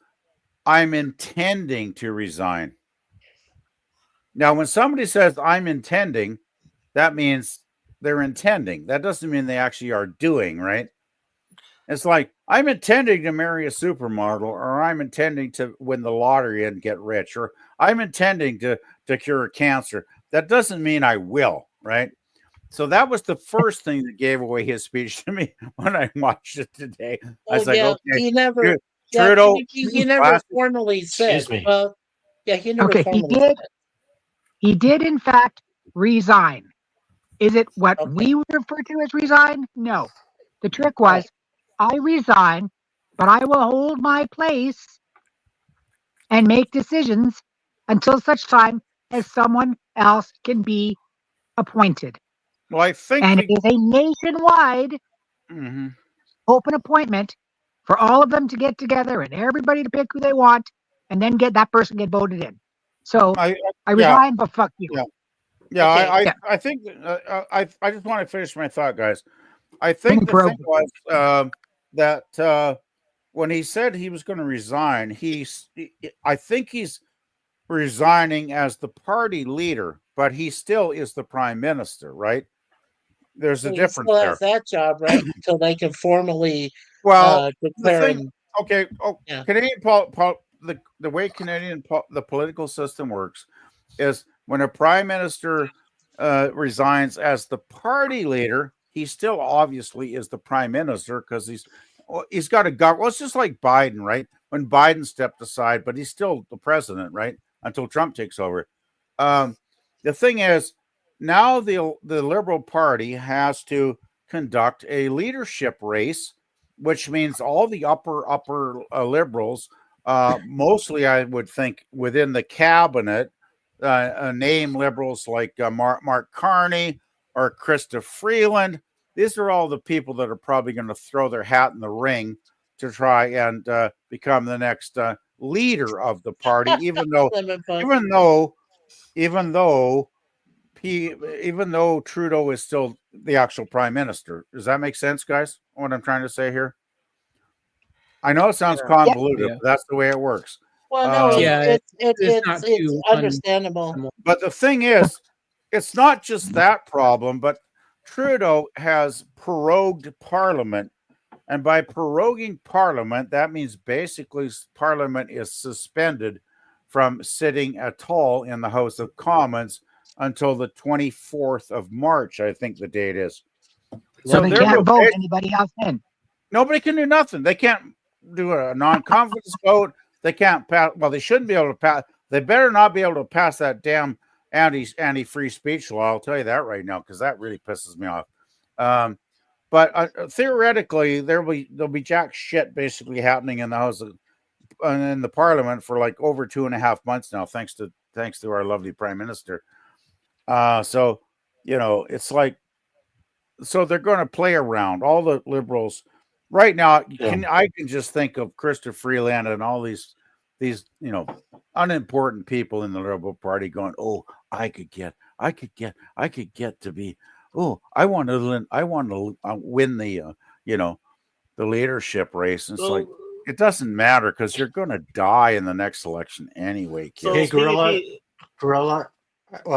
D: "I'm intending to resign." Now, when somebody says I'm intending, that means they're intending. That doesn't mean they actually are doing, right? It's like, I'm intending to marry a supermodel, or I'm intending to win the lottery and get rich, or I'm intending to cure cancer. That doesn't mean I will, right? So that was the first thing that gave away his speech to me when I watched it today. I was like, okay,
G: he never,
D: Trudeau,
G: he never formally said.
E: Excuse me.
G: Well, yeah, he never formally said.
K: He did, in fact, resign. Is it what we would refer to as resign? No. The trick was, I resign, but I will hold my place and make decisions until such time as someone else can be appointed.
D: Well, I think
K: and it is a nationwide open appointment for all of them to get together and everybody to pick who they want and then get that person get voted in. So I resign, but fuck you.
D: I think I just want to finish my thought, guys. I think the thing was that when he said he was going to resign, I think he's resigning as the party leader, but he still is the prime minister, right? There's a difference
G: still
D: there.
G: has that job, right? Until they can formally declare him.
D: Okay. Canadian the way Canadian the political system works is when a prime minister resigns as the party leader, he still obviously is the prime minister because he's got a government. Well, it's just like Biden, right? When Biden stepped aside, but he's still the president, right? Until Trump takes over. The thing is, now the Liberal Party has to conduct a leadership race, which means all the upper Liberals, mostly I would think within the cabinet, name Liberals like Mark Carney or Krista Freeland. These are all the people that are probably going to throw their hat in the ring to try and become the next leader of the party, even though Trudeau is still the actual prime minister. Does that make sense, guys? What I'm trying to say here? I know it sounds convoluted, but that's the way it works.
G: Well, no, it's understandable.
D: But the thing is, it's not just that problem, but Trudeau has prorogued Parliament. And by proroguing Parliament, that means basically Parliament is suspended from sitting at all in the House of Commons until the 24th of March, I think the date is.
K: So they can't vote anybody else in.
D: Nobody can do nothing. They can't do a non-confidence vote. They can't pass. Well, they shouldn't be able to pass. They better not be able to pass that damn anti-free speech law. I'll tell you that right now, because that really pisses me off. But theoretically, there'll be jack shit basically happening in the House of, in the Parliament for like over 2.5 months now, thanks to our lovely Prime Minister. So it's like, so they're going to play around. All the Liberals right now. I can just think of Krista Freeland and all these unimportant people in the Liberal Party going, "Oh, I could get to be. Oh, I want to win the the leadership race." And it's like, it doesn't matter because you're going to die in the next election anyway, kids.
E: Hey, Gorilla. Well,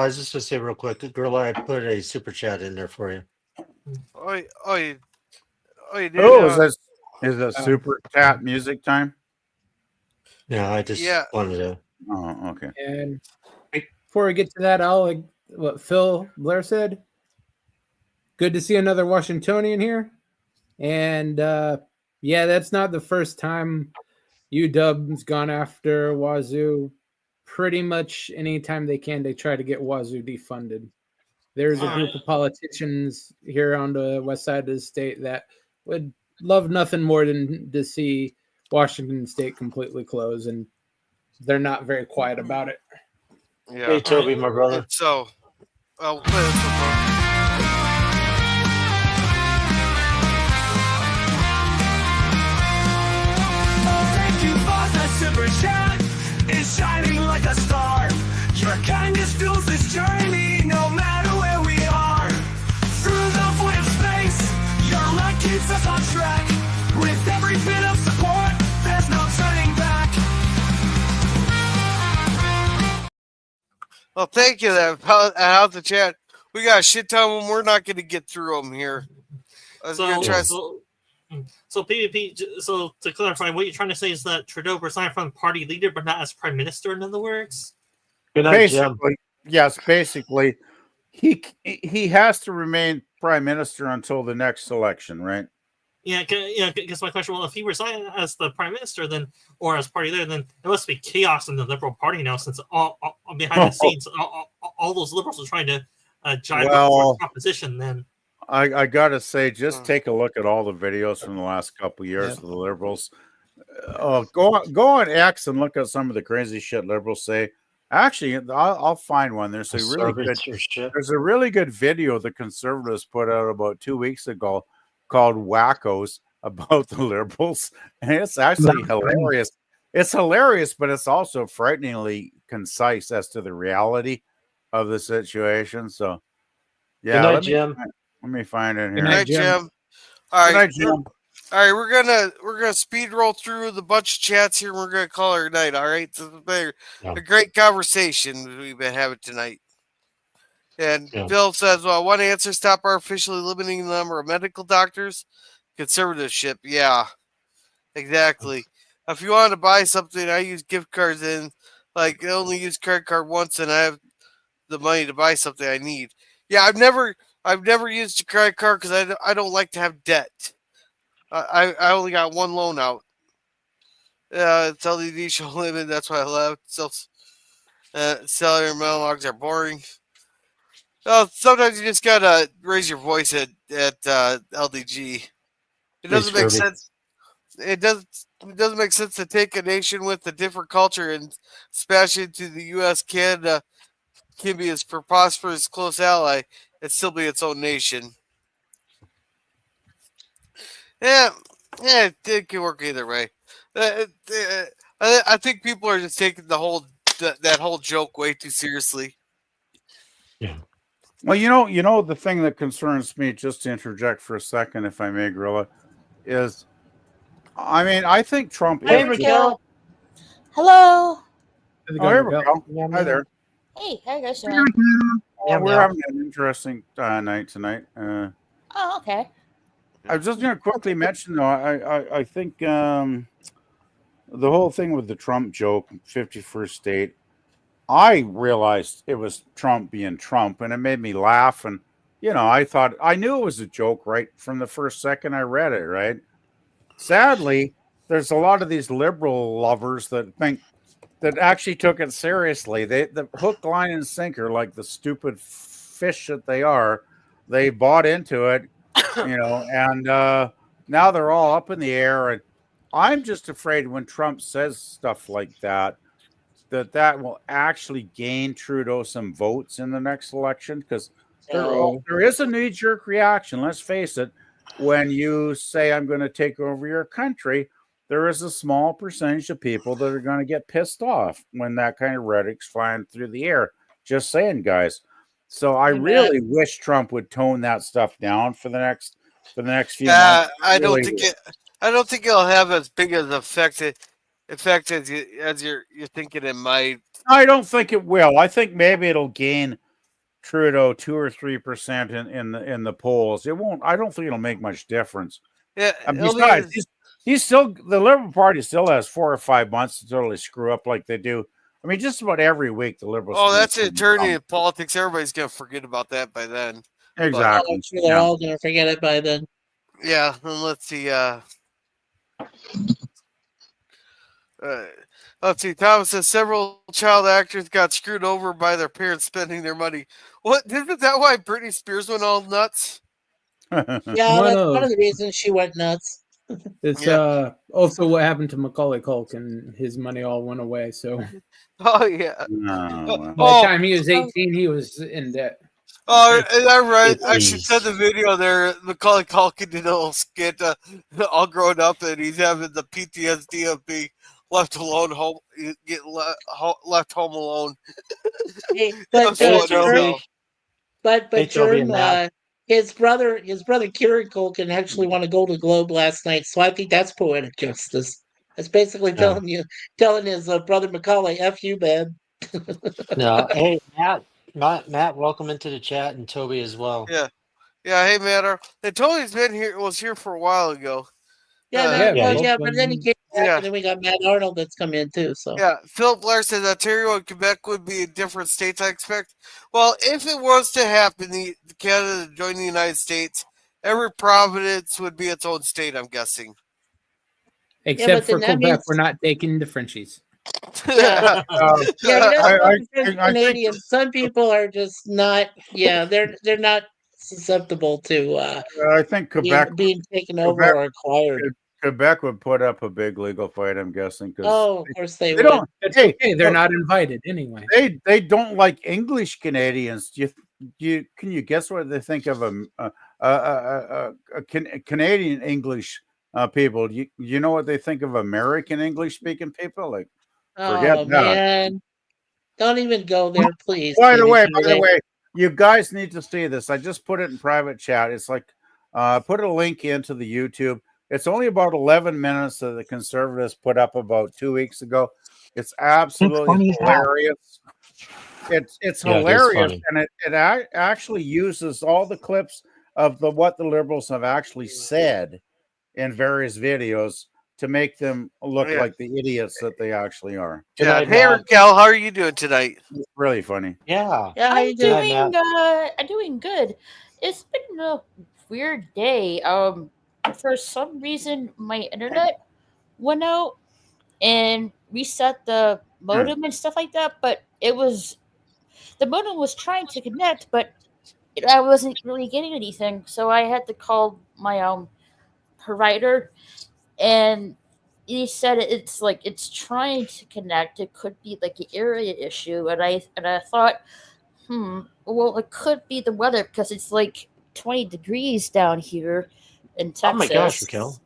E: I was just going to say real quick, Gorilla, I put a super chat in there for you.
D: Is it super chat music time?
E: Yeah, I just wanted to.
D: Oh, okay.
F: And before we get to that, I'll like what Phil Blair said. Good to see another Washingtonian here. And that's not the first time UW's gone after Wazoo. Pretty much anytime they can, they try to get Wazoo defunded. There's a group of politicians here on the west side of the state that would love nothing more than to see Washington State completely close, and they're not very quiet about it.
C: Yeah.
E: Hey, Toby, my brother.
C: So, I'll play this one.
B: Thank you for the super chat. It's shining like a star. Your kindness fuels this journey, no matter where we are. Through the void of space, your light keeps us on track. With every bit of support, there's no turning back.
C: Well, thank you. Out the chat. We got a shit ton when we're not going to get through them here.
L: So PvP. So to clarify, what you're trying to say is that Trudeau resigned from party leader, but not as prime minister. In other words,
D: basically, yes. Basically, he has to remain prime minister until the next election, right?
L: Yeah. Because my question: well, if he resigned as the prime minister, then or as party leader, then there must be chaos in the Liberal Party now, since all behind the scenes, all those Liberals are trying to jive up for proposition. Then.
D: I gotta say, just take a look at all the videos from the last couple of years of the Liberals. Go on X and look at some of the crazy shit liberals say. Actually, I'll find one. There's a really good video the conservatives put out about 2 weeks ago called "Wackos" about the liberals, and it's actually hilarious. It's hilarious, but it's also frighteningly concise as to the reality of the situation. So, yeah,
E: Good night, Jim.
D: Let me find it here.
C: Good night, Jim. All right, Jim. All right, we're gonna speed roll through the bunch of chats here. And we're gonna call it a night. All right, this has been a great conversation we've been having tonight. And Phil says, "Well, one answer: stop artificially limiting the number of medical doctors. Conservatorship, yeah, exactly. If you want to buy something, I use gift cards, and like I only use credit card once, and I have the money to buy something I need. Yeah, I've never used a credit card because I don't like to have debt. I only got one loan out. It's LED show limit. That's why I left. Cellular monologues are boring. Well, sometimes you just gotta raise your voice at LDG. It doesn't make sense. It doesn't make sense to take a nation with a different culture and smash into the U.S. Canada can be its prosperous close ally and still be its own nation. Yeah, it can work either way. I think people are just taking that whole joke way too seriously.
D: Yeah. Well, you know the thing that concerns me, just to interject for a second, if I may, Gorilla, is, I mean, I think Trump.
M: Hello.
D: Oh, here we go. Hi there.
M: Hey, how you guys doing?
D: We're having an interesting night tonight.
M: Oh, okay.
D: I was just going to quickly mention, though, I think the whole thing with the Trump joke, 51st state, I realized it was Trump being Trump, and it made me laugh. And, I knew it was a joke right from the first second I read it, right? Sadly, there's a lot of these liberal lovers that think that actually took it seriously. The hook, line, and sinker, like the stupid fish that they are, they bought into it, and now they're all up in the air. And I'm just afraid when Trump says stuff like that will actually gain Trudeau some votes in the next election, because there is a knee-jerk reaction. Let's face it. When you say, I'm going to take over your country, there is a small percentage of people that are going to get pissed off when that kind of rhetoric's flying through the air. Just saying, guys. So I really wish Trump would tone that stuff down for the next few months.
C: I don't think it'll have as big as effect as you're thinking it might.
D: I don't think it will. I think maybe it'll gain Trudeau 2 or 3% in the polls. It won't. I don't think it'll make much difference.
C: Yeah.
D: And besides, he's still, the Liberal Party still has 4 or 5 months to totally screw up like they do. I mean, just about every week the Liberals.
C: Oh, that's an eternity in politics. Everybody's gonna forget about that by then.
D: Exactly.
G: They're all gonna forget it by then.
C: Yeah, and let's see. Let's see. Thomas says several child actors got screwed over by their parents spending their money. What? Isn't that why Britney Spears went all nuts?
G: Yeah, that's one of the reasons she went nuts.
F: It's also what happened to Macaulay Culkin. His money all went away. So.
C: Oh yeah.
F: By the time he was 18, he was in debt.
C: Oh, is that right? I should send the video there. Macaulay Culkin did a little skit, all grown up, and he's having the PTSD of being left alone, left home alone.
G: But Jordan, his brother Kieran Culkin actually won a Golden Globe last night, so I think that's poetic justice. That's basically telling his brother Macaulay, "F you, man."
E: No, hey Matt, welcome into the chat, and Toby as well.
C: Yeah. Hey, Matt. And Toby's was here for a while ago.
G: But then he came back, and then we got Matt Arnold that's come in too. So
C: Philip Blair says Ontario and Quebec would be different states. I expect. Well, if it was to happen, Canada to join the United States, every province would be its own state. I'm guessing.
F: Except for Quebec, we're not taking the Frenchies.
G: Canadians. Some people are just not. Yeah, they're not susceptible to.
D: I think Quebec
G: being taken over or acquired.
D: Quebec would put up a big legal fight, I'm guessing, because
G: Oh, of course they
D: they
G: would.
D: don't.
F: It's
D: Hey,
F: okay. They're
D: look,
F: not invited anyway.
D: they don't like English Canadians. Can you guess what they think of Canadian English people? You know what they think of American English speaking people? Like, forget
G: Oh
D: that.
G: man, don't even go there, please.
D: By the
G: Katie.
D: way, you guys need to see this. I just put it in private chat. It's like, put a link into the YouTube. It's only about 11 minutes that the conservatives put up about 2 weeks ago. It's absolutely
K: funny as hell.
D: hilarious. It's
E: Yeah, it is
D: hilarious,
E: funny.
D: and it actually uses all the clips of what the liberals have actually said in various videos to make them look
C: Yeah.
D: like the idiots that they actually are.
E: Good
C: Yeah.
E: night,
C: Hey,
E: Matt.
C: Raquel, how are you doing tonight?
D: It's really funny.
E: Yeah.
G: Yeah, how you
M: I'm
G: doing?
E: Matt.
M: doing I'm doing good. It's been a weird day. For some reason my internet went out and reset the modem and stuff like that, but the modem was trying to connect, but I wasn't really getting anything, so I had to call my provider, and he said it's trying to connect. It could be like an area issue, and I thought, well, it could be the weather because it's like 20 degrees down here in Texas.
E: Oh my gosh, Raquel.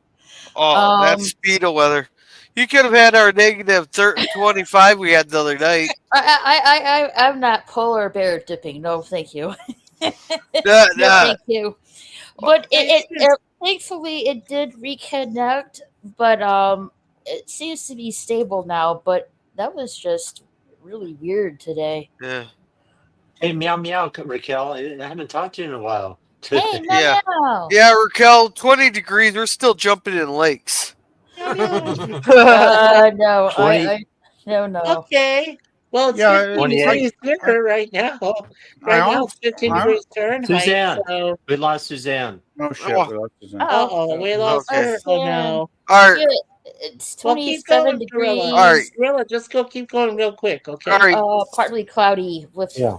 C: Oh, that's speedo weather. You could have had our negative 25 we had the other night.
M: I'm not polar bear dipping. No, thank you.
C: Nah,
M: No,
C: nah.
M: thank you. But thankfully it did reconnect, but it seems to be stable now. But that was just really weird today.
C: Yeah.
E: Hey, meow meow, Raquel. I haven't talked to you in a while.
M: Hey, meow
C: Yeah.
M: meow.
C: Yeah, Raquel, 20 degrees. We're still jumping in lakes.
M: No, no.
G: Okay. Well, it's
D: Yeah,
G: 15
E: 28.
G: degrees here right now. Right now it's 15 degrees Fahrenheit.
E: Suzanne.
G: So,
E: We lost Suzanne.
D: No shit.
C: Oh.
D: We lost Suzanne.
G: uh-oh, we lost
C: Okay.
G: her. Oh no.
C: All right.
M: It's
G: Well, keep
M: 27
G: going,
M: degrees.
G: Gorilla.
C: All right.
G: Gorilla, just keep going real quick, okay?
C: All right.
M: Partly cloudy with
E: Yeah.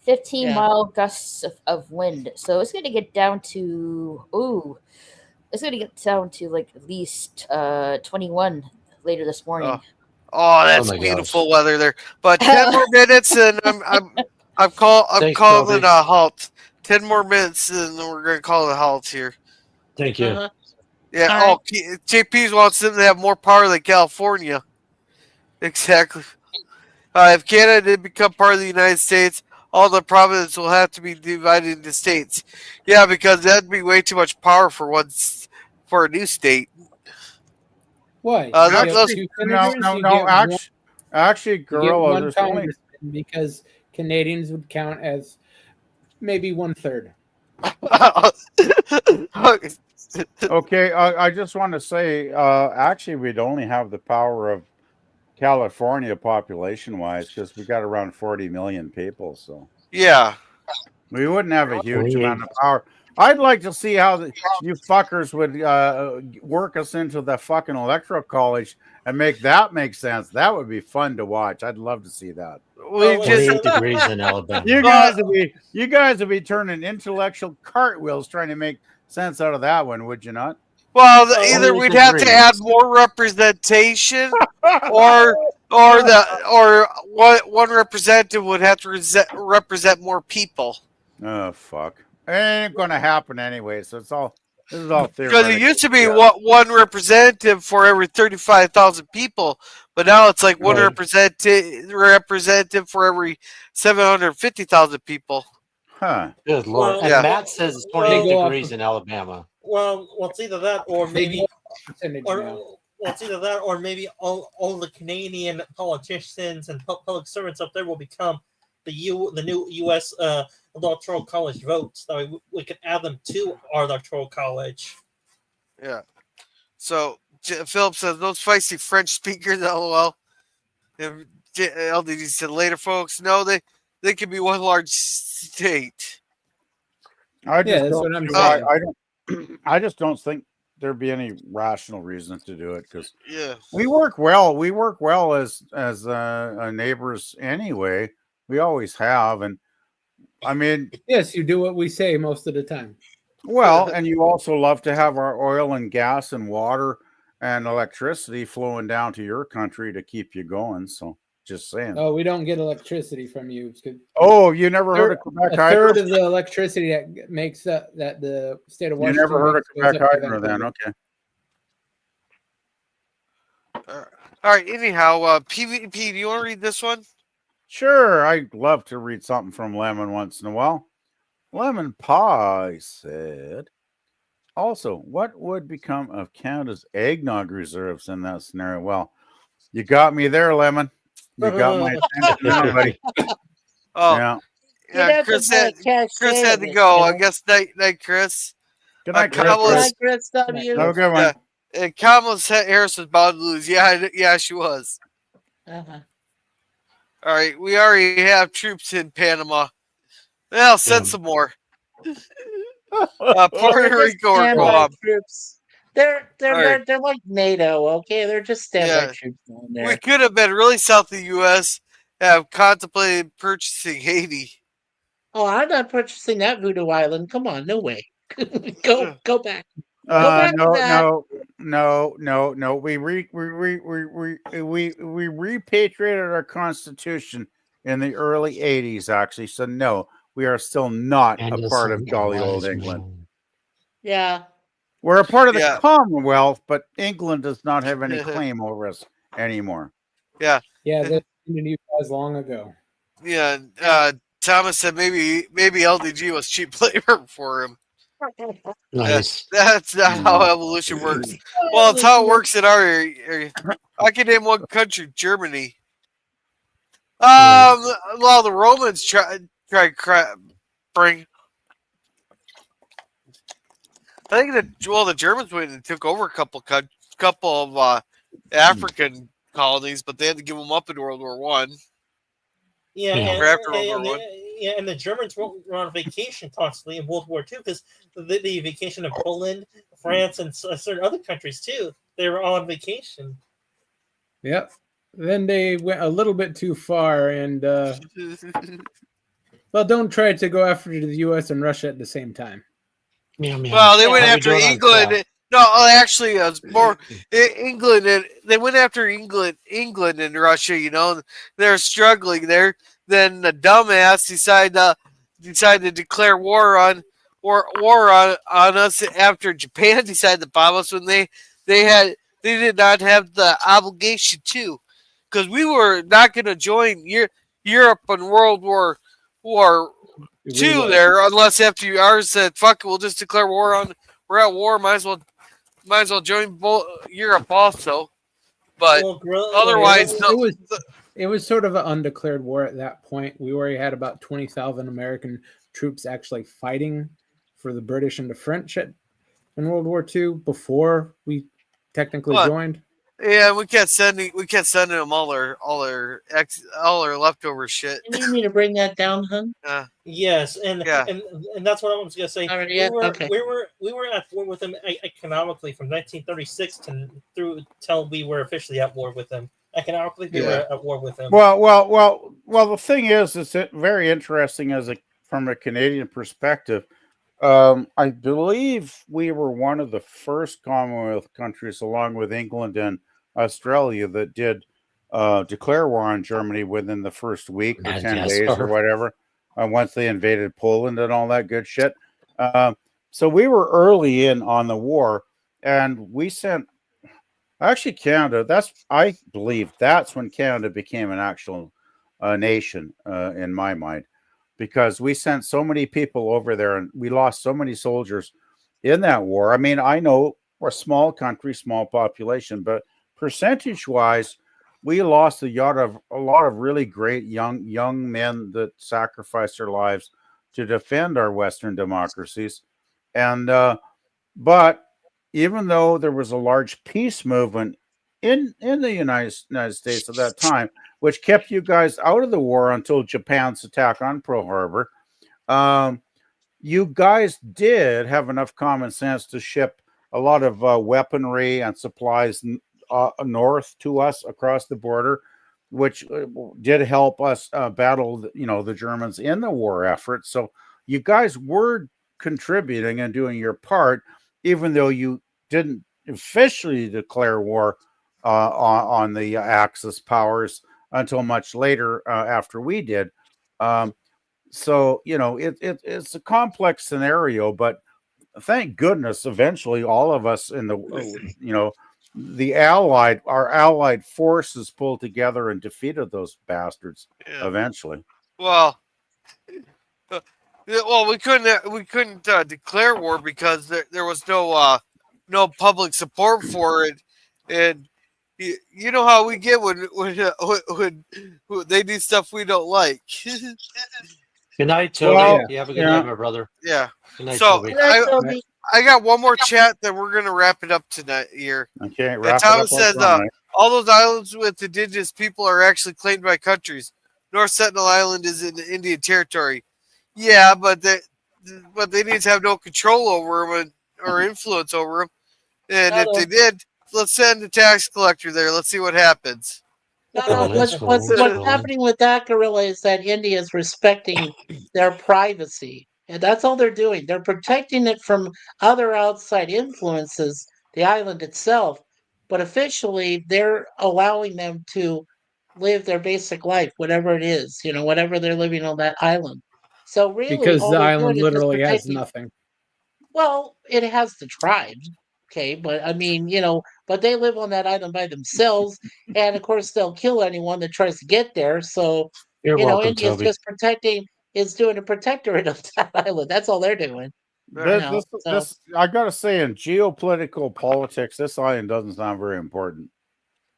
M: 15-mile gusts of wind. So it's going to get down to it's going to get down to like at least 21 later this morning.
C: Oh, that's
E: my
C: beautiful weather there. But 10 more minutes, and I'm
E: Thanks,
C: calling
E: Toby.
C: it a halt. 10 more minutes, and then we're gonna call it a halt here.
E: Thank you.
G: Uh-huh.
C: Yeah.
G: All
C: JP's wants them to have more power than California. Exactly. If Canada did become part of the United States, all the provinces will have to be divided into states. Yeah, because that'd be way too much power for a new state.
F: Why?
C: Uh,
F: You
C: that-
F: have
C: that's-
F: two
D: No,
F: senators,
D: no,
F: you
D: no.
F: get one-
D: Actually,
F: you get
D: Gorilla,
F: one
D: there's only
F: congressman because Canadians would count as maybe 1/3.
D: okay. I just want to say, actually, we'd only have the power of California population-wise because we got around 40 million people, so
C: yeah.
D: we wouldn't have a huge
E: 28.
D: amount of power. I'd like to see how you fuckers would work us into the fucking electoral college and make sense. That would be fun to watch. I'd love to see that.
C: We
E: 28 degrees in Alabama.
D: You guys would be turning intellectual cartwheels trying to make sense out of that one, would you not?
C: Well, either we'd have to add more representation, or one representative would have to represent more people.
D: Oh fuck! It ain't gonna happen anyway. So this is all theoretical.
C: Because it used to be one representative for every 35,000 people, but now it's like one representative for every 750,000 people.
D: Huh?
E: Good lord!
L: Well,
E: And
C: yeah.
E: Matt says it's 28 degrees in Alabama.
L: Well, it's either that or maybe,
F: Percentage
L: or
F: now.
L: well, it's either that or maybe all the Canadian politicians and public servants up there will become the new U.S. Electoral College votes. That way we can add them to our Electoral College.
C: Yeah. So Philip says those feisty French speakers. LOL. And LDD said later, folks. No, they can be one large state.
D: I just
F: that's
D: don't
F: what I'm
D: see why-
F: saying.
D: I don't. I just don't think there'd be any rational reason to do it because
C: Yeah.
D: we work well. We work well as neighbors anyway. We always have, and I mean,
F: Yes, you do what we say most of the time.
D: well, and you also love to have our oil and gas and water and electricity flowing down to your country to keep you going. So just saying.
F: Oh, we don't get electricity from you.
D: Oh, you never heard of Quebec
F: a
D: Hydro?
F: third of the electricity that makes that the state of
D: You
F: Washington.
D: never heard of
F: makes goes
D: Quebec
F: up to
D: Hydro then?
F: Vancouver.
D: Okay.
C: All right. Anyhow, PvP, do you want to read this one?
D: Sure, I love to read something from Lemon once in a while. Lemon Pie said, also, what would become of Canada's eggnog reserves in that scenario? Well, you got me there, Lemon. You got my attention now, buddy.
C: Oh, yeah. Chris had to go. I guess night, Chris.
D: Good night, Chris.
C: Kamala's,
G: Good night, Chris W.
D: Have a good one.
C: And Kamala's Harris was about to lose. Yeah, she was.
G: Uh-huh.
C: All right, we already have troops in Panama. Well, send some more. Puerto Rico or Guam.
G: Troops. They're like NATO, okay? They're just standby troops down there.
C: We could have been really south of the U.S. Have contemplated purchasing Haiti.
G: Oh, I'm not purchasing that voodoo island. Come on, no way. go back.
D: No. We repatriated our Constitution in the early '80s, actually. So no, we are still not a part of jolly old England.
G: Yeah.
D: We're a part of the Commonwealth, but England does not have any claim over us anymore.
C: Yeah.
F: Yeah, that's been you guys long ago.
C: Yeah. Thomas said maybe LDG was cheap labor for him.
E: Nice.
C: That's not how evolution works. Well, it's how it works in our area. I can name one country, Germany. Well, the Romans tried bring. I think the Germans went and took over a couple of African colonies, but they had to give them up in World War One.
L: And the Germans were on vacation constantly in World War II because the vacation of Poland, France, and certain other countries too. They were all on vacation.
F: Yep. Then they went a little bit too far, and well, don't try to go after the U.S. and Russia at the same time.
C: Well, they went after England. No, actually, it was more England, and they went after England and Russia. You know, they're struggling there. Then the dumbass decided to declare war on us after Japan decided to bomb us when they did not have the obligation to, because we were not going to join Europe in World War II there unless FDR said, "Fuck it, we'll just declare war on. We're at war. Might as well join Europe also." But otherwise,
F: it was sort of an undeclared war at that point. We already had about 20,000 American troops actually fighting for the British and the French in World War II before we technically joined.
C: Yeah, we kept sending them all their leftover shit.
G: You need me to bring that down, hun?
L: Yes, and that's what I was gonna say. We were at war with them economically from 1936 through till we were officially at war with them. Economically, we were at war with them.
D: Well. The thing is, it's very interesting from a Canadian perspective. I believe we were one of the first Commonwealth countries, along with England and Australia, that did declare war on Germany within the first week or 10 days or whatever, once they invaded Poland and all that good shit. So we were early in on the war, and we sent Canada. I believe that's when Canada became an actual nation in my mind, because we sent so many people over there and we lost so many soldiers in that war. I mean, I know we're a small country, small population, but percentage-wise, we lost a lot of really great young men that sacrificed their lives to defend our Western democracies. And but even though there was a large peace movement in the United States at that time, which kept you guys out of the war until Japan's attack on Pearl Harbor, you guys did have enough common sense to ship a lot of weaponry and supplies north to us across the border, which did help us battle the Germans in the war effort. So you guys were contributing and doing your part, even though you didn't officially declare war on the Axis powers until much later after we did. So it's a complex scenario, but thank goodness eventually all of us in the our allied forces pulled together and defeated those bastards eventually.
C: Well, we couldn't declare war because there was no public support for it, and you know how we get when they do stuff we don't like.
E: Good night, Toby.
D: Well,
E: you have a good night, my brother.
C: Yeah.
E: Good night,
C: So
E: Toby.
C: I got one more chat, then we're gonna wrap it up tonight here.
D: Okay,
C: And Thomas says all those islands with indigenous people are actually claimed by countries. North Sentinel Island is in Indian territory. Yeah, but they need to have no control over them or influence over them. And if they did, let's send a tax collector there. Let's see what happens.
G: No, what's happening with that gorilla is that India is respecting their privacy. And that's all they're doing. They're protecting it from other outside influences, the island itself. But officially, they're allowing them to live their basic life, whatever it is, whatever they're living on that island. So really,
F: because
G: all
F: the
G: they're
F: island
G: doing is just
F: literally has
G: protecting.
F: nothing.
G: Well, it has the tribes, okay, but I mean, but they live on that island by themselves, and of course they'll kill anyone that tries to get there. So,
E: You're welcome,
G: India's
E: Toby.
G: just doing a protectorate of that island. That's all they're doing.
D: This I gotta say, in geopolitical politics, this island doesn't sound very important.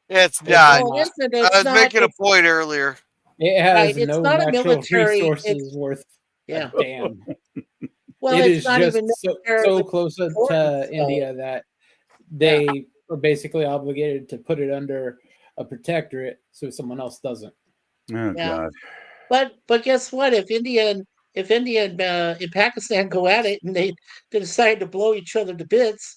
C: It's not.
G: Well, it isn't.
C: I was making a point earlier.
F: It has
G: It's
F: no
G: not a
F: natural
G: military.
F: resources worth
G: Yeah.
F: a damn.
G: Well,
F: It
G: it's
F: is
G: not
F: just
G: even
F: so close to
G: important,
F: India that they are basically obligated to put it under a protectorate so someone else doesn't.
D: Oh
G: Yeah.
D: God!
G: But guess what? If India and Pakistan go at it and they decide to blow each other to bits,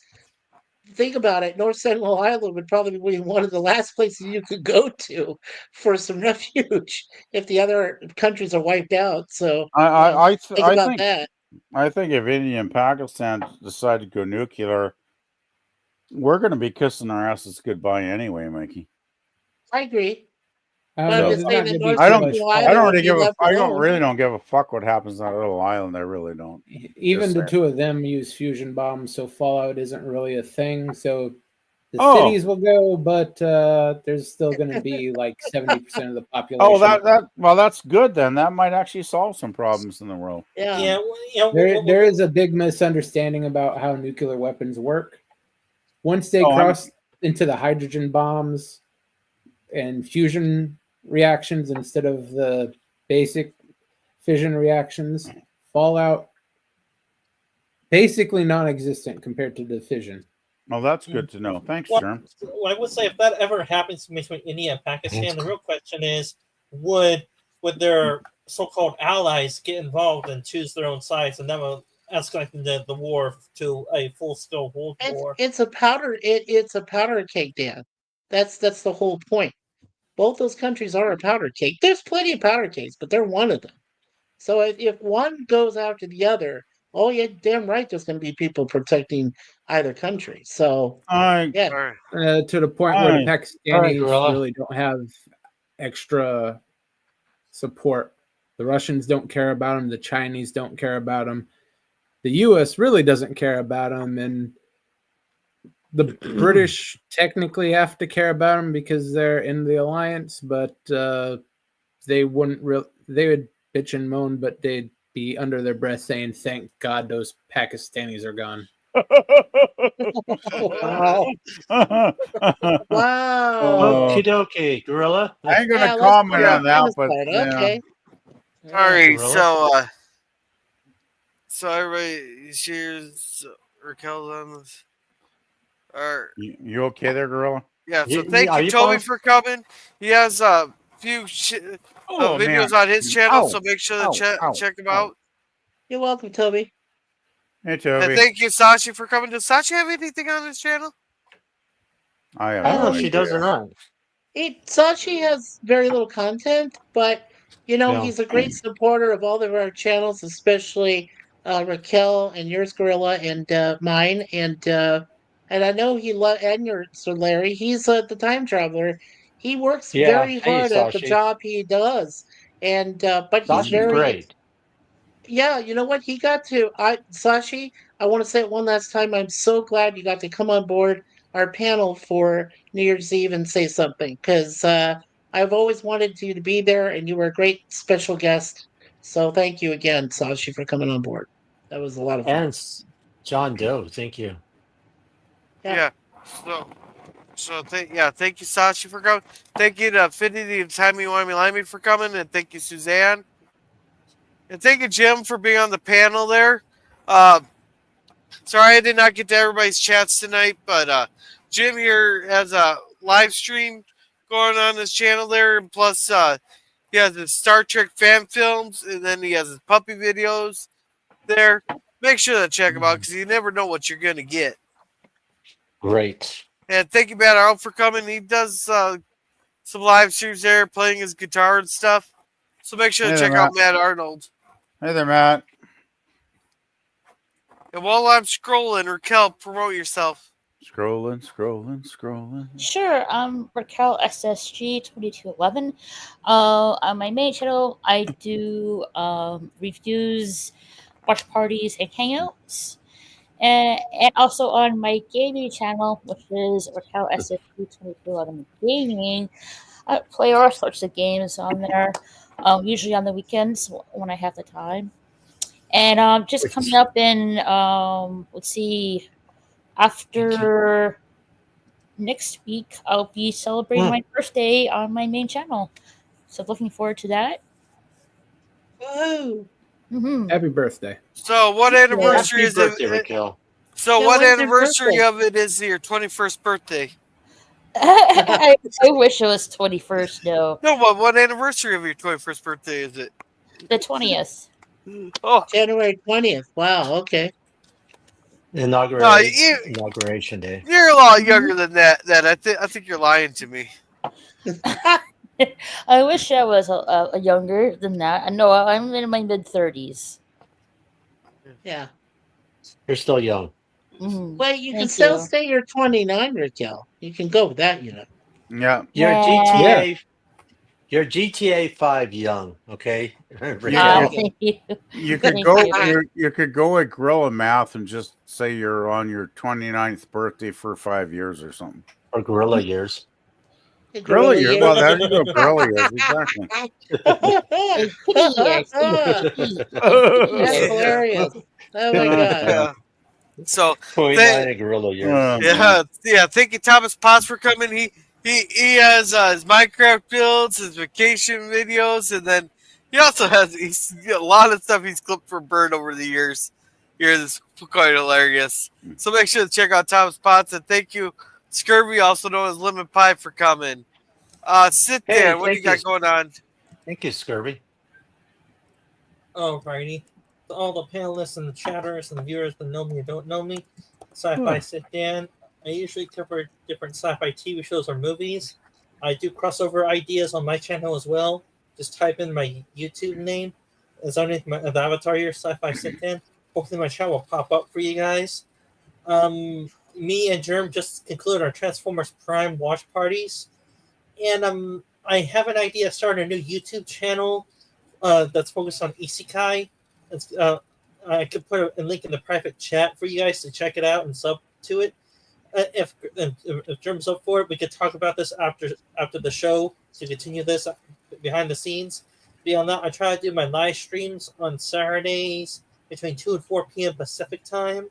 G: think about it. North Sentinel Island would probably be one of the last places you could go to for some refuge if the other countries are wiped out. So
D: I
G: think about
D: think
G: that.
D: I think if India and Pakistan decide to go nuclear, we're going to be kissing our asses goodbye anyway, Mikey.
G: I agree.
F: But
G: I'm just saying that North
D: I don't
G: Sentinel Island would be left alone.
D: really don't give a fuck what happens on that little island. I really don't.
F: Even the two of them use fusion bombs, so fallout isn't really a thing. So the cities will go, but there's still going to be like 70% of the population.
D: Oh, that's good then. That might actually solve some problems in the world.
G: Yeah.
F: There is a big misunderstanding about how nuclear weapons work. Once they cross into the hydrogen bombs and fusion reactions instead of the basic fission reactions, fallout basically non-existent compared to the fission.
D: Well, that's good to know. Thanks, Sherm.
L: Well, I would say if that ever happens between India and Pakistan, the real question is, would their so-called allies get involved and choose their own sides, and that will escalate the war to a full-scale world war?
G: It's a powder. It's a powder cake, Dan. That's the whole point. Both those countries are a powder cake. There's plenty of powder cakes, but they're one of them. So if one goes after the other, oh yeah, damn right, there's going to be people protecting either country. So
F: to the point where the Pakistanis really don't have extra support. The Russians don't care about them. The Chinese don't care about them. The U.S. really doesn't care about them, and the British technically have to care about them because they're in the alliance, but they wouldn't they would bitch and moan, but they'd be under their breath saying, "Thank God those Pakistanis are gone."
G: Wow.
E: Okie dokie, gorilla.
D: I ain't gonna comment on that, but
G: okay.
C: All right, so everybody shares Raquel's on this.
D: You okay there, gorilla?
C: Yeah. So thank you, Toby, for coming. He has a few videos on his channel, so make sure to check them out.
G: You're welcome, Toby.
D: Hey, Toby.
C: And thank you, Sashi, for coming. Does Sashi have anything on his channel?
D: I
E: don't know if she does or not.
G: Sashi has very little content, but he's a great supporter of all of our channels, especially Raquel and yours, Gorilla, and mine. And and I know and your Sir Larry. He's the time traveler. He works
E: Yeah.
G: very
E: Hey,
G: hard at the
E: Sashi.
G: job he does, and but he's
E: Sashi's
G: very
E: great.
G: yeah, you know what? He got to Sashi, I want to say it one last time. I'm so glad you got to come on board our panel for New Year's Eve and say something because I've always wanted you to be there and you were a great special guest. So thank you again, Sashi, for coming on board. That was a lot of fun.
E: And John Doe, thank you.
C: Yeah. Thank you, Sashi, for coming. Thank you to Affinity and Timey Wimey Limey for coming, and thank you, Suzanne. And thank you, Jim, for being on the panel there. Sorry I did not get to everybody's chats tonight, but Jim here has a live stream going on his channel there, and plus he has his Star Trek fan films, and then he has his puppy videos there. Make sure to check him out because you never know what you're going to get.
E: Great.
C: And thank you, Matt Arnold, for coming. He does some live streams there, playing his guitar and stuff. So make sure to check out Matt Arnold.
D: Hey there, Matt.
C: And while I'm scrolling, Raquel, promote yourself.
D: Scrolling.
M: Sure, I'm Raquel SSG 2211. On my main channel, I do reviews, watch parties, and hangouts. And also on my gaming channel, which is Raquel SSG 2211 Gaming, I play all sorts of games on there, usually on the weekends when I have the time. And just coming up in, let's see, after next week, I'll be celebrating my birthday on my main channel. So looking forward to that.
G: Woohoo!
F: Happy birthday.
C: So what anniversary is
E: birthday,
C: it?
E: Raquel.
C: So
G: Yeah,
C: what
G: when's your
C: anniversary
G: birthday?
C: of it is your 21st birthday?
M: I wish it was 21st, though.
C: No, but what anniversary of your 21st birthday is it?
M: The 20th.
C: Oh,
G: January 20th. Wow, okay.
E: Inauguration day.
C: you're a lot younger than that. I think you're lying to me.
M: I wish I was younger than that. No, I'm in my mid 30s.
G: Yeah.
E: You're still young.
G: Well, you can
M: Thank
G: still
M: you.
G: say you're 29, Raquel. You can go with that, you know.
D: Yeah.
E: You're
M: Yeah.
E: GTA. You're GTA 5 young, okay?
M: Thank you.
D: You could
M: Thank
D: go.
M: you.
D: You could go at Gorilla Math and just say you're on your 29th birthday for 5 years or something.
E: Or gorilla years.
D: Gorilla years. Well, there you go. Gorilla years. Exactly.
G: That's hilarious. Oh my god.
C: Yeah. So
E: 29 and gorilla years.
C: yeah. Thank you, Thomas Potts, for coming. He has his Minecraft builds, his vacation videos, and then he also has a lot of stuff he's clipped for Bird over the years. It's quite hilarious. So make sure to check out Thomas Potts, and thank you, Scurvy, also known as Lemon Pie, for coming. Sit there. What do you got going on?
E: Thank you, Scurvy.
L: Alrighty. To all the panelists and the chatters and the viewers that know me or don't know me, Sci-Fi Sit Dan. I usually cover different sci-fi TV shows or movies. I do crossover ideas on my channel as well. Just type in my YouTube name. It's underneath the avatar here, Sci-Fi Sit Dan. Hopefully my channel will pop up for you guys. Me and Germ just concluded our Transformers Prime watch parties. And I have an idea of starting a new YouTube channel that's focused on isekai. I could put a link in the private chat for you guys to check it out and sub to it. If Germ's up for it, we could talk about this after the show to continue this behind the scenes. Beyond that, I try to do my live streams on Saturdays between 2 and 4 p.m. Pacific time.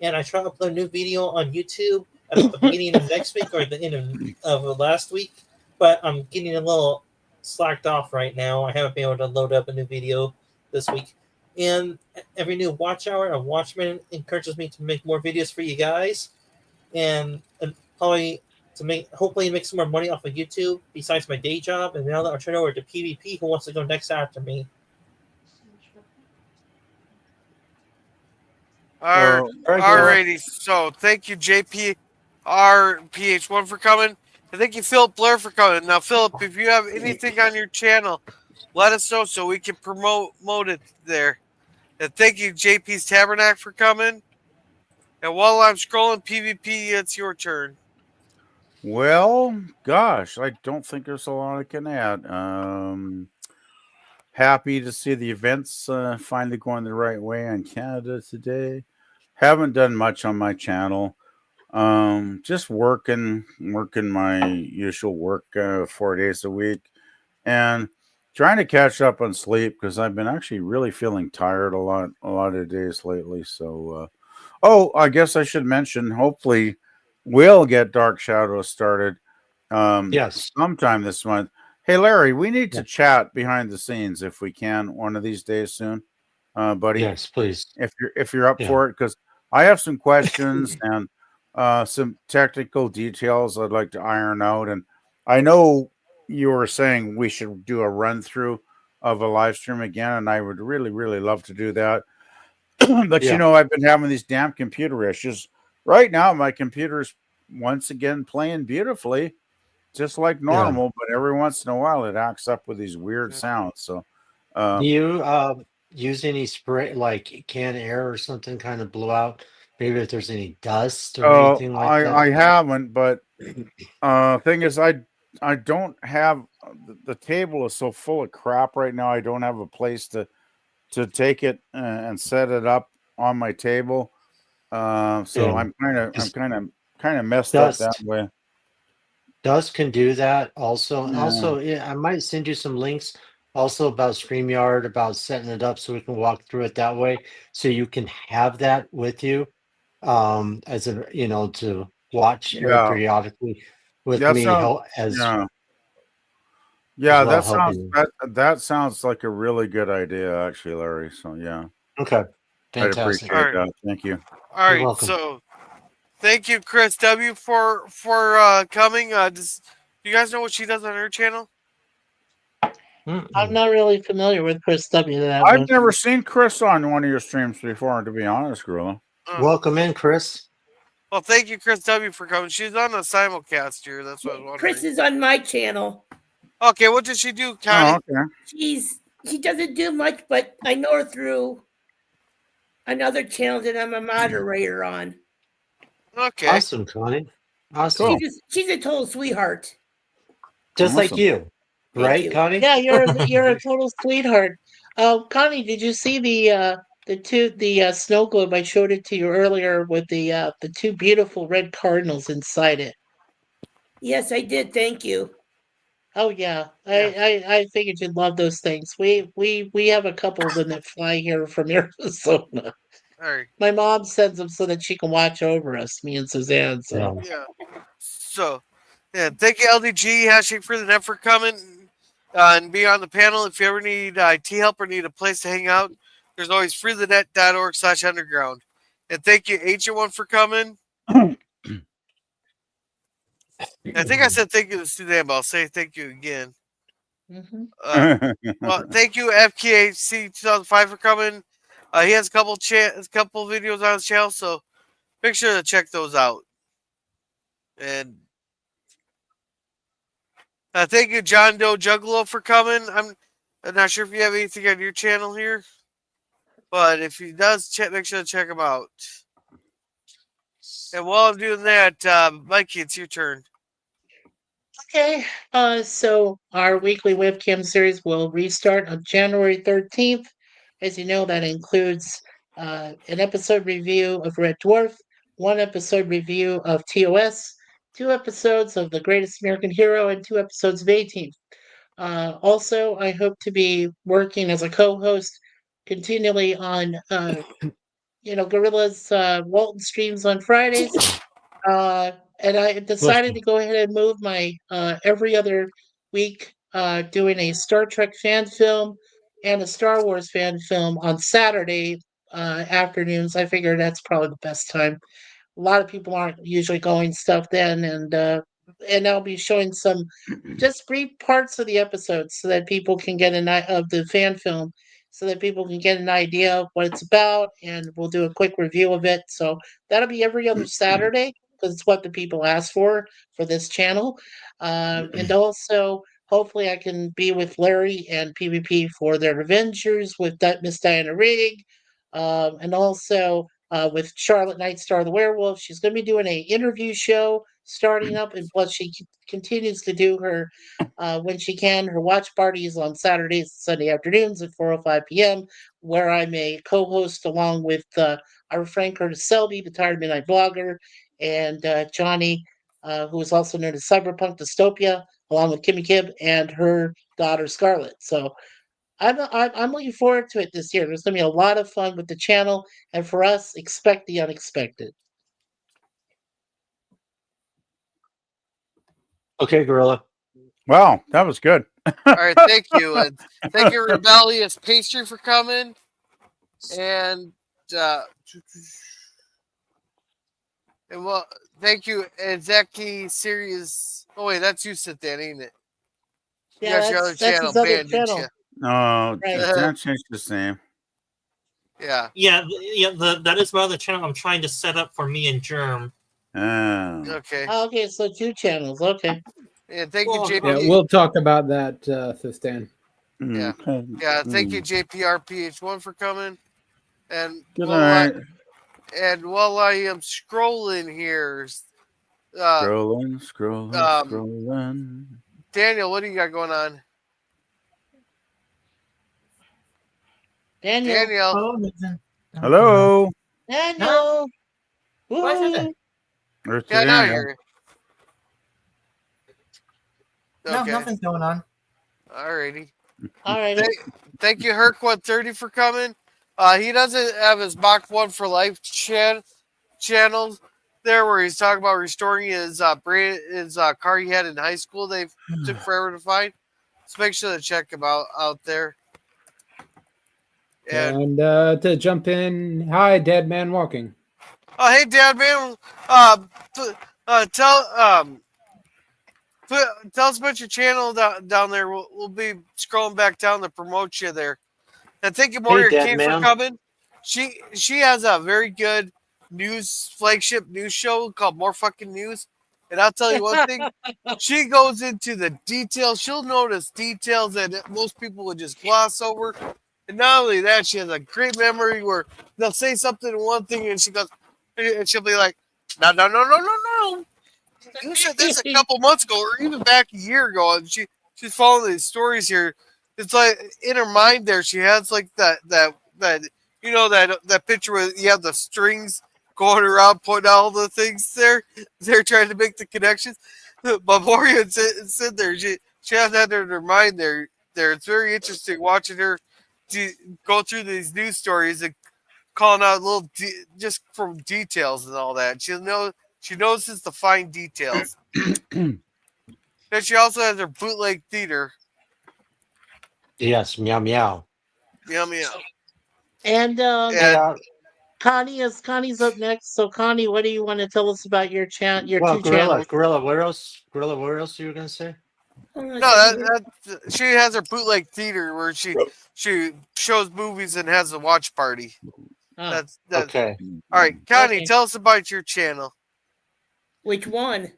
L: And I try to upload a new video on YouTube at the beginning of next week or the end of last week. But I'm getting a little slacked off right now. I haven't been able to load up a new video this week. And every new watch hour, a watchman encourages me to make more videos for you guys. And probably hopefully make some more money off of YouTube besides my day job. And now that I'll turn over to PvP, who wants to go next after me.
C: Alrighty. So thank you, JPRPH1, for coming. And thank you, Philip Blair, for coming. Now, Philip, if you have anything on your channel, let us know so we can promote it there. And thank you, JP's Tabernacle, for coming. And while I'm scrolling PvP, it's your turn.
D: Well, gosh, I don't think there's a lot I can add. Happy to see the events finally going the right way in Canada today. Haven't done much on my channel. Just working my usual work 4 days a week, and trying to catch up on sleep because I've been actually really feeling tired a lot of days lately. So, oh, I guess I should mention. Hopefully, we'll get Dark Shadows started
E: Yes.
D: sometime this month. Hey, Larry, we need
E: Yeah.
D: to chat behind the scenes if we can one of these days soon, buddy.
E: Yes, please.
D: If you're up
E: Yeah.
D: for it, because I have some questions and some technical details I'd like to iron out. And I know you were saying we should do a run through of a live stream again, and I would really, really love to do that. But
E: Yeah.
D: you know, I've been having these damn computer issues. Right now, my computer's once again playing beautifully, just like
E: Yeah.
D: normal, but every once in a while it acts up with these weird sounds. So
E: Do you use any spray, like can air or something, kind of blow out? Maybe if there's any dust or anything like
D: I
E: that?
D: haven't, but thing is, I don't have the table is so full of crap right now. I don't have a place to take it and set it up on my table. So
E: Yeah.
D: I'm kind of messed up that
E: Dust.
D: way.
E: Dust can do that also. And
D: Yeah.
E: also, yeah, I might send you some links also about StreamYard, about setting it up so we can walk through it that way. So you can have that with you as a, to watch
D: Yeah,
E: periodically with
D: that
E: me
D: sounds
E: help as
D: yeah.
E: as
D: Yeah,
E: well
D: that
E: helping
D: sounds
E: you.
D: that sounds like a really good idea, actually, Larry. So yeah,
E: Okay.
D: I'd
E: Fantastic.
C: All
D: appreciate
C: right.
D: that. Thank you.
C: All
E: You're
C: right.
E: welcome.
C: So thank you, Chris W, for coming. Do you guys know what she does on her channel?
G: I'm not really familiar with Chris W. That
D: I've
G: much.
D: never seen Chris on one of your streams before, to be honest, Gorilla.
E: Welcome in, Chris.
C: Well, thank you, Chris W, for coming. She's on a simulcast here. That's what I was wondering.
J: Chris is on my channel.
C: Okay, what does she do, Connie?
D: Oh, okay.
J: She doesn't do much, but I know her through another channel that I'm a moderator on.
C: Okay.
E: Awesome, Connie. Awesome.
J: She's a total sweetheart.
E: Just like
D: Awesome.
E: you.
J: Thank
E: Right,
J: you.
E: Connie?
G: Yeah, you're a total sweetheart. Connie, did you see the snow globe? I showed it to you earlier with the two beautiful red cardinals inside it.
J: Yes, I did. Thank you.
G: Oh yeah, I figured you'd love those things. We have a couple of them that fly here from Arizona.
C: All right.
G: My mom sends them so that she can watch over us, me and Suzanne. So
C: Yeah. So, yeah, thank you, LDG, hashtag for the net for coming and being on the panel. If you ever need IT help or need a place to hang out, there's always freethenet.org/underground. And thank you, H1, for coming. I think I said thank you to Suzanne, but I'll say thank you again. Well, thank you, FKC 2005, for coming. He has a couple videos on his channel, so make sure to check those out. And thank you, John Doe Juggalo, for coming. I'm not sure if you have anything on your channel here, but if he does, make sure to check him out. And while I'm doing that, Mikey, it's your turn.
G: okay, so our weekly webcam series will restart on January 13th. As you know, that includes an episode review of Red Dwarf, one episode review of TOS, 2 episodes of The Greatest American Hero, and 2 episodes of A-Team. Also, I hope to be working as a co-host continually on, Gorilla's Walton streams on Fridays. And I decided to go ahead and move my every other week doing a Star Trek fan film and a Star Wars fan film on Saturday afternoons. I figure that's probably the best time. A lot of people aren't usually going stuff then, and I'll be showing some just brief parts of the episodes so that people can get of the fan film, so that people can get an idea of what it's about, and we'll do a quick review of it. So that'll be every other Saturday because it's what the people ask for this channel, and also hopefully I can be with Larry and PvP for their Avengers with Miss Diana Rigg, and also with Charlotte Nightstar the Werewolf. She's going to be doing an interview show starting up, and plus she continues to do her when she can her watch parties on Saturdays and Sunday afternoons at 4:05 p.m., where I'm a co-host along with our friend Curtis Selby, the Tired Midnight Blogger, and Johnny, who is also known as Cyberpunk Dystopia, along with Kimmy Kibb and her daughter Scarlett. So I'm looking forward to it this year. There's going to be a lot of fun with the channel, and for us, expect the unexpected.
E: Okay, Gorilla.
D: Wow, that was good.
C: All right, thank you, and thank you, Rebellious Pastry, for coming, and well, thank you, and Zaki Serious. Oh wait, that's you, sit there, ain't it? You
G: Yeah,
C: got your other
G: that's
C: channel
G: his other
C: banned, didn't
G: channel.
C: you?
D: No,
G: Right.
D: that changed the same.
C: Yeah.
L: That is my other channel I'm trying to set up for me and Germ.
C: Okay.
G: Oh, okay, so 2 channels. Okay.
C: Yeah, thank you, JP.
F: Yeah, we'll talk about that, Thistan.
C: Yeah. Yeah, thank you, JPRPH1, for coming. And
D: Good
C: while
D: night.
C: while I am scrolling here,
D: Scrolling.
C: Daniel, what do you got going on?
G: Daniel.
D: Hello.
G: Daniel.
N: What is it?
D: There's
C: Yeah, now
D: Daniel.
C: you're.
N: No,
C: Okay.
N: nothing's going on.
C: Alrighty.
G: Alrighty.
C: Thank you, Herc130, for coming. He doesn't have his Mach 1 for Life channel there where he's talking about restoring his car he had in high school. They took forever to find. So make sure to check him out there.
F: And to jump in, hi, Dead Man Walking.
C: Oh, hey, Dad, man. Tell us about your channel down there. We'll be scrolling back down to promote you there. And thank you, Moria King, for coming. She has a very good flagship news show called More Fucking News. And I'll tell you one thing. She goes into the details. She'll notice details that most people would just gloss over. And not only that, she has a great memory where they'll say something one thing and she'll be like, no. You said this a couple months ago, or even back a year ago, and she's following these stories here. It's like in her mind there, she has like that picture where you have the strings going around, putting all the things there. They're trying to make the connections. But Moria said there, she has that in her mind there. It's very interesting watching her go through these news stories and calling out little just from details and all that. She notices the fine details. And she also has her bootleg theater.
E: Yes, meow meow.
C: Meow meow.
G: And Connie's up next. So Connie, what do you want to tell us about your two channels?
E: Gorilla, where else you were gonna say?
C: No, she has her bootleg theater where she shows movies and has a watch party. That's
E: okay.
C: All right, Connie, tell us about your channel.
J: Which one?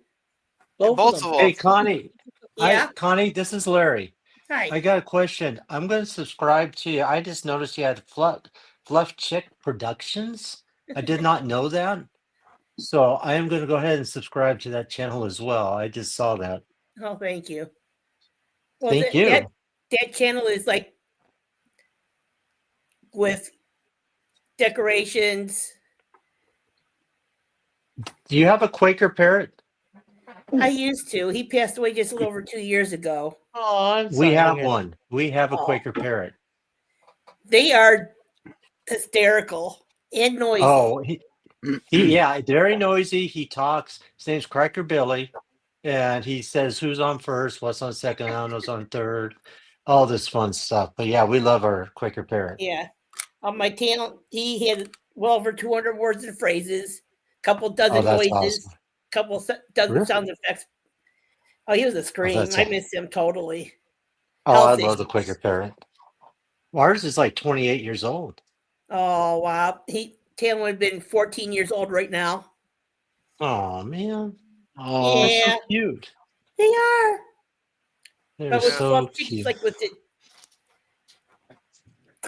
C: Both of them.
E: Hey, Connie.
J: Yeah?
E: Hi, Connie. This is Larry.
J: Hi.
E: I got a question. I'm going to subscribe to you. I just noticed you had Fluff Chick Productions. I did not know that. So I am going to go ahead and subscribe to that channel as well. I just saw that.
J: Oh, thank you. Well,
E: Thank you.
J: That channel is like with decorations.
E: Do you have a Quaker parrot?
J: I used to. He passed away just a little over 2 years ago.
G: Oh, I'm sorry.
E: We have one. We have a Quaker parrot.
J: They are hysterical and noisy.
E: Oh, yeah, very noisy. He talks. His name's Cracker Billy. And he says who's on first, what's on second, I don't know who's on third, all this fun stuff. But yeah, we love our Quaker parrot.
J: Yeah. On my channel, he had well over 200 words and phrases, couple dozen noises,
E: awesome.
J: couple dozen sound effects. Oh, he was a scream. I miss him totally.
E: Oh, I love the Quaker parrot. Ours is like 28 years old.
J: Oh, wow. Taylor would have been 14 years old right now.
E: Oh, man. Oh, yeah. So cute.
J: They are.
E: They're so cute.
J: Like with the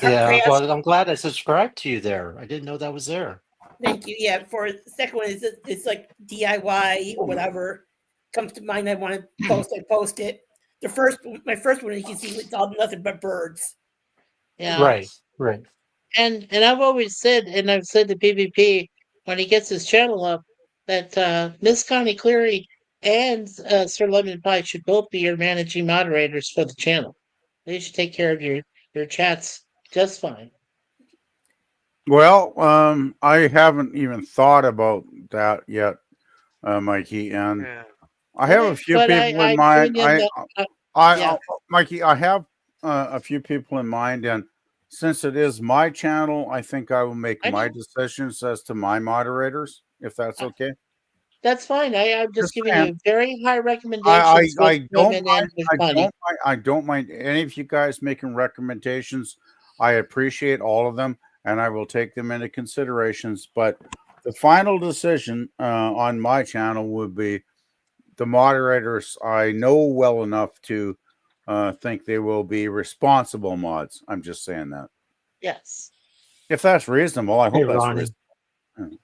E: yeah, well, I'm glad I subscribed to you there. I didn't know that was there.
J: Thank you. Yeah, for the second one, it's like DIY, whatever comes to mind. I want to post. I post it. My first one, you can see it's all nothing but birds.
F: Yeah.
E: Right.
G: And I've always said, and I've said to PvP when he gets his channel up, that Miss Connie Cleary and Sir Lemon Pie should both be your managing moderators for the channel. They should take care of your chats just fine.
D: Well, I haven't even thought about that yet, Mikey, and I have a few
G: But
D: people in
G: I
D: mind.
G: joined in yeah.
D: Mikey, I have a few people in mind, and since it is my channel, I think I will make my decisions as to my moderators, if that's okay.
G: That's fine. I'm just giving
D: saying.
G: you very high recommendations with women and with money.
D: I don't mind any of you guys making recommendations. I appreciate all of them, and I will take them into considerations. But the final decision on my channel would be the moderators I know well enough to think they will be responsible mods. I'm just saying that.
G: Yes.
D: If that's reasonable, I hope that's
E: Ronnie.
D: reasonable.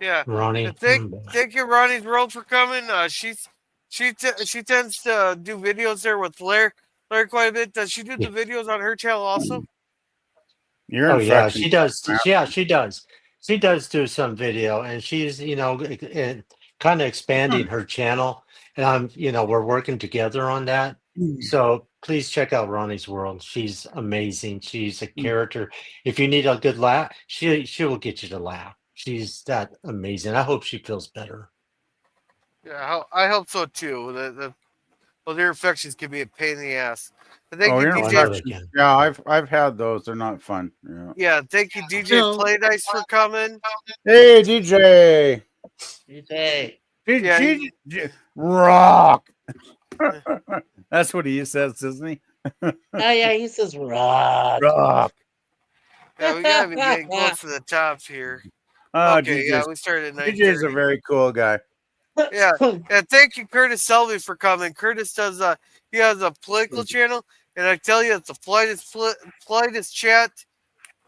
C: Yeah,
E: Ronnie.
C: Thank you, Ronnie's World, for coming. She tends to do videos there with Larry quite a bit. Does she do the videos on her channel also?
E: Oh yeah, she does. Yeah, she does. She does do some video, and she's kind of expanding her channel, and we're working together on that. So please check out Ronnie's World. She's amazing. She's a character. If you need a good laugh, she will get you to laugh. She's that amazing. I hope she feels better.
C: Yeah, I hope so too. The ear infections can be a pain in the ass. But
D: Oh,
C: thank you,
D: ear
C: DJ.
D: infections. Yeah, I've had those. They're not fun. Yeah.
C: Yeah, thank you, DJ Play Nice, for coming.
D: Hey, DJ.
G: DJ.
D: Rock. That's what he says, isn't he?
G: Oh yeah, he says rock.
D: Rock.
C: Yeah, we gotta be getting close to the tops here.
D: Okay,
C: yeah, we started at 9:30.
D: DJ's a very cool guy.
C: Yeah, thank you, Curtis Selby, for coming. Curtis does he has a political channel, and I tell you, it's the politest chat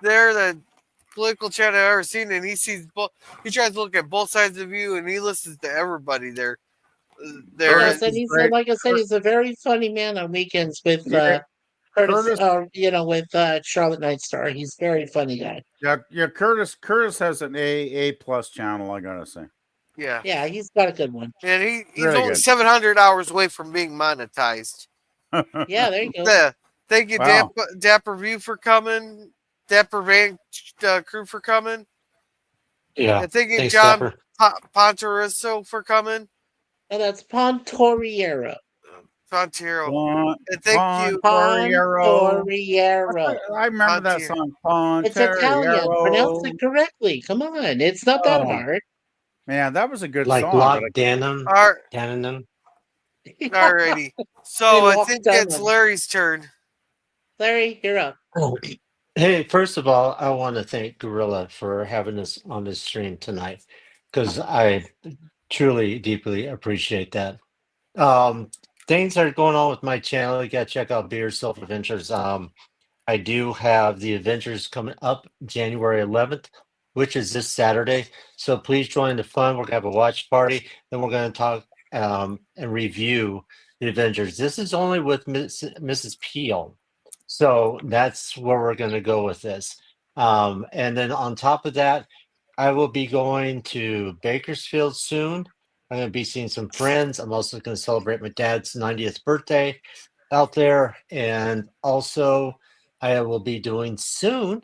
C: there, that political chat I've ever seen. And he tries to look at both sides of you, and he listens to everybody there.
G: Yes, and he's like I said, he's a very funny man on weekends with Curtis. With Charlotte Nightstar. He's a very funny guy.
D: Yeah. Curtis has an A+ channel. I gotta say.
C: Yeah,
G: he's got a good one.
C: And he's
D: Really
C: only
D: good.
C: 700 hours away from being monetized.
G: Yeah, there you go.
C: Yeah. Thank you,
D: Wow.
C: Dapper View, for coming. Dapper Van Crew for coming.
E: Yeah.
C: And thank you,
E: Thanks,
C: John
E: Dapper.
C: Pontoriso, for coming.
G: And that's Pontoriero.
C: Pontero. And thank you,
G: Pontoriero.
D: I remember that song. Pontoriero.
G: It's Italian. Pronounce it correctly. Come on, it's not that hard.
D: Man, that was a good
E: Like
D: song.
E: Block
D: but
E: Denim.
C: Alrighty. So I think it's Larry's turn.
G: Larry, you're up.
E: Oh. Hey, first of all, I want to thank Gorilla for having us on this stream tonight, because I truly, deeply appreciate that. Things are going on with my channel. You got to check out Beer Self Adventures. I do have the adventures coming up January 11th, which is this Saturday. So please join the fun. We're going to have a watch party. Then we're going to talk and review the adventures. This is only with Mrs. Peel. So that's where we're going to go with this. And then on top of that, I will be going to Bakersfield soon. I'm going to be seeing some friends. I'm also going to celebrate my dad's 90th birthday out there. And also, I will be doing soon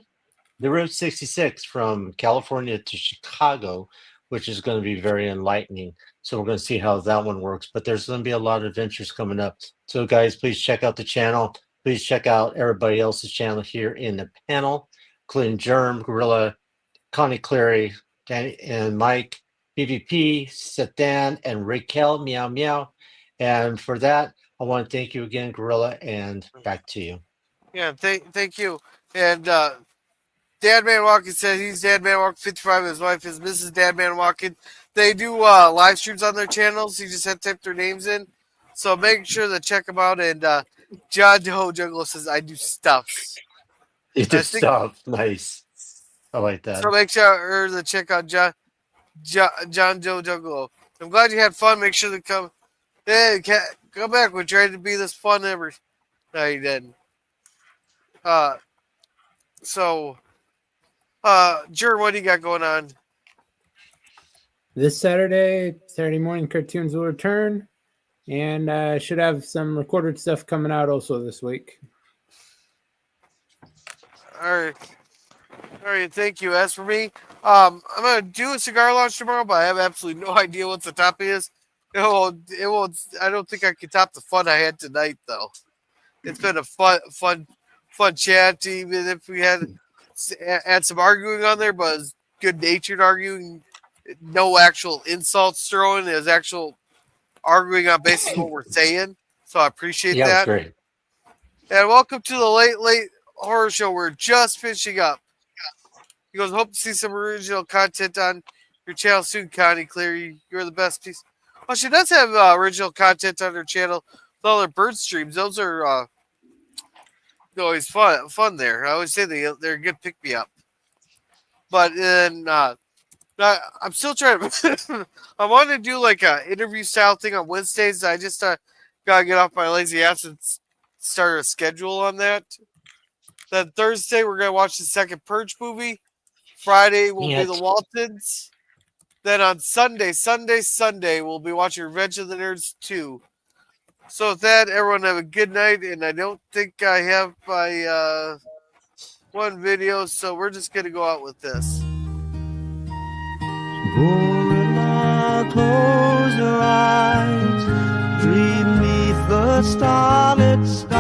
E: the Route 66 from California to Chicago, which is going to be very enlightening. So we're going to see how that one works. But there's going to be a lot of adventures coming up. So guys, please check out the channel. Please check out everybody else's channel here in the panel, including Germ, Gorilla, Connie Cleary, Danny, and Mike, PvP, Sedan, and Raquel, Meow Meow. And for that, I want to thank you again, Gorilla, and back to you.
C: Yeah, thank you. And Dadman Walking says he's Dadman Walking 55. His wife is Mrs. Dadman Walking. They do live streams on their channels. You just have to type their names in. So make sure to check them out. And John Doe Juggler says, I do stuffs.
E: You do stuff. Nice. I like that.
C: So make sure to check out John Joe Juggalo. I'm glad you had fun. Make sure to come. Hey, come back. We're trying to be this fun every. No, you didn't. So, Jer, what do you got going on?
F: This Saturday morning cartoons will return, and should have some recorded stuff coming out also this week.
C: All right, thank you. As for me, I'm gonna do a cigar launch tomorrow, but I have absolutely no idea what the topic is. It won't. I don't think I can top the fun I had tonight, though. It's been a fun chat. Even if we had some arguing on there, but it's good-natured arguing. No actual insults thrown. It was actual arguing on basis of what we're saying. So I appreciate that.
E: Yeah, great.
C: And welcome to the late horror show. We're just finishing up. He goes, hope to see some original content on your channel soon, Connie Cleary. You're the best piece. Well, she does have original content on her channel with all her bird streams. Those are always fun there. I always say they're a good pick me up. But then I'm still trying to. I wanted to do like a interview style thing on Wednesdays. I just gotta get off my lazy ass and start a schedule on that. Then Thursday we're gonna watch the second Purge movie. Friday will be the Waltons. Then on Sunday, we'll be watching Revenge of the Nerds 2. So with that, everyone have a good night. And I don't think I have my one video, so we're just gonna go out with this.
B: Close your eyes, dream 'neath the starlit sky.